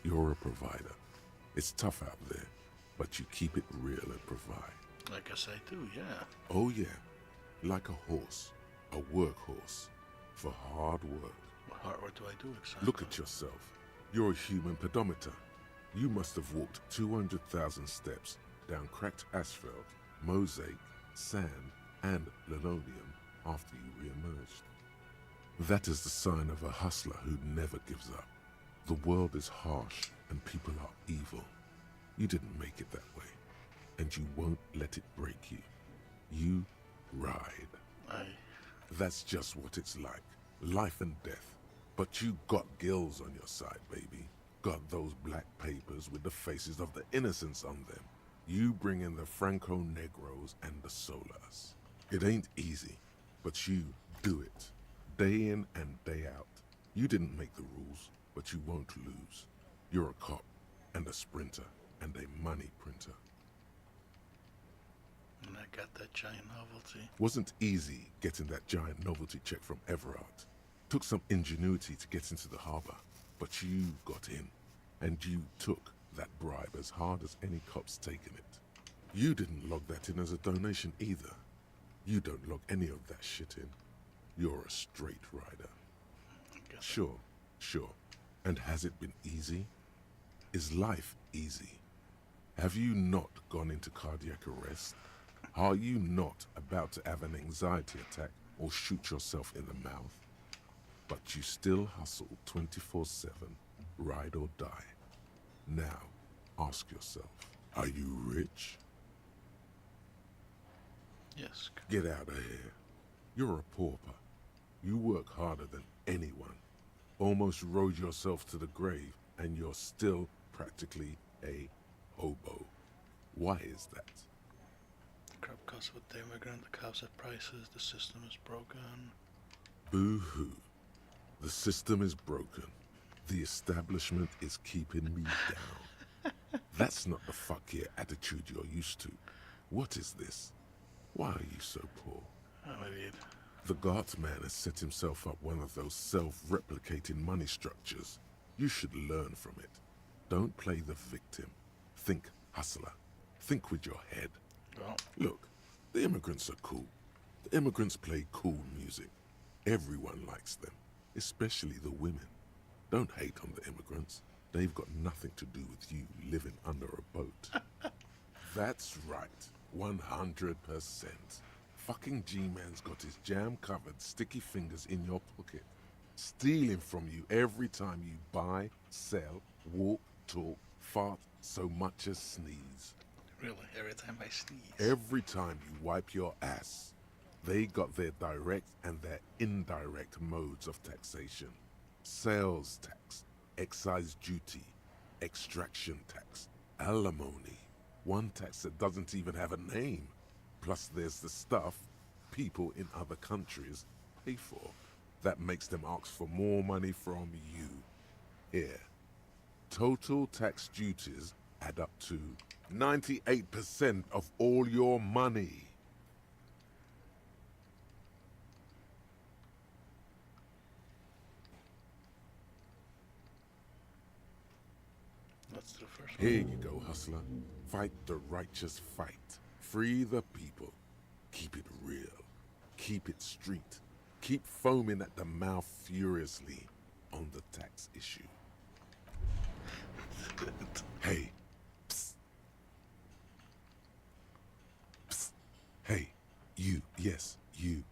You're a provider. It's tough out there, but you keep it real and provide. I guess I do, yeah. Oh, yeah. Like a horse. A workhorse. For hard work. What hard work do I do exactly? Look at yourself. You're a human pedometer. You must have walked 200,000 steps down cracked asphalt, mosaic, sand, and linoleum after you re-emerged. That is the sign of a hustler who never gives up. The world is harsh and people are evil. You didn't make it that way, and you won't let it break you. You ride. That's just what it's like. Life and death. But you got gills on your side, baby. Got those black papers with the faces of the innocents on them. You bring in the Franco-Negros and the Solas. It ain't easy, but you do it. Day in and day out. You didn't make the rules, but you won't lose. You're a cop, and a sprinter, and a money printer. And I got that giant novelty. Wasn't easy getting that giant novelty check from Everard. Took some ingenuity to get into the harbor, but you got in, and you took that bribe as hard as any cop's taken it. You didn't log that in as a donation either. You don't log any of that shit in. You're a straight rider. Sure. And has it been easy? Is life easy? Have you not gone into cardiac arrest? Are you not about to have an anxiety attack or shoot yourself in the mouth? But you still hustle 24/7, ride or die. Now, ask yourself, are you rich? Yes. Get out of here. You're a pauper. You work harder than anyone. Almost rode yourself to the grave, and you're still practically a hobo. Why is that? Crap costs with the immigrant, the cops have prices, the system is broken. Boo-hoo. The system is broken. The establishment is keeping me down. That's not the fuck yeah attitude you're used to. What is this? Why are you so poor? I'm an idiot. The Guardsman has set himself up one of those self-replicating money structures. You should learn from it. Don't play the victim. Think hustler. Think with your head. Well, look, the immigrants are cool. The immigrants play cool music. Everyone likes them, especially the women. Don't hate on the immigrants. They've got nothing to do with you living under a boat. That's right, 100%. Fucking G-Man's got his jam-covered sticky fingers in your pocket, stealing from you every time you buy, sell, walk, talk, fart, so much as sneeze. Really, every time I sneeze? Every time you wipe your ass. They got their direct and their indirect modes of taxation. Sales tax, excise duty, extraction tax, alimony. One tax that doesn't even have a name. Plus there's the stuff people in other countries pay for. That makes them ask for more money from you. Here. Total tax duties add up to 98% of all your money. That's the first one. Here you go, hustler. Fight the righteous fight. Free the people. Keep it real. Keep it street. Keep foaming at the mouth furiously on the tax issue. Hey. Psst. Psst. Hey. You. Yes, you.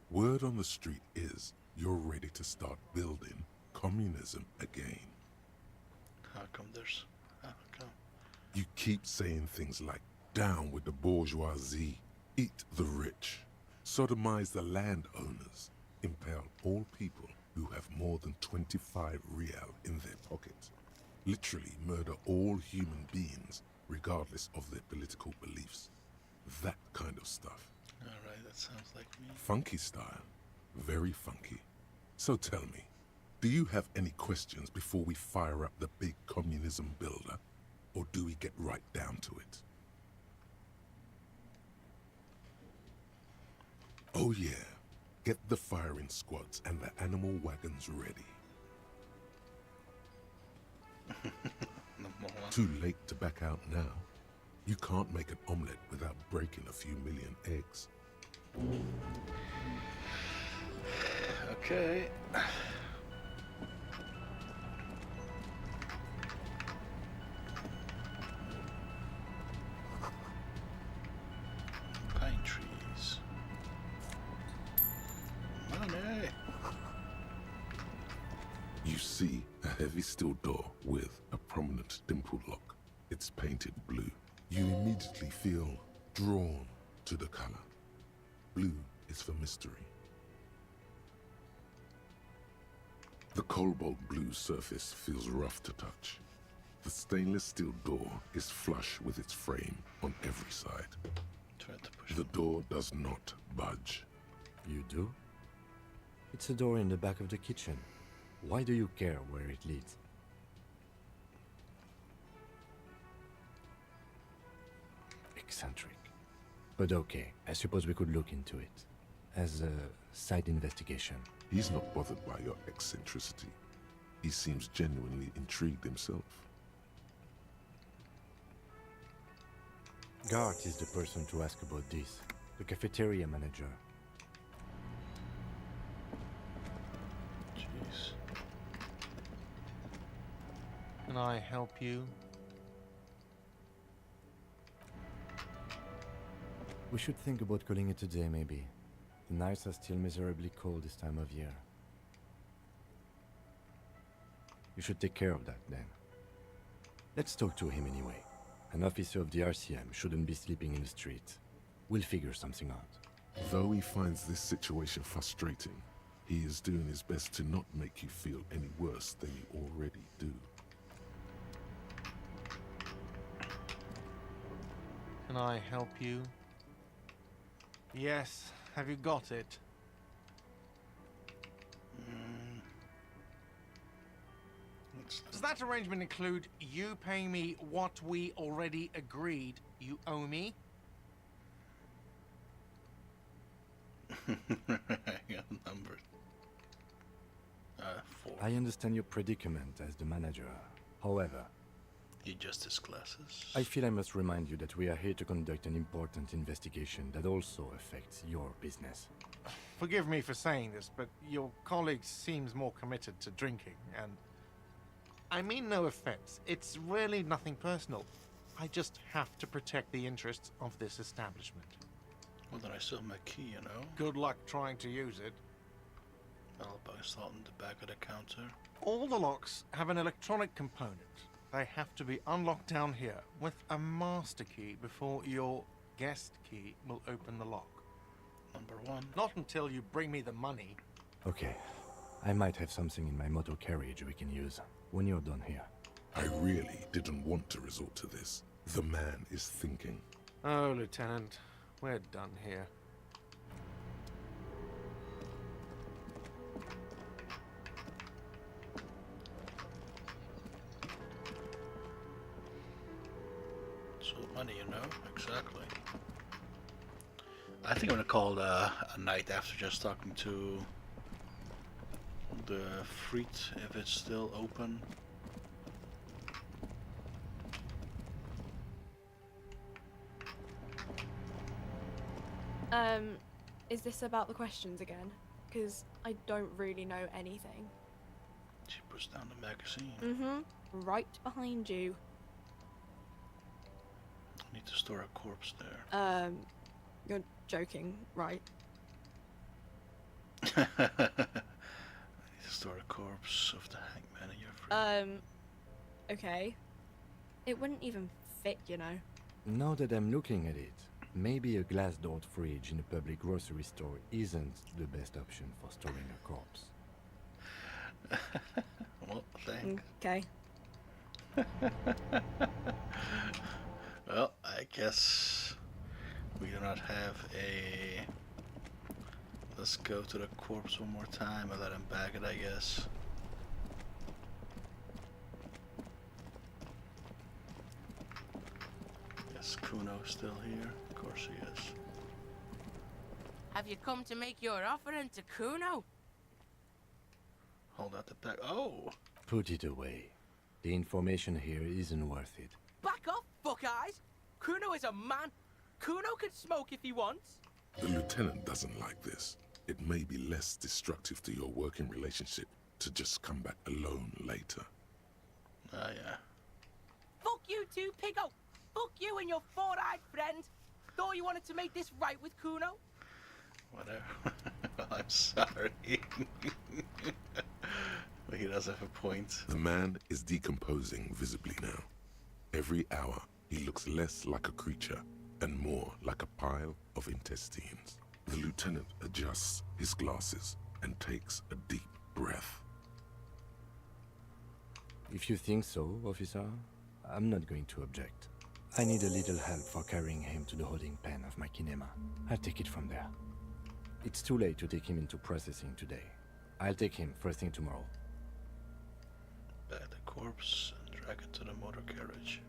Word on the street is you're ready to start building communism again. How come? You keep saying things like, down with the bourgeoisie, eat the rich, sodomize the landowners, impale all people who have more than 25 real in their pockets, literally murder all human beings regardless of their political beliefs. That kind of stuff. Alright, that sounds like me. Funky style. Very funky. So tell me, do you have any questions before we fire up the big communism builder? Or do we get right down to it? Oh yeah. Get the firing squads and the animal wagons ready. Too late to back out now. You can't make an omelette without breaking a few million eggs. Okay. Pine trees. Money. You see a heavy steel door with a prominent dimple lock. It's painted blue. You immediately feel drawn to the color. Blue is for mystery. The cobalt blue surface feels rough to touch. The stainless steel door is flush with its frame on every side. The door does not budge. You do? It's a door in the back of the kitchen. Why do you care where it leads? Eccentric. But okay, I suppose we could look into it. As a side investigation. He's not bothered by your eccentricity. He seems genuinely intrigued himself. Gart is the person to ask about this. The cafeteria manager. Jeez. Can I help you? We should think about calling it a day, maybe. The nights are still miserably cold this time of year. You should take care of that, then. Let's talk to him anyway. An officer of the RCM shouldn't be sleeping in the street. We'll figure something out. Though he finds this situation frustrating, he is doing his best to not make you feel any worse than you already do. Can I help you? Yes. Have you got it? Does that arrangement include you paying me what we already agreed you owe me? I got numbered. 4. I understand your predicament as the manager. However, He just his glasses. I feel I must remind you that we are here to conduct an important investigation that also affects your business. Forgive me for saying this, but your colleague seems more committed to drinking, and I mean no offense. It's really nothing personal. I just have to protect the interests of this establishment. Well, then I still have my key, you know. Good luck trying to use it. I'll install it in the back of the counter. All the locks have an electronic component. They have to be unlocked down here with a master key before your guest key will open the lock. Number 1. Not until you bring me the money. Okay. I might have something in my motor carriage we can use when you're done here. I really didn't want to resort to this. The man is thinking. Oh, Lieutenant, we're done here. So money, you know, exactly. I think I'm gonna call it a night after just talking to the Freet, if it's still open. Is this about the questions again? Because I don't really know anything. She puts down the magazine. Mm-hmm. Right behind you. I need to store a corpse there. You're joking, right? I need to store a corpse of the hangman in your fridge. Okay. It wouldn't even fit, you know. Now that I'm looking at it, maybe a glass-doored fridge in a public grocery store isn't the best option for storing a corpse. Well, thanks. Okay. Well, I guess we do not have a... Let's go to the corpse one more time and let him bag it, I guess. Yes, Kuno's still here. Of course he is. Have you come to make your offering to Kuno? Hold out the back. Oh! Put it away. The information here isn't worth it. Back off, fuck eyes! Kuno is a man. Kuno can smoke if he wants. The lieutenant doesn't like this. It may be less destructive to your working relationship to just come back alone later. Ah, yeah. Fuck you too, Piggo! Fuck you and your four-eyed friend! Thought you wanted to make this right with Kuno? Whatever. I'm sorry. But he does have a point. The man is decomposing visibly now. Every hour, he looks less like a creature and more like a pile of intestines. The lieutenant adjusts his glasses and takes a deep breath. If you think so, officer, I'm not going to object. I need a little help for carrying him to the holding pen of my kinema. I'll take it from there. It's too late to take him into processing today. I'll take him first thing tomorrow. Bag the corpse and drag it to the motor carriage.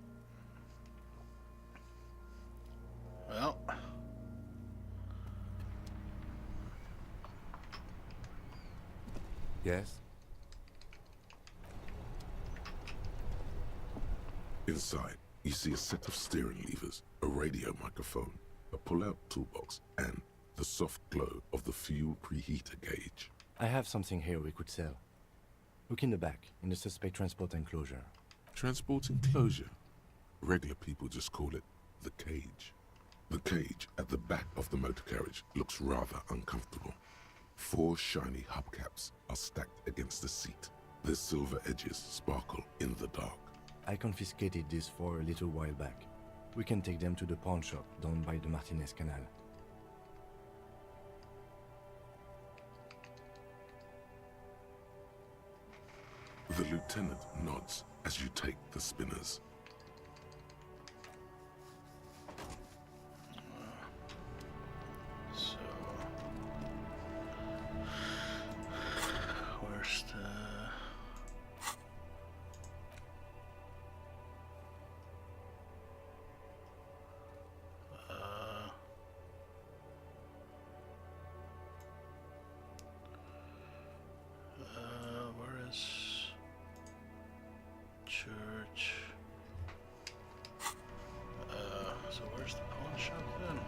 Well. Yes? Inside, you see a set of steering levers, a radio microphone, a pull-out toolbox, and the soft glow of the fuel preheater gauge. I have something here we could sell. Look in the back, in the suspect transport enclosure. Transport enclosure? Regular people just call it the cage. The cage at the back of the motor carriage looks rather uncomfortable. 4 shiny hubcaps are stacked against the seat. Their silver edges sparkle in the dark. I confiscated these 4 a little while back. We can take them to the pawn shop down by the Martinez Canal. The lieutenant nods as you take the spinners. So, where's the... where is church? So where's the pawn shop then?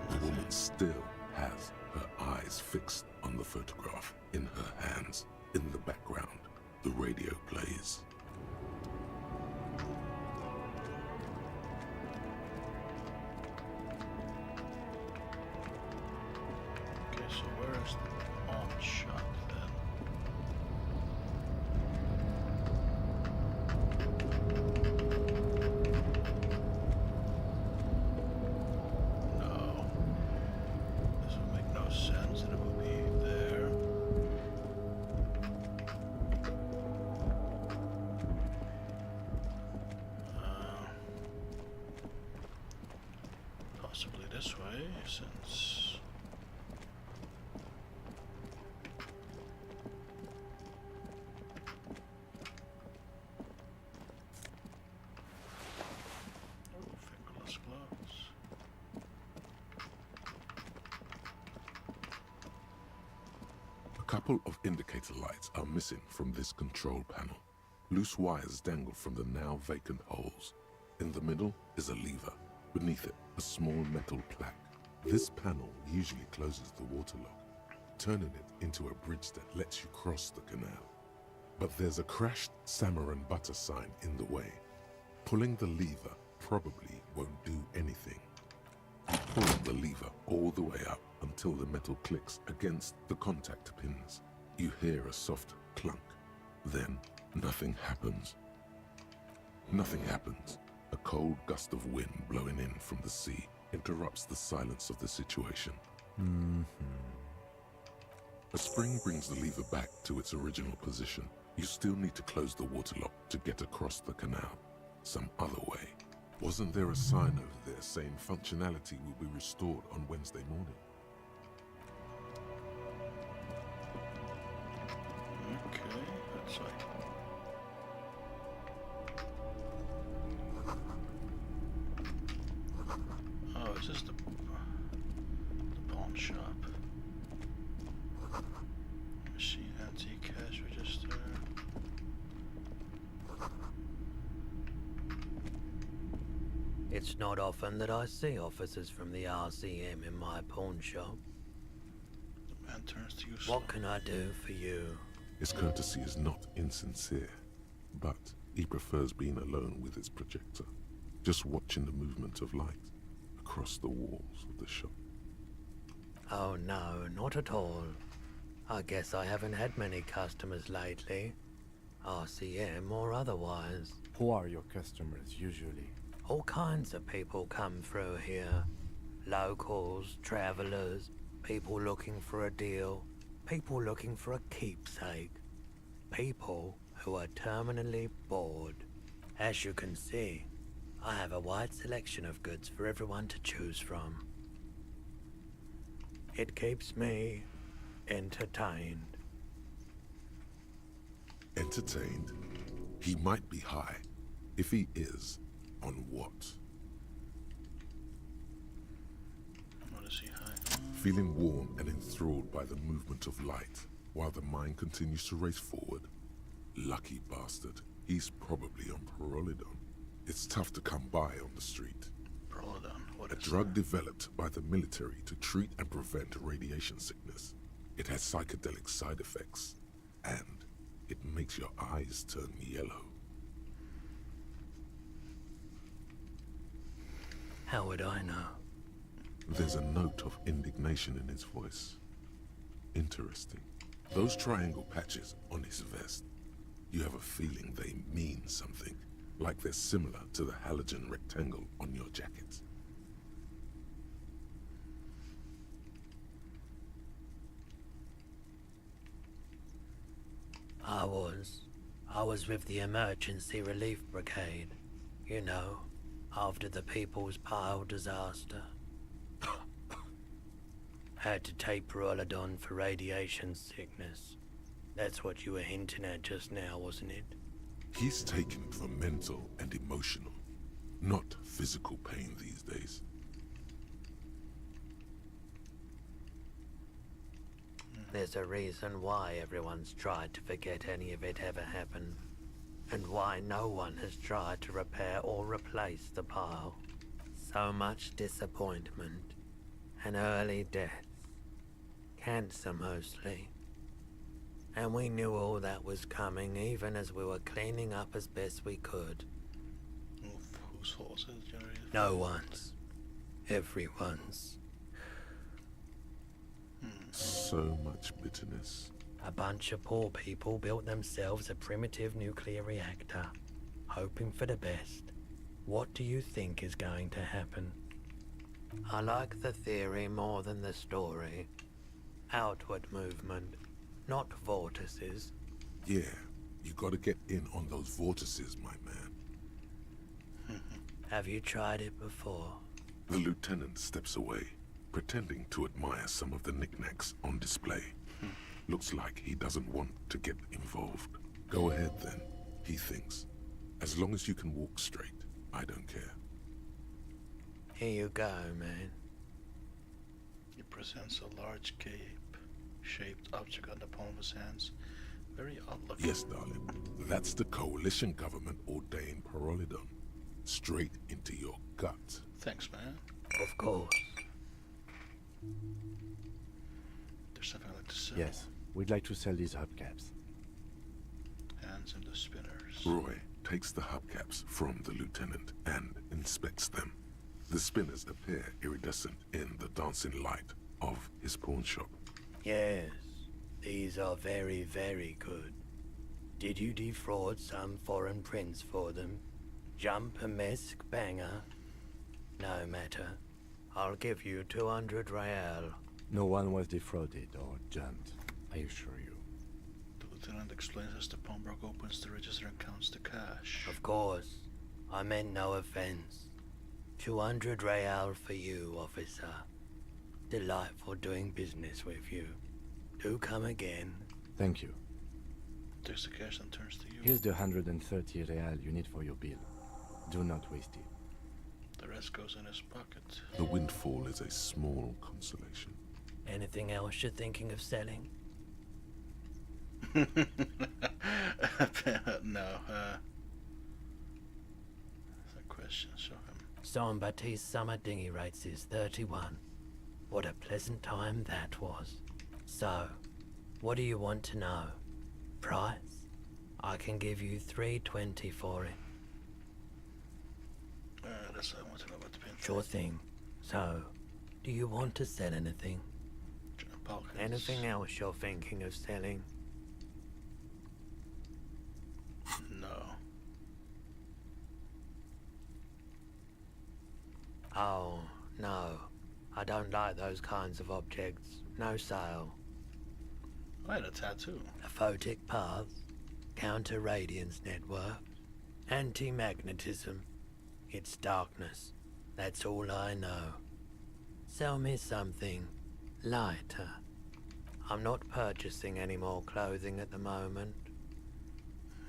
The woman still has her eyes fixed on the photograph in her hands. In the background, the radio plays. Okay, so where is the pawn shop then? No. This would make no sense that it would be there. Possibly this way, since... Oh, fingerless gloves. A couple of indicator lights are missing from this control panel. Loose wires dangle from the now vacant holes. In the middle is a lever. Beneath it, a small metal plaque. This panel usually closes the water lock, turning it into a bridge that lets you cross the canal. But there's a crashed salmon and butter sign in the way. Pulling the lever probably won't do anything. You pull the lever all the way up until the metal clicks against the contact pins. You hear a soft clunk. Then nothing happens. Nothing happens. A cold gust of wind blowing in from the sea interrupts the silence of the situation. A spring brings the lever back to its original position. You still need to close the water lock to get across the canal. Some other way. Wasn't there a sign over there saying functionality will be restored on Wednesday morning? Okay, that's right. Oh, is this the pawn shop? Machine antique cash register. It's not often that I see officers from the RCM in my pawn shop. The man turns to you. What can I do for you? His courtesy is not insincere, but he prefers being alone with his projector, just watching the movement of light across the walls of the shop. Oh no, not at all. I guess I haven't had many customers lately. RCM or otherwise. Who are your customers usually? All kinds of people come through here. Locals, travelers, people looking for a deal, people looking for a keepsake. People who are terminally bored. As you can see, I have a wide selection of goods for everyone to choose from. It keeps me entertained. Entertained? He might be high. If he is, on what? What is he high? Feeling warm and enthralled by the movement of light, while the mind continues to race forward. Lucky bastard. He's probably on Parolidon. It's tough to come by on the street. Parolidon, what A is drug developed by the military to treat and prevent radiation sickness. It has psychedelic side effects, and it makes your eyes turn yellow. How would I know? There's a note of indignation in his voice. Interesting. Those triangle patches on his vest, you have a feeling they mean something, like they're similar to the halogen rectangle on your jacket. I was with the Emergency Relief Brigade. You know, after the People's Pile disaster. Had to take Parolidon for radiation sickness. That's what you were hinting at just now, wasn't it? He's taken it for mental and emotional, not physical pain these days. There's a reason why everyone's tried to forget any of it ever happened, and why no one has tried to repair or replace the pile. So much disappointment, and early deaths. Cancer mostly. And we knew all that was coming even as we were cleaning up as best we could. Whose fault is it generated? No one's. Everyone's. So much bitterness. A bunch of poor people built themselves a primitive nuclear reactor, hoping for the best. What do you think is going to happen? I like the theory more than the story. Outward movement, not vortices. Yeah, you gotta get in on those vortices, my man. Have you tried it before? The lieutenant steps away, pretending to admire some of the knickknacks on display. Looks like he doesn't want to get involved. Go ahead then, he thinks. As long as you can walk straight, I don't care. Here you go, man. He presents a large cape-shaped object on the palm of his hands. Very odd looking. Yes, darling. That's the coalition government ordained Parolidon. Straight into your gut. Thanks, man. Of course. There's something I'd like to sell. Yes, we'd like to sell these hubcaps. Hands him the spinners. Roy takes the hubcaps from the lieutenant and inspects them. The spinners appear iridescent in the dancing light of his pawn shop. Yes, these are very, very good. Did you defraud some foreign prince for them? Jump-a-mesque banger? No matter. I'll give you 200 real. No one was defrauded or jumped. I assure you. The lieutenant explains as the pawnbroker opens the register and counts the cash. Of course. I meant no offense. 200 real for you, officer. Delightful doing business with you. Do come again. Thank you. Takes the cash and turns to you. Here's the 130 real you need for your bill. Do not waste it. The rest goes in his pocket. The windfall is a small consolation. Anything else you're thinking of selling? No, that's a question, show him. Jean Baptiste's summer dinghy rates is 31. What a pleasant time that was. So, what do you want to know? Price? I can give you 320 for it. That's what I want to know about the pin. Sure thing. So, do you want to sell anything? Anything else you're thinking of selling? No. Oh, no. I don't like those kinds of objects. No sale. I had a tattoo. A photic path, counter-radiance network, anti-magnetism. It's darkness. That's all I know. Sell me something lighter. I'm not purchasing any more clothing at the moment.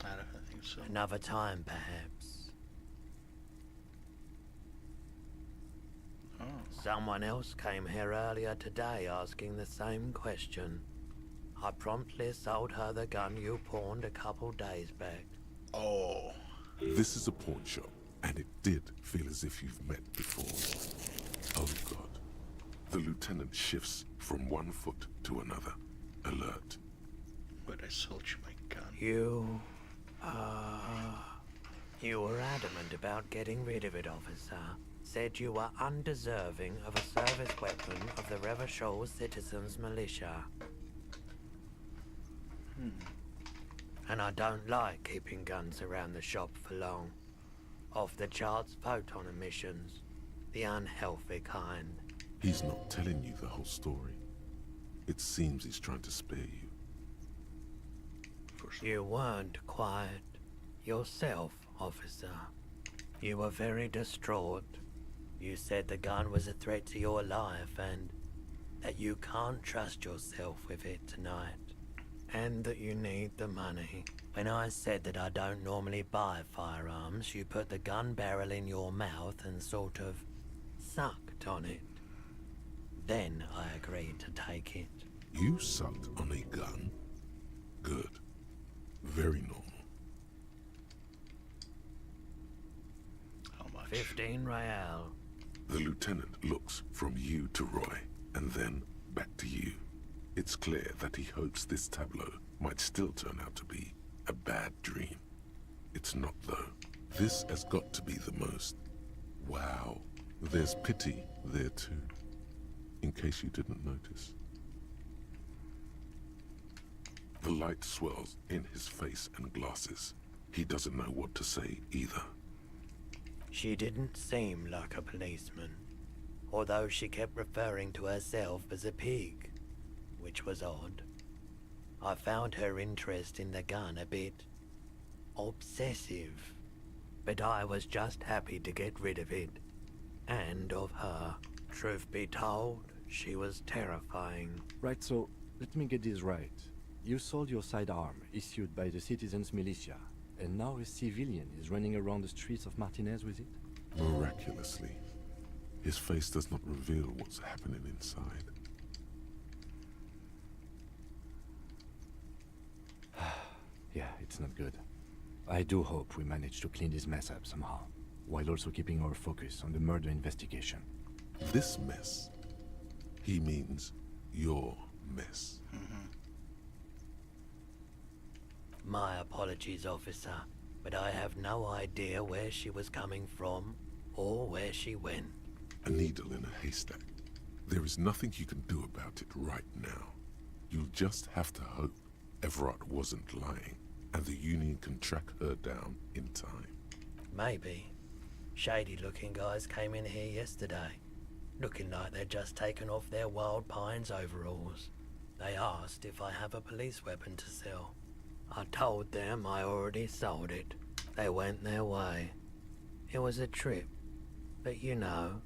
I don't think so. Another time, perhaps. Oh. Someone else came here earlier today asking the same question. I promptly sold her the gun you pawned a couple days back. Oh. This is a pawn shop, and it did feel as if you've met before. Oh God. The lieutenant shifts from one foot to another, alert. But I sold you my gun. You were adamant about getting rid of it, officer. Said you were undeserving of a service weapon of the Revachol Citizens Militia. And I don't like keeping guns around the shop for long. Off the charts photon emissions. The unhealthy kind. He's not telling you the whole story. It seems he's trying to spare you. You weren't quiet yourself, officer. You were very distraught. You said the gun was a threat to your life and that you can't trust yourself with it tonight. And that you need the money. When I said that I don't normally buy firearms, you put the gun barrel in your mouth and sort of sucked on it. Then I agreed to take it. You sucked on a gun? Good. Very normal. How much? 15 real. The lieutenant looks from you to Roy, and then back to you. It's clear that he hopes this tableau might still turn out to be a bad dream. It's not, though. This has got to be the most. Wow. There's pity there, too. In case you didn't notice. The light swirls in his face and glasses. He doesn't know what to say either. She didn't seem like a policeman, although she kept referring to herself as a pig, which was odd. I found her interest in the gun a bit obsessive, but I was just happy to get rid of it, and of her. Truth be told, she was terrifying. Right, so let me get this right. You sold your sidearm, issued by the Citizens Militia, and now a civilian is running around the streets of Martinez with it? Miraculously. His face does not reveal what's happening inside. Yeah, it's not good. I do hope we manage to clean this mess up somehow, while also keeping our focus on the murder investigation. This mess? He means your mess. My apologies, officer, but I have no idea where she was coming from or where she went. A needle in a haystack. There is nothing you can do about it right now. You'll just have to hope Everett wasn't lying, and the Union can track her down in time. Maybe. Shady-looking guys came in here yesterday, looking like they'd just taken off their Wild Pines overalls. They asked if I have a police weapon to sell. I told them I already sold it. They went their way. It was a trip, but you know,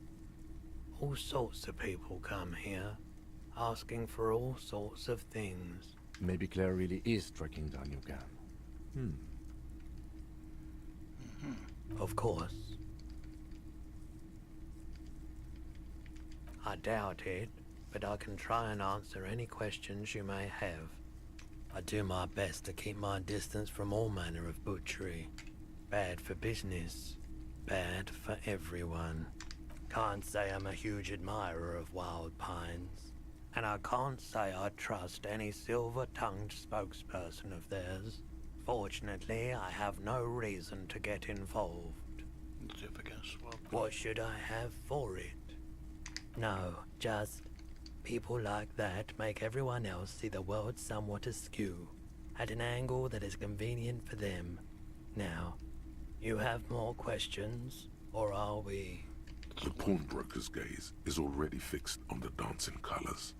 all sorts of people come here, asking for all sorts of things. Maybe Claire really is tracking down your gun. Of course. I doubt it, but I can try and answer any questions you may have. I do my best to keep my distance from all manner of butchery. Bad for business, bad for everyone. Can't say I'm a huge admirer of wild pines, and I can't say I trust any silver-tongued spokesperson of theirs. Fortunately, I have no reason to get involved. What should I have for it? No, just people like that make everyone else see the world somewhat askew, at an angle that is convenient for them. Now, you have more questions, or are we? The pawnbroker's gaze is already fixed on the dancing colors.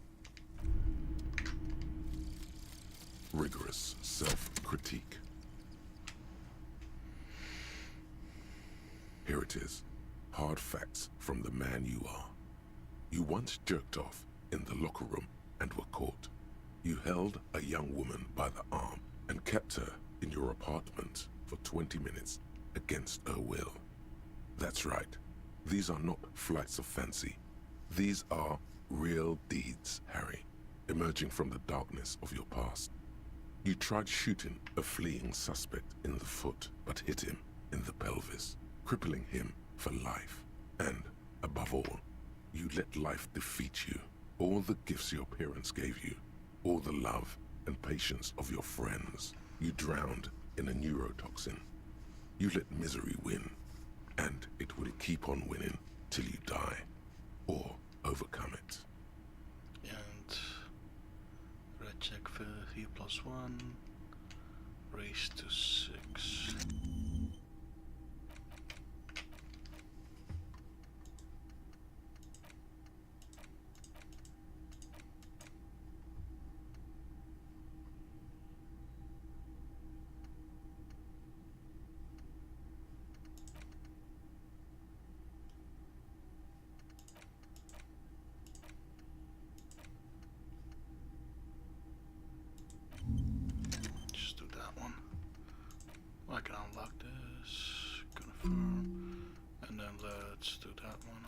Rigorous self-critique. Here it is. Hard facts from the man you are. You once jerked off in the locker room and were caught. You held a young woman by the arm and kept her in your apartment for 20 minutes against her will. That's right. These are not flights of fancy. These are real deeds, Harry, emerging from the darkness of your past. You tried shooting a fleeing suspect in the foot, but hit him in the pelvis, crippling him for life. And, above all, you let life defeat you. All the gifts your parents gave you, all the love and patience of your friends, you drowned in a neurotoxin. You let misery win, and it will keep on winning till you die, or overcome it. And red check for E +1, raise to 6. Just do that one. I can unlock this, confirm, and then let's do that one.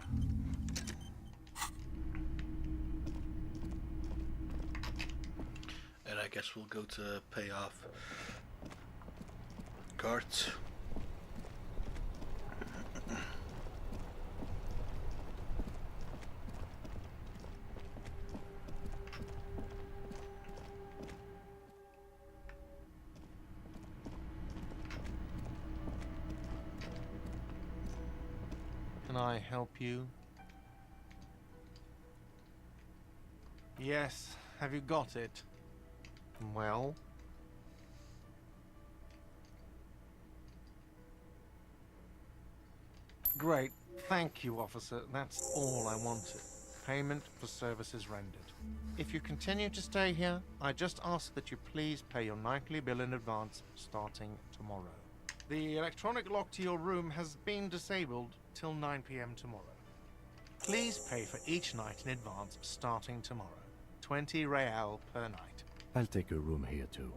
And I guess we'll go to pay off cards. Can I help you? Yes, have you got it? Well? Great, thank you, officer. That's all I wanted. Payment for services rendered. If you continue to stay here, I just ask that you please pay your nightly bill in advance starting tomorrow. The electronic lock to your room has been disabled till 9 p.m. tomorrow. Please pay for each night in advance starting tomorrow. 20 real per night. I'll take a room here too.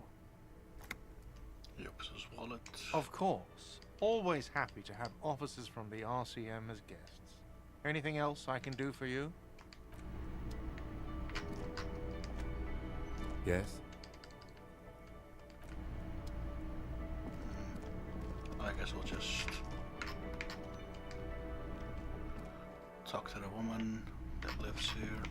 The officer's wallet. Of course. Always happy to have officers from the RCM as guests. Anything else I can do for you? Yes? I guess we'll just talk to the woman that lives here.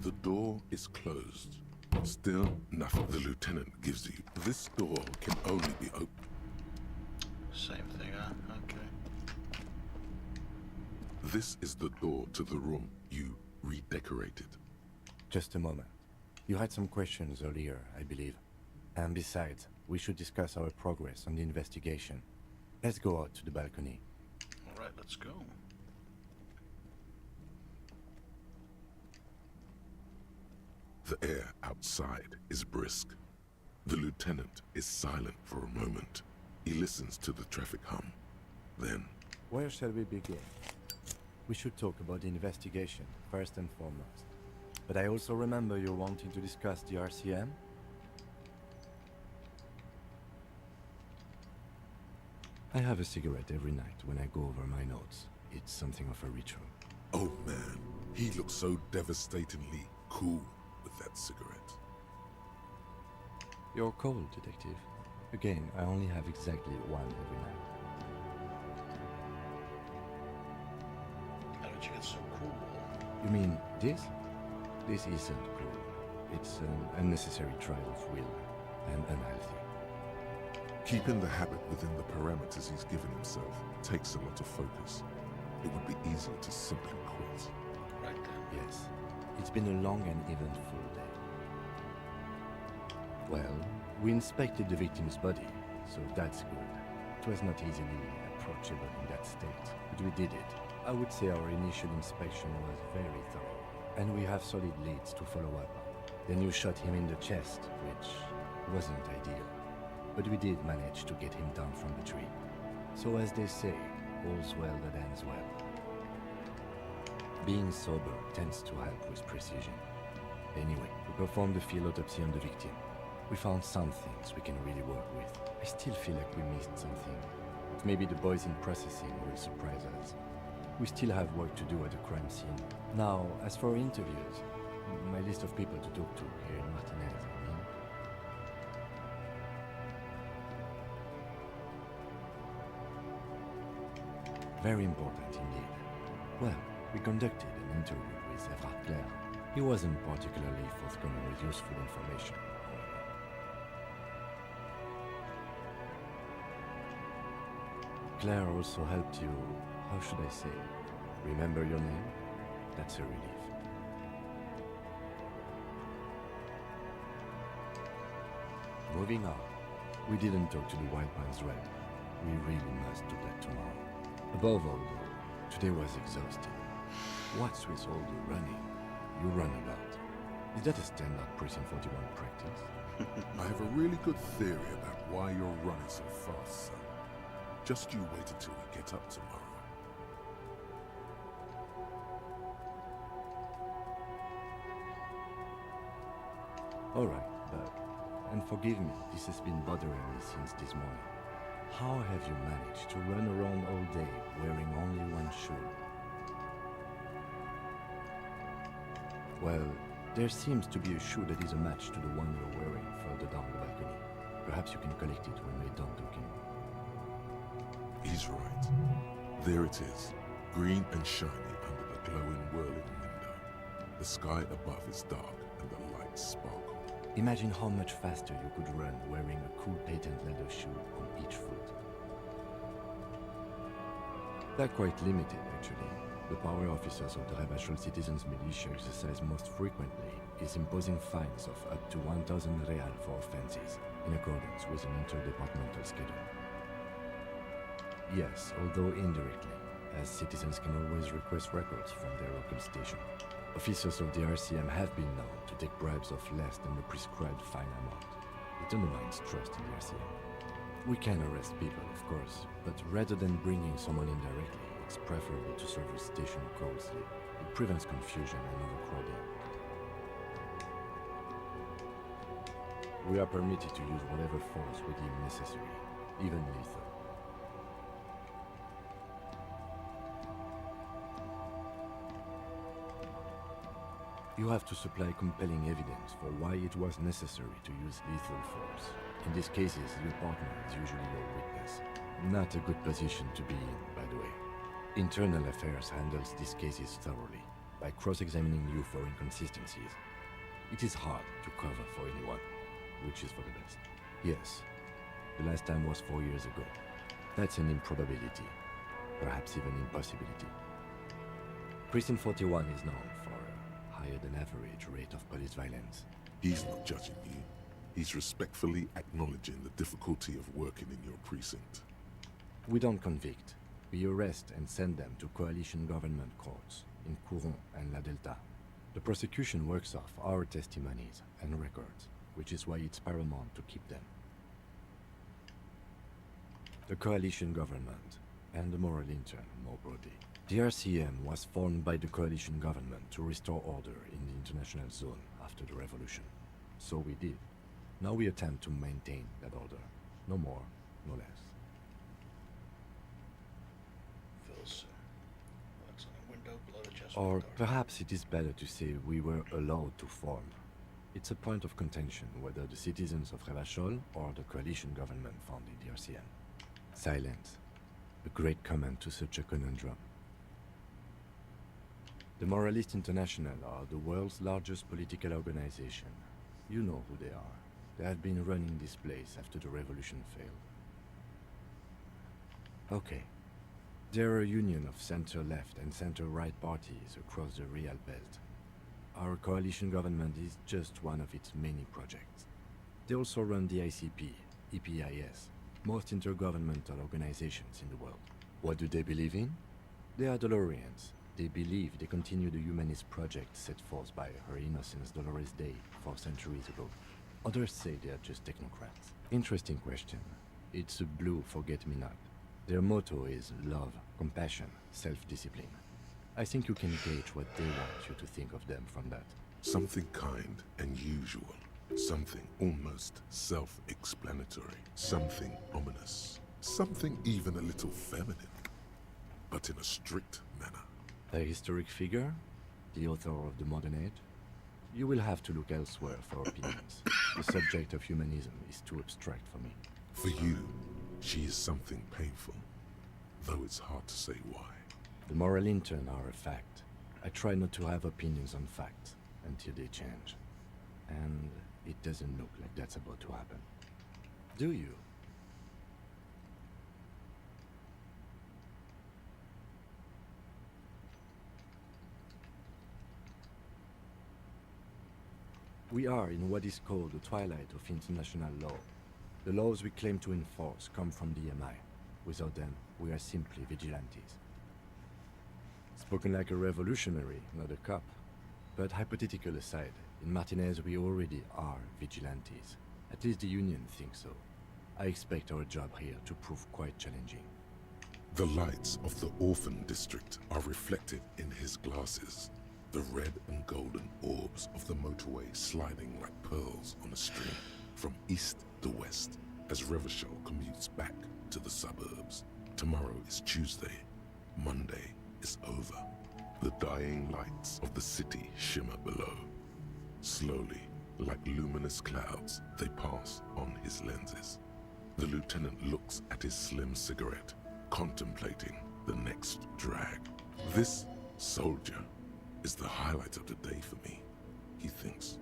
The door is closed. Still, nothing the lieutenant gives you. This door can only be opened. Same thing, huh? Okay. This is the door to the room you redecorated. Just a moment. You had some questions earlier, I believe. And besides, we should discuss our progress on the investigation. Let's go out to the balcony. Alright, let's go. The air outside is brisk. The lieutenant is silent for a moment. He listens to the traffic hum. Then, Where shall we begin? We should talk about the investigation, first and foremost. But I also remember you wanting to discuss the RCM? I have a cigarette every night when I go over my notes. It's something of a ritual. oh man, he looks so devastatingly cool with that cigarette. You're cold, Detective. Again, I only have exactly one every night. How did you get so cool? You mean this? This isn't cool. It's an unnecessary trial of will, and unhealthy. Keeping the habit within the parameters he's given himself takes a lot of focus. It would be easier to simply quit. Right then. Yes, it's been a long and eventful day. Well, we inspected the victim's body, so that's good. It was not easily approachable in that state, but we did it. I would say our initial inspection was very thorough, and we have solid leads to follow up on. Then you shot him in the chest, which wasn't ideal. But we did manage to get him down from the tree. So as they say, all's well that ends well. Being sober tends to help with precision. Anyway, we performed a field autopsy on the victim. We found some things we can really work with. I still feel like we missed something. But maybe the boys in processing will surprise us. We still have work to do at the crime scene. Now, as for interviews, my list of people to talk to here in Martinez, I mean. Very important indeed. Well, we conducted an interview with Everard Clare. He wasn't particularly forthcoming with useful information, however. Claire also helped you, how should I say, remember your name? That's a relief. Moving on, we didn't talk to the Wild Pines Red. We really must do that tomorrow. Above all, though, today was exhausting. What's with all the running? You run a lot. Is that a standard Precinct 41 practice? I have a really good theory about why you're running so fast, son. Just you wait until we get up tomorrow. All right, Bud. And forgive me, this has been bothering me since this morning. How have you managed to run around all day wearing only one shoe? Well, there seems to be a shoe that is a match to the one you're wearing further down the balcony. Perhaps you can collect it when we're done talking. He's right. There it is, green and shiny under the glowing whirling window. The sky above is dark and the lights sparkle. Imagine how much faster you could run wearing a cool patent leather shoe on each foot. They're quite limited, actually. The power officers of the Rebachol Citizens Militia exercise most frequently is imposing fines of up to 1,000 real for offenses, in accordance with an interdepartmental schedule. Yes, although indirectly, as citizens can always request records from their local station. Officers of the RCM have been known to take bribes of less than the prescribed fine amount. It undermines trust in the RCM. We can arrest people, of course, but rather than bringing someone in directly, it's preferable to serve a station closely. It prevents confusion and overcrowding. We are permitted to use whatever force we deem necessary, even lethal. You have to supply compelling evidence for why it was necessary to use lethal force. In these cases, your partner is usually your witness. Not a good position to be in, by the way. Internal Affairs handles these cases thoroughly, by cross-examining you for inconsistencies. It is hard to cover for anyone, which is for the best. Yes, the last time was 4 years ago. That's an improbability, perhaps even impossibility. Precinct 41 is known for higher than average rate of police violence. He's not judging you. He's respectfully acknowledging the difficulty of working in your precinct. We don't convict. We arrest and send them to coalition government courts in Courant and La Delta. The prosecution works off our testimonies and records, which is why it's paramount to keep them. The coalition government, and the moral intern more broadly. The RCM was formed by the coalition government to restore order in the international zone after the revolution. So we did. Now we attempt to maintain that order. No more, no less. Feels that's on a window below the chest. Or perhaps it is better to say we were allowed to form. It's a point of contention whether the citizens of Revachol or the coalition government founded the RCM. Silence. A great comment to such a conundrum. The Moralist International are the world's largest political organization. You know who they are. They have been running this place after the revolution failed. Okay. They're a union of center-left and center-right parties across the Real Belt. Our coalition government is just one of its many projects. They also run the ICP, EPIS, most intergovernmental organizations in the world. What do they believe in? They are Dolorians. They believe they continue the humanist project set forth by Her Innocence Dolores Day 4 centuries ago. Others say they are just technocrats. Interesting question. It's a blue forget-me-not. Their motto is love, compassion, self-discipline. I think you can gauge what they want you to think of them from that. Something kind and usual. Something almost self-explanatory. Something ominous. Something even a little feminine. But in a strict manner. A historic figure? The author of the modern age? You will have to look elsewhere for opinions. The subject of humanism is too abstract for me. For you, she is something painful. Though it's hard to say why. The moral intern are a fact. I try not to have opinions on facts until they change. And it doesn't look like that's about to happen. Do you? We are in what is called the twilight of international law. The laws we claim to enforce come from the MI. Without them, we are simply vigilantes. Spoken like a revolutionary, not a cop. But hypothetical aside, in Martinez we already are vigilantes. At least the Union thinks so. I expect our job here to prove quite challenging. The lights of the orphan district are reflected in his glasses. The red and golden orbs of the motorway sliding like pearls on a string from east to west as Revachol commutes back to the suburbs. Tomorrow is Tuesday. Monday is over. The dying lights of the city shimmer below. Slowly, like luminous clouds, they pass on his lenses. The lieutenant looks at his slim cigarette, contemplating the next drag. This soldier is the highlight of the day for me, he thinks.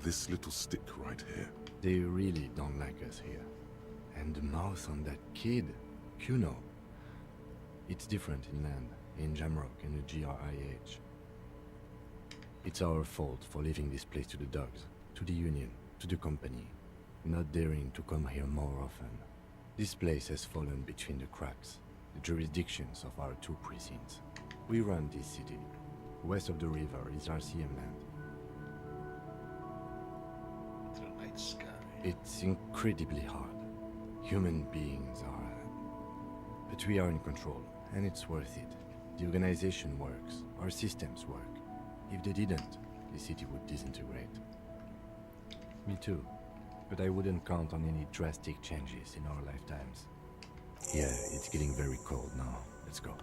This little stick right here. They really don't like us here. And the mouth on that kid, Kuno. It's different inland, in Jamrock and the GRIH. It's our fault for leaving this place to the dogs, to the Union, to the company, not daring to come here more often. This place has fallen between the cracks, the jurisdictions of our two precincts. We run this city. West of the river is RCM land. The night sky. It's incredibly hard. Human beings are... But we are in control, and it's worth it. The organization works, our systems work. If they didn't, the city would disintegrate. Me too. But I wouldn't count on any drastic changes in our lifetimes. Yeah, it's getting very cold now. Let's go.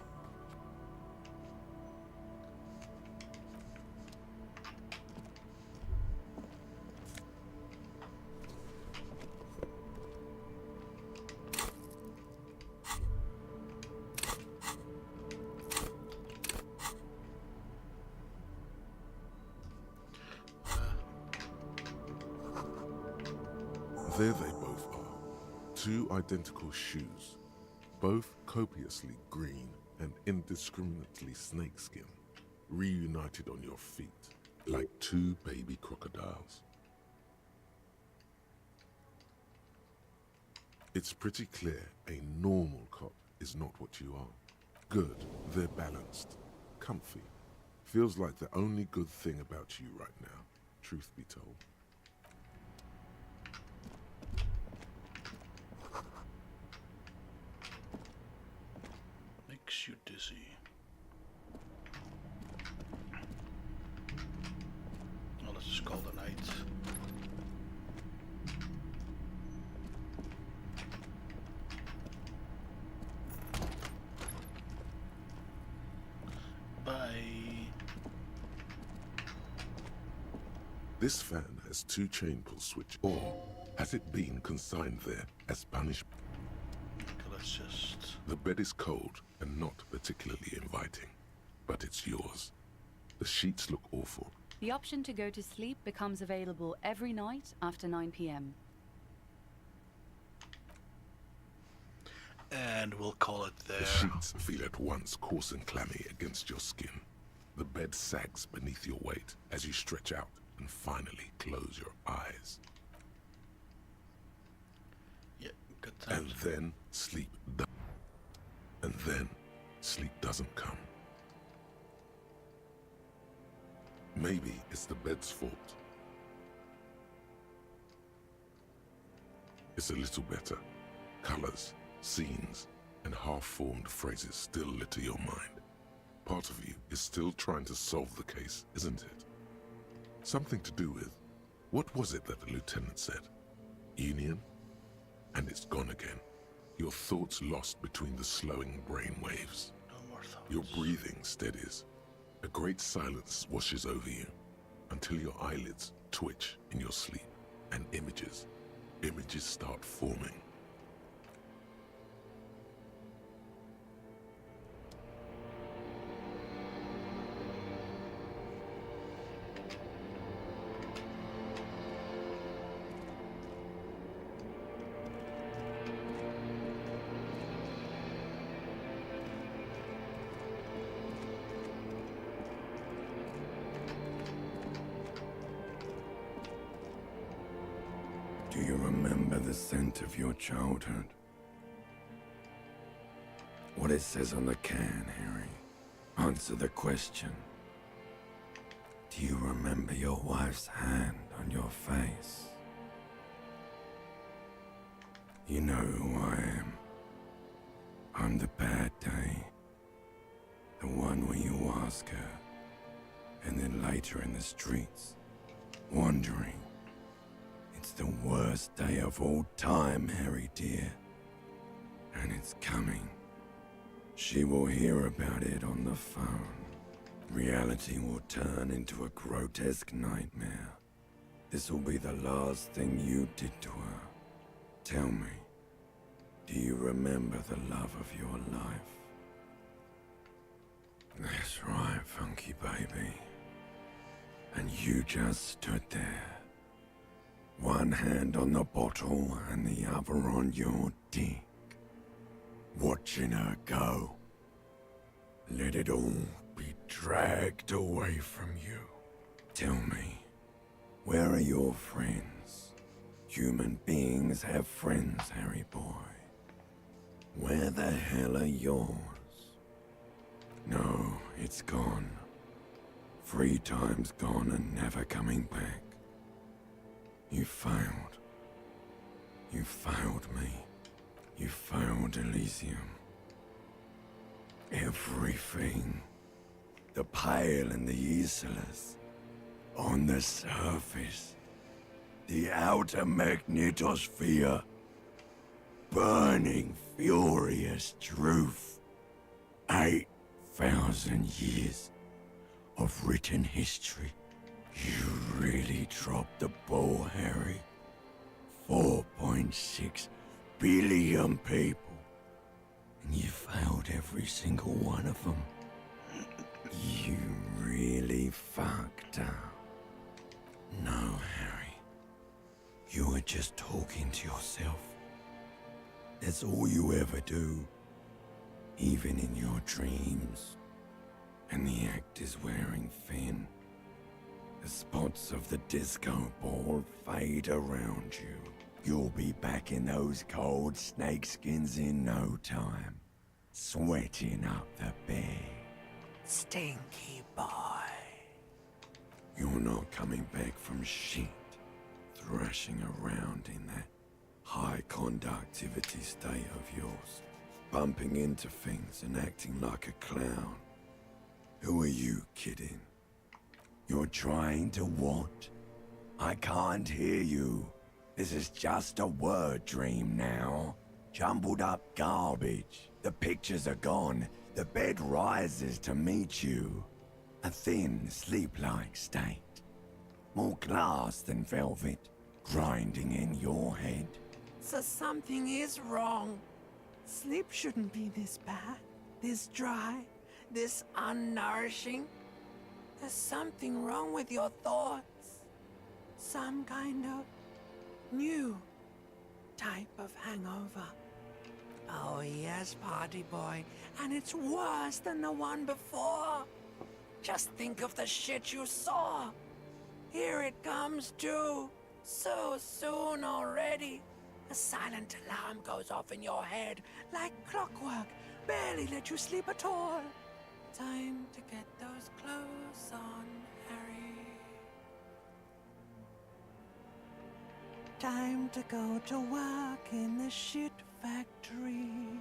There they both are. Two identical shoes. Both copiously green and indiscriminately snakeskin. Reunited on your feet, like two baby crocodiles. It's pretty clear a normal cop is not what you are. Good, they're balanced, comfy, Feels like the only good thing about you right now, truth be told. Makes you dizzy. Well, let's just call it a night. Bye. This fan has 2 chain pull switches, or has it been consigned there as punishment? Okay, let's just... The bed is cold and not particularly inviting, but it's yours. The sheets look awful. The option to go to sleep becomes available every night after 9 p.m. And we'll call it there. The sheets feel at once coarse and clammy against your skin. The bed sags beneath your weight as you stretch out and finally close your eyes. Yeah, good times. And then sleep doesn't come. Maybe it's the bed's fault. It's a little better. Colors, scenes, and half-formed phrases still litter your mind. Part of you is still trying to solve the case, isn't it? Something to do with, what was it that the lieutenant said? Union? And it's gone again. Your thoughts lost between the slowing brain waves. No more thoughts. Your breathing steadies. A great silence washes over you until your eyelids twitch in your sleep and images start forming. Do you remember the scent of your childhood? What it says on the can, Harry? Answer the question. Do you remember your wife's hand on your face? You know who I am. I'm the bad day. The one where you ask her, and then later in the streets, wandering. It's the worst day of all time, Harry dear. And it's coming. She will hear about it on the phone. Reality will turn into a grotesque nightmare. This will be the last thing you did to her. Tell me, do you remember the love of your life? That's right, funky baby. And you just stood there. One hand on the bottle and the other on your dick. Watching her go. Let it all be dragged away from you. Tell me, where are your friends? Human beings have friends, Harry boy. Where the hell are yours? No, it's gone. 3 times gone and never coming back. You failed. You failed me. You failed Elysium. Everything. The Pale and the Islas. On the surface. The outer magnetosphere. Burning, furious truth. 8,000 years of written history. You really dropped the ball, Harry. 4.6 billion people. And you failed every single one of them. You really fucked up. No, Harry. You were just talking to yourself. That's all you ever do. Even in your dreams. And the act is wearing thin. The spots of the disco ball fade around you. You'll be back in those cold snakeskins in no time. Sweating up the bed. Stinky boy. You're not coming back from shit. Thrashing around in that high conductivity state of yours. Bumping into things and acting like a clown. Who are you kidding? You're trying to what? I can't hear you. This is just a word dream now. Jumbled up garbage. The pictures are gone. The bed rises to meet you. A thin, sleep-like state. More glass than velvet, grinding in your head. So something is wrong. Sleep shouldn't be this bad, this dry, this unnourishing. There's something wrong with your thoughts. Some kind of new type of hangover. Oh yes, party boy, and it's worse than the one before. Just think of the shit you saw. Here it comes too, so soon already. A silent alarm goes off in your head like clockwork, barely let you sleep at all. Time to get those clothes on, Harry. Time to go to work in the shit factory.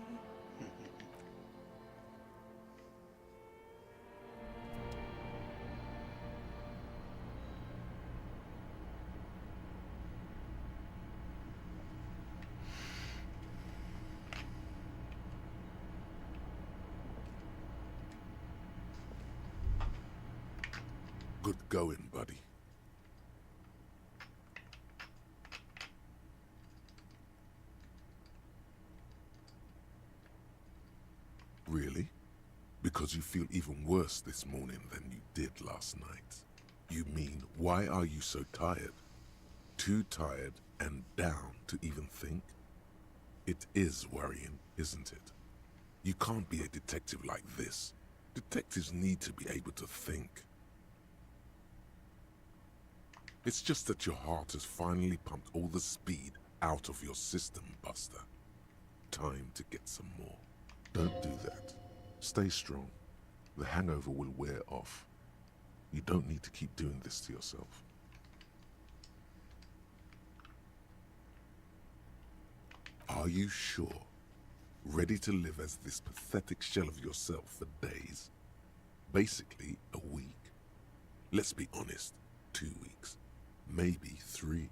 Good going, buddy. Really? Because you feel even worse this morning than you did last night. You mean, why are you so tired? Too tired and down to even think? It is worrying, isn't it? You can't be a detective like this. Detectives need to be able to think. It's just that your heart has finally pumped all the speed out of your system, Buster. Time to get some more. Don't do that. Stay strong. The hangover will wear off. You don't need to keep doing this to yourself. Are you sure? Ready to live as this pathetic shell of yourself for days? Basically, a week. Let's be honest, 2 weeks. Maybe 3.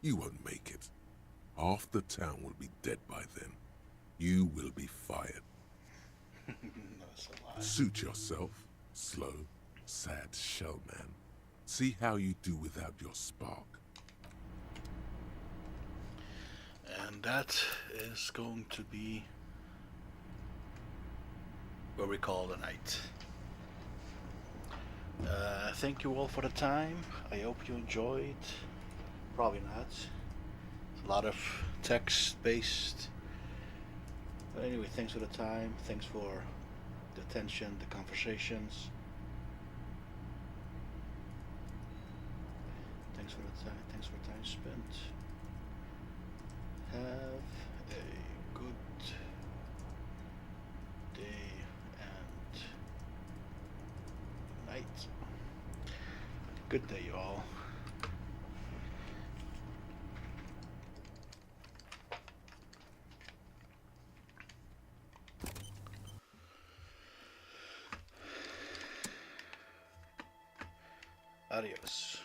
You won't make it. Half the town will be dead by then. You will be fired. That's a lie. Suit yourself, slow, sad shell man. See how you do without your spark. And that is going to be where we call the night. Thank you all for the time. I hope you enjoyed. Probably not. It's a lot of text-based. But anyway, thanks for the time. Thanks for the attention, the conversations. Thanks for the time. Thanks for time spent. Have a good day and night. Good day, y'all. Adios.